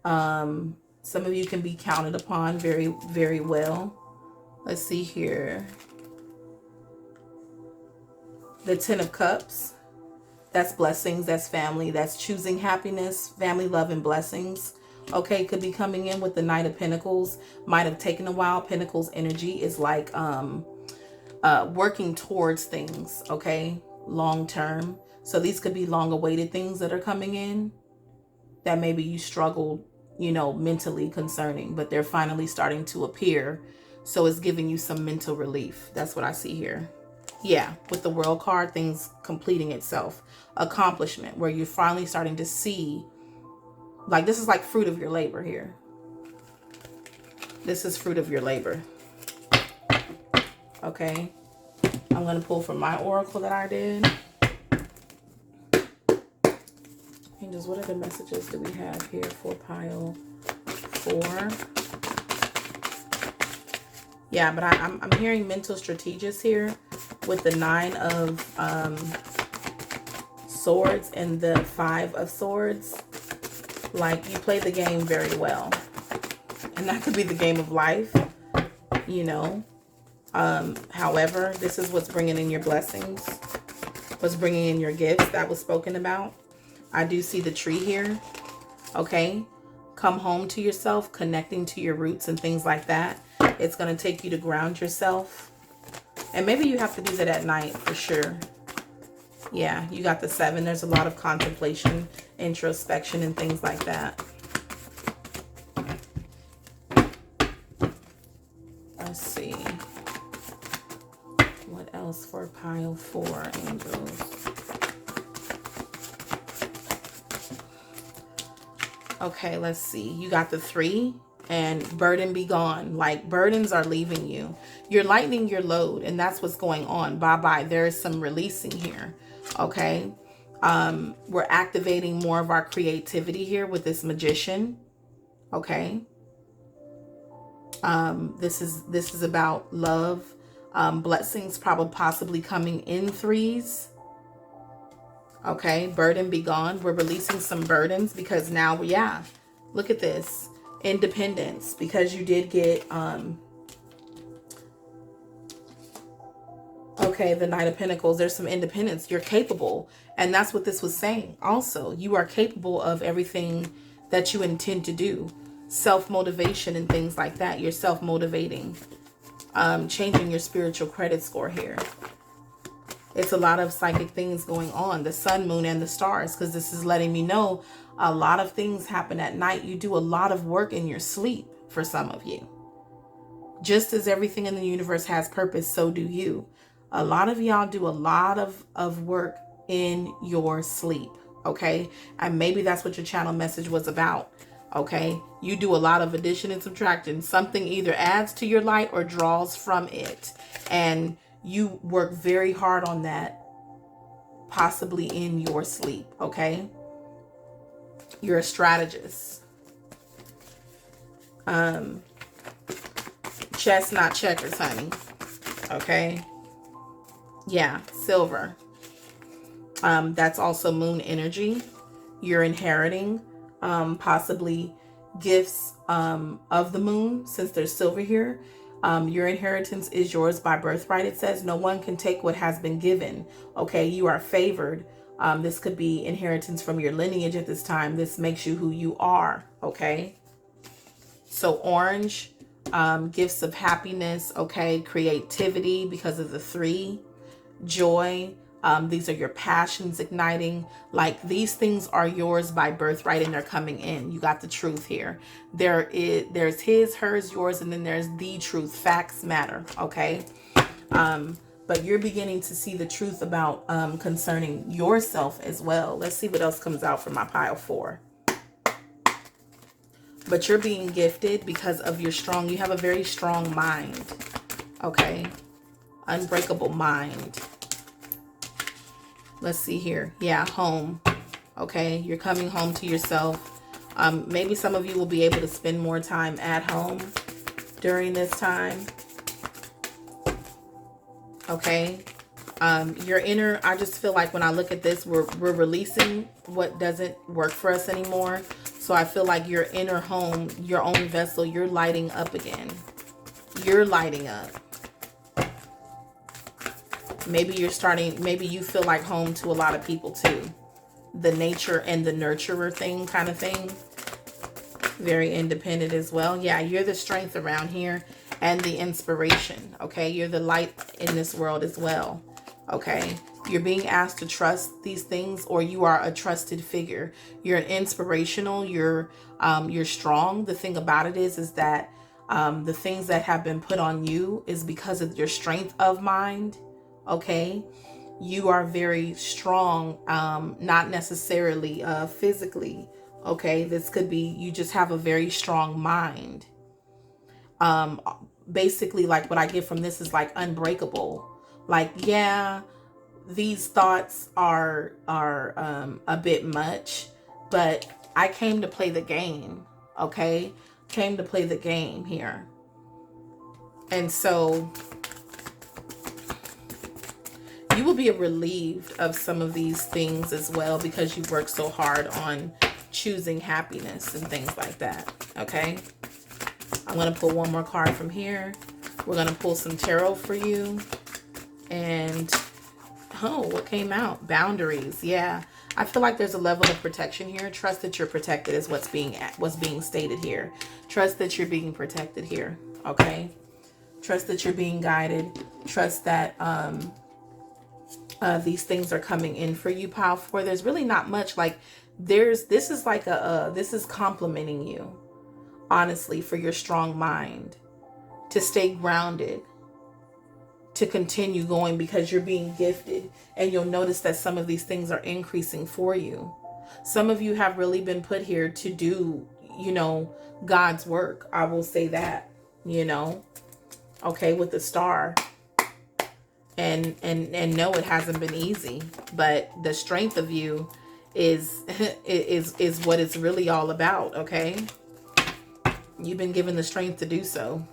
[SPEAKER 1] Some of you can be counted upon very, very well. Let's see here. The Ten of Cups. That's blessings, that's family, that's choosing happiness, family, love, and blessings. Okay, could be coming in with the Knight of Pentacles. Might have taken a while. Pentacles energy is like working towards things, okay, long term. So these could be long awaited things that are coming in that maybe you struggled, you know, mentally concerning, but they're finally starting to appear. So it's giving you some mental relief. That's what I see here. Yeah, with the World card, things completing itself. Accomplishment, where you're finally starting to see, like this is like fruit of your labor here. This is fruit of your labor. Okay. I'm going to pull from my oracle that I did. Angels, what other messages do we have here for pile 4? Yeah, but I'm hearing mental strategist here with the 9 of Swords and the 5 of Swords. Like you play the game very well. And that could be the game of life, you know. However, this is what's bringing in your blessings. What's bringing in your gifts that was spoken about. I do see the tree here. Okay. Come home to yourself, connecting to your roots and things like that. It's going to take you to ground yourself. And maybe you have to do that at night for sure. Yeah, you got the 7. There's a lot of contemplation, introspection, and things like that. Let's see. What else for pile 4, angels? Okay, let's see. You got the 3 and burden be gone. Like burdens are leaving you. You're lightening your load, and that's what's going on. Bye-bye. There is some releasing here. Okay. We're activating more of our creativity here with this Magician. Okay. This is about love. Blessings probably possibly coming in 3s. Okay, burden be gone. We're releasing some burdens because now, yeah, look at this. Independence, because you did get, okay, the Knight of Pentacles. There's some independence. You're capable. And that's what this was saying. Also, you are capable of everything that you intend to do. Self-motivation and things like that. You're self-motivating. Changing your spiritual credit score here. It's a lot of psychic things going on. The sun, moon, and the stars. Because this is letting me know a lot of things happen at night. You do a lot of work in your sleep for some of you. Just as everything in the universe has purpose, so do you. A lot of y'all do a lot of work in your sleep. Okay. And maybe that's what your channel message was about. Okay. You do a lot of addition and subtraction. Something either adds to your light or draws from it. And you work very hard on that, possibly in your sleep, okay? You're a strategist. Chess, not checkers, honey. Okay? Yeah, silver. That's also moon energy. You're inheriting possibly gifts of the moon, since there's silver here. Your inheritance is yours by birthright. It says no one can take what has been given. Okay, you are favored. This could be inheritance from your lineage at this time. This makes you who you are. Okay, so orange, gifts of happiness. Okay, creativity because of the 3, joy, These are your passions igniting. Like, these things are yours by birthright and they're coming in. You got the truth here. There's his, hers, yours, and then there's the truth. Facts matter. Okay. But you're beginning to see the truth about concerning yourself as well. Let's see what else comes out from my pile 4. But you're being gifted because of you have a very strong mind. Okay. Unbreakable mind. Let's see here. Yeah, home. Okay, you're coming home to yourself. Maybe some of you will be able to spend more time at home during this time. Okay. Your inner, I just feel like when I look at this, we're releasing what doesn't work for us anymore. So I feel like your inner home, your own vessel, you're lighting up again. You're lighting up. Maybe maybe you feel like home to a lot of people too. The nature and the nurturer thing kind of thing. Very independent as well. Yeah, you're the strength around here and the inspiration. Okay, you're the light in this world as well. Okay, you're being asked to trust these things, or you are a trusted figure. You're an inspirational. You're strong. The thing about it is that the things that have been put on you is because of your strength of mind. Okay, you are very strong, not necessarily physically. Okay, this could be you just have a very strong mind. Basically, like what I get from this is like unbreakable. Like, yeah, these thoughts are a bit much, but I came to play the game. Okay, came to play the game here, and so you will be relieved of some of these things as well because you worked so hard on choosing happiness and things like that. Okay. I'm going to pull one more card from here. We're going to pull some tarot for you. And, oh, what came out? Boundaries. Yeah. I feel like there's a level of protection here. Trust that you're protected is what's being stated here. Trust that you're being protected here. Okay. Trust that you're being guided. Trust that, these things are coming in for you, pile 4. There's really not much. Like, this is complimenting you, honestly, for your strong mind, to stay grounded, to continue going because you're being gifted. And you'll notice that some of these things are increasing for you. Some of you have really been put here to do, God's work. I will say that, okay, with the star. And no, it hasn't been easy, but the strength of you is what it's really all about. Okay, you've been given the strength to do so.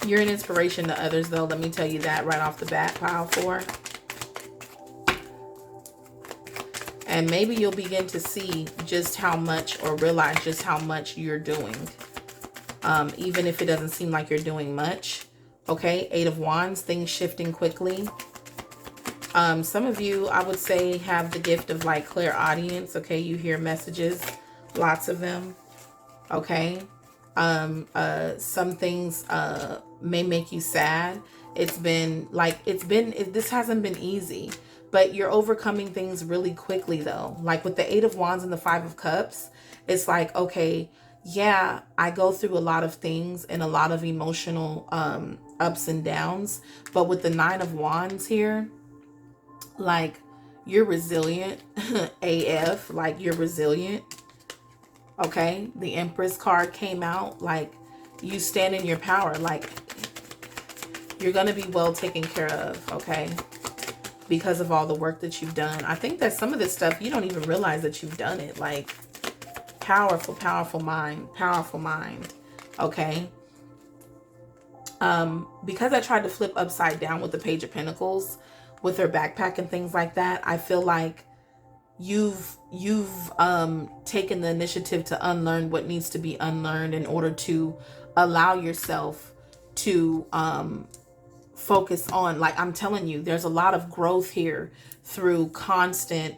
[SPEAKER 1] You're an inspiration to others, though. Let me tell you that right off the bat, pile 4. And maybe you'll begin to see just how much, or realize just how much you're doing, even if it doesn't seem like you're doing much. Okay, 8 of Wands, things shifting quickly. Some of you, I would say, have the gift of like clairaudience. Okay, you hear messages, lots of them. Okay, some things may make you sad. This hasn't been easy, but you're overcoming things really quickly though. Like with the 8 of Wands and the 5 of Cups, it's like, okay, yeah, I go through a lot of things and a lot of emotional ups and downs. But with the 9 of Wands here, like, you're resilient AF, like you're resilient. Okay, the Empress card came out. Like, you stand in your power. Like, you're going to be well taken care of, okay, because of all the work that you've done. I think that some of this stuff, you don't even realize that you've done it. Like, powerful, powerful mind, okay. Because I tried to flip upside down with the Page of Pentacles with her backpack and things like that, I feel like you've taken the initiative to unlearn what needs to be unlearned in order to allow yourself to focus on, like, I'm telling you, there's a lot of growth here through constant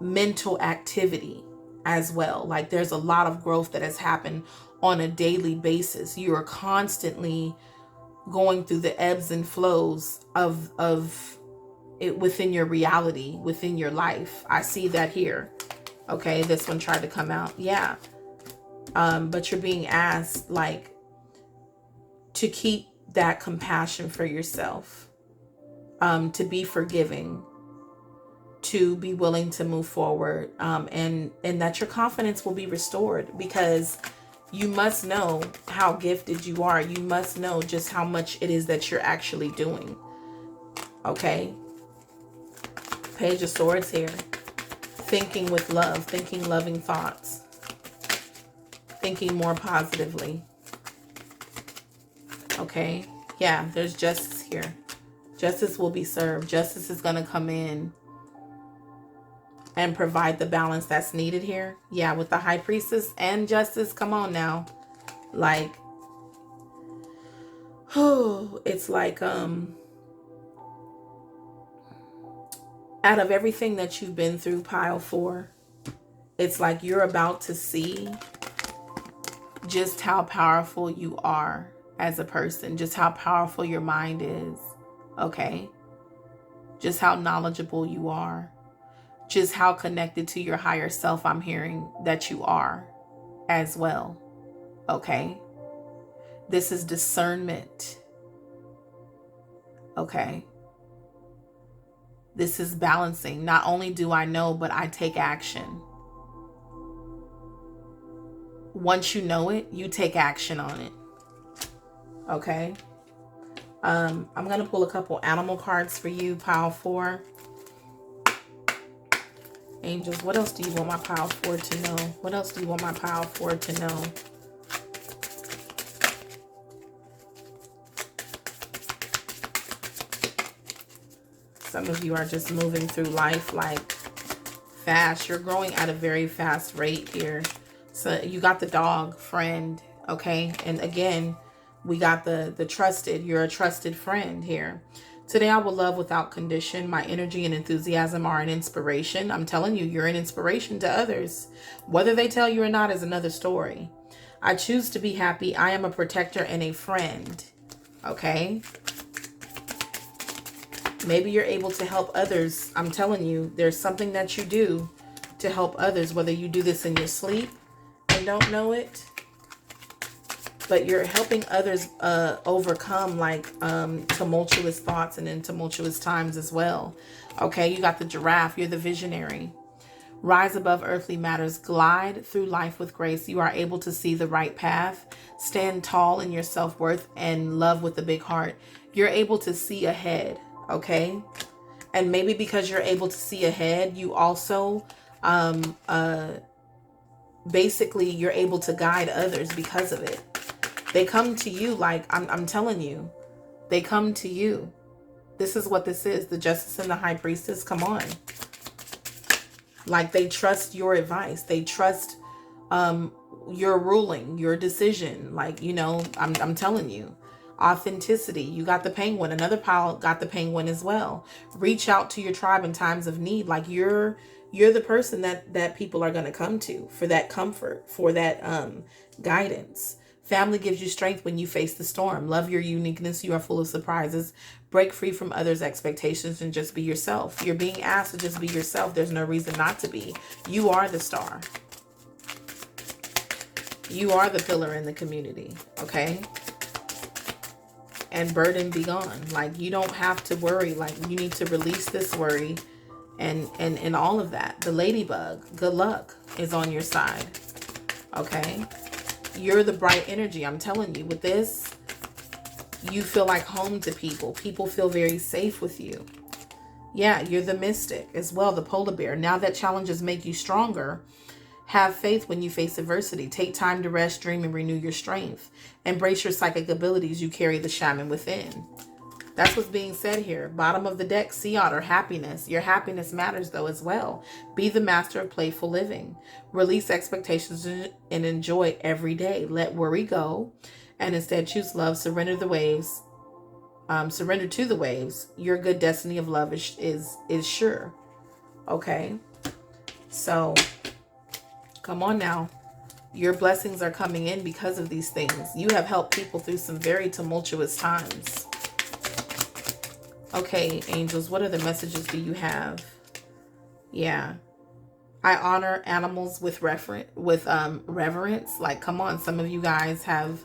[SPEAKER 1] mental activity as well. Like, there's a lot of growth that has happened on a daily basis. You are constantly going through the ebbs and flows of it within your reality, within your life. I see that here. Okay, this one tried to come out. Yeah. But you're being asked, like, to keep that compassion for yourself, to be forgiving, to be willing to move forward, and that your confidence will be restored, because you must know how gifted you are. You must know just how much it is that you're actually doing. Okay? Page of Swords here. Thinking with love, thinking loving thoughts, thinking more positively. Okay? Yeah, there's justice here. Justice will be served. Justice is going to come in and provide the balance that's needed here. Yeah, with the High Priestess and Justice. Come on now. Like, oh, it's like, out of everything that you've been through, pile 4, it's like you're about to see just how powerful you are as a person, just how powerful your mind is. Okay? Just how knowledgeable you are. Just how connected to your higher self I'm hearing that you are as well. Okay? This is discernment. Okay? This is balancing. Not only do I know, but I take action. Once you know it, you take action on it. Okay? I'm going to pull a couple animal cards for you, pile 4. Angels, what else do you want my pile 4 to know? What else do you want my pile 4 to know? Some of you are just moving through life like fast. You're growing at a very fast rate here. So you got the dog friend, okay? And again, we got the trusted. You're a trusted friend here. Today, I will love without condition. My energy and enthusiasm are an inspiration. I'm telling you, you're an inspiration to others. Whether they tell you or not is another story. I choose to be happy. I am a protector and a friend. Okay? Maybe you're able to help others. I'm telling you, there's something that you do to help others, whether you do this in your sleep and don't know it, but you're helping others overcome like tumultuous thoughts and in tumultuous times as well. Okay, you got the giraffe. You're the visionary. Rise above earthly matters. Glide through life with grace. You are able to see the right path. Stand tall in your self-worth and love with a big heart. You're able to see ahead. Okay, and maybe because you're able to see ahead, you also basically you're able to guide others because of it. They come to you, like I'm telling you, they come to you. This is what this is. The Justice and the High Priestess. Come on. Like, they trust your advice. They trust your ruling, your decision. Like, you know, I'm telling you. Authenticity. You got the Penguin. Another pile got the Penguin as well. Reach out to your tribe in times of need. Like, you're the person that people are going to come to for that comfort, for that guidance. Family gives you strength when you face the storm. Love your uniqueness. You are full of surprises. Break free from others' expectations and just be yourself. You're being asked to just be yourself. There's no reason not to be. You are the star. You are the pillar in the community. Okay? And burden be gone. Like, you don't have to worry. Like, you need to release this worry and all of that. The ladybug, good luck, is on your side. Okay? You're the bright energy. I'm telling you, with this, you feel like home to people. People feel very safe with you. Yeah, you're the mystic as well, the polar bear. Now that challenges make you stronger, have faith when you face adversity. Take time to rest, dream, and renew your strength. Embrace your psychic abilities. You carry the shaman within. That's what's being said here. Bottom of the deck, Sea Otter, happiness. Your happiness matters, though, as well. Be the master of playful living. Release expectations and enjoy every day. Let worry go and instead choose love. Surrender the waves. Surrender to the waves. Your good destiny of love is sure. Okay? So, come on now. Your blessings are coming in because of these things. You have helped people through some very tumultuous times. Okay, angels, what other messages do you have? Yeah. I honor animals with reverence. Like, come on, some of you guys have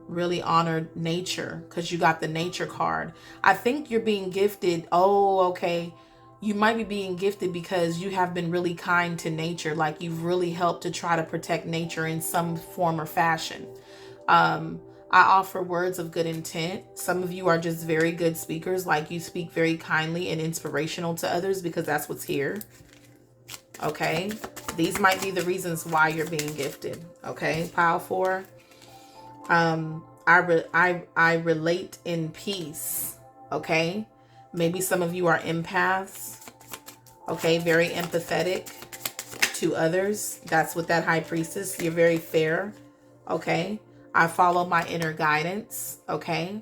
[SPEAKER 1] really honored nature because you got the nature card. I think you're being gifted. Oh, okay. You might be being gifted because you have been really kind to nature. Like, you've really helped to try to protect nature in some form or fashion. I offer words of good intent. Some of you are just very good speakers. Like, you speak very kindly and inspirational to others because that's what's here. Okay. These might be the reasons why you're being gifted. Okay. Pile 4. I relate in peace. Okay. Maybe some of you are empaths. Okay. Very empathetic to others. That's what that high priestess. You're very fair. Okay. I follow my inner guidance. Okay.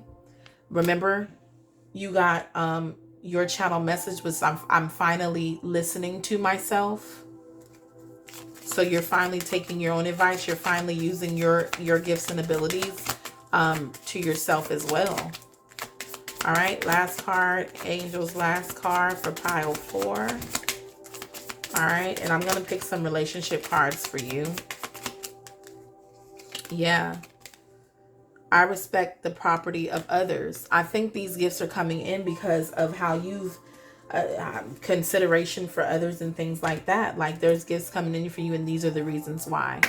[SPEAKER 1] Remember, you got your channel message was I'm finally listening to myself. So you're finally taking your own advice. You're finally using your gifts and abilities to yourself as well. All right, last card, angels, last card for pile 4. All right, and I'm going to pick some relationship cards for you. Yeah. I respect the property of others. I think these gifts are coming in because of how you've consideration for others and things like that. Like, there's gifts coming in for you, and these are the reasons why.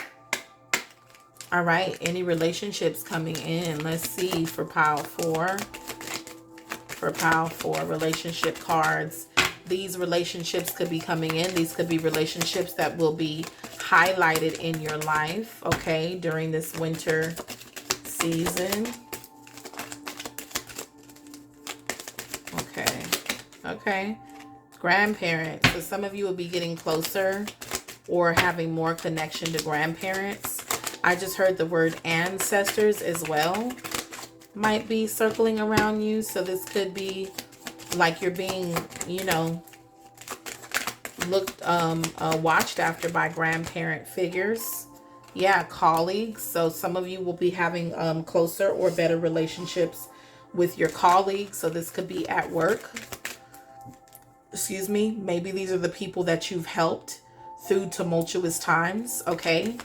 [SPEAKER 1] All right, any relationships coming in? Let's see for pile 4. For pile 4, relationship cards. These relationships could be coming in. These could be relationships that will be highlighted in your life, okay, during this winter season. Okay. Grandparents. So some of you will be getting closer or having more connection to grandparents. I just heard the word ancestors as well might be circling around you. So this could be like you're being, you know, watched after by grandparent figures. Yeah, colleagues. So some of you will be having closer or better relationships with your colleagues. So this could be at work. Excuse me. Maybe these are the people that you've helped through tumultuous times. Okay.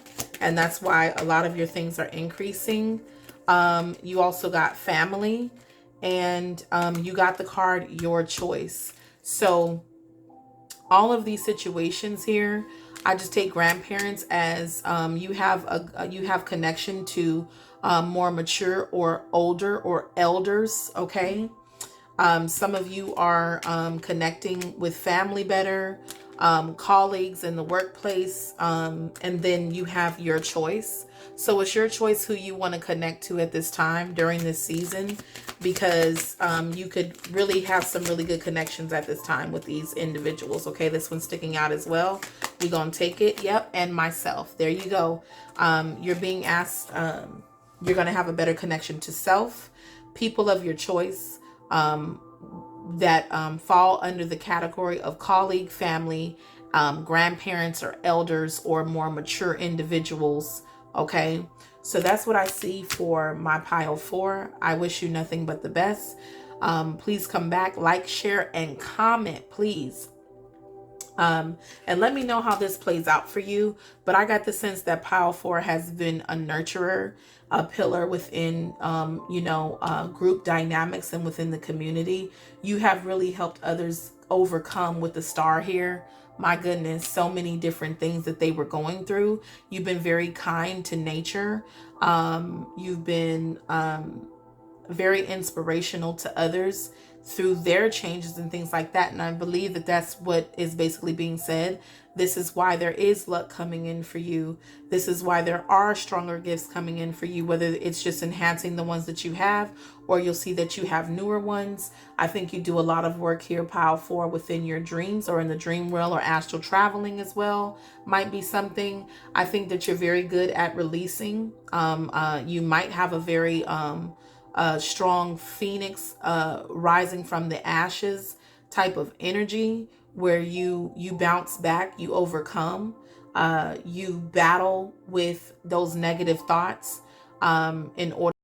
[SPEAKER 1] And that's why a lot of your things are increasing. You also got family, and you got the card your choice. So all of these situations here, I just take grandparents as you have connection to more mature or older or elders. Okay. Some of you are connecting with family better, colleagues in the workplace, and then you have your choice. So it's your choice who you want to connect to at this time during this season, because you could really have some really good connections at this time with these individuals. Okay, this one's sticking out as well. We're going to take it. Yep, and myself. There you go. You're being asked, you're going to have a better connection to self, people of your choice, that fall under the category of colleague, family, grandparents or elders, or more mature individuals. Okay, so that's what I see for my pile 4. I wish you nothing but the best. Please come back, like, share, and comment, please. And let me know how this plays out for you. But I got the sense that pile 4 has been a nurturer, a pillar within, group dynamics and within the community. You have really helped others overcome with the star here. My goodness, so many different things that they were going through. You've been very kind to nature. You've been very inspirational to others through their changes and things like that. And I believe that that's what is basically being said. This is why there is luck coming in for you. This is why there are stronger gifts coming in for you, whether it's just enhancing the ones that you have, or you'll see that you have newer ones. I think you do a lot of work here, pile 4, within your dreams or in the dream world, or astral traveling as well might be something. I think that you're very good at releasing. You might have a very strong phoenix rising from the ashes type of energy, where you bounce back, you overcome. you battle with those negative thoughts in order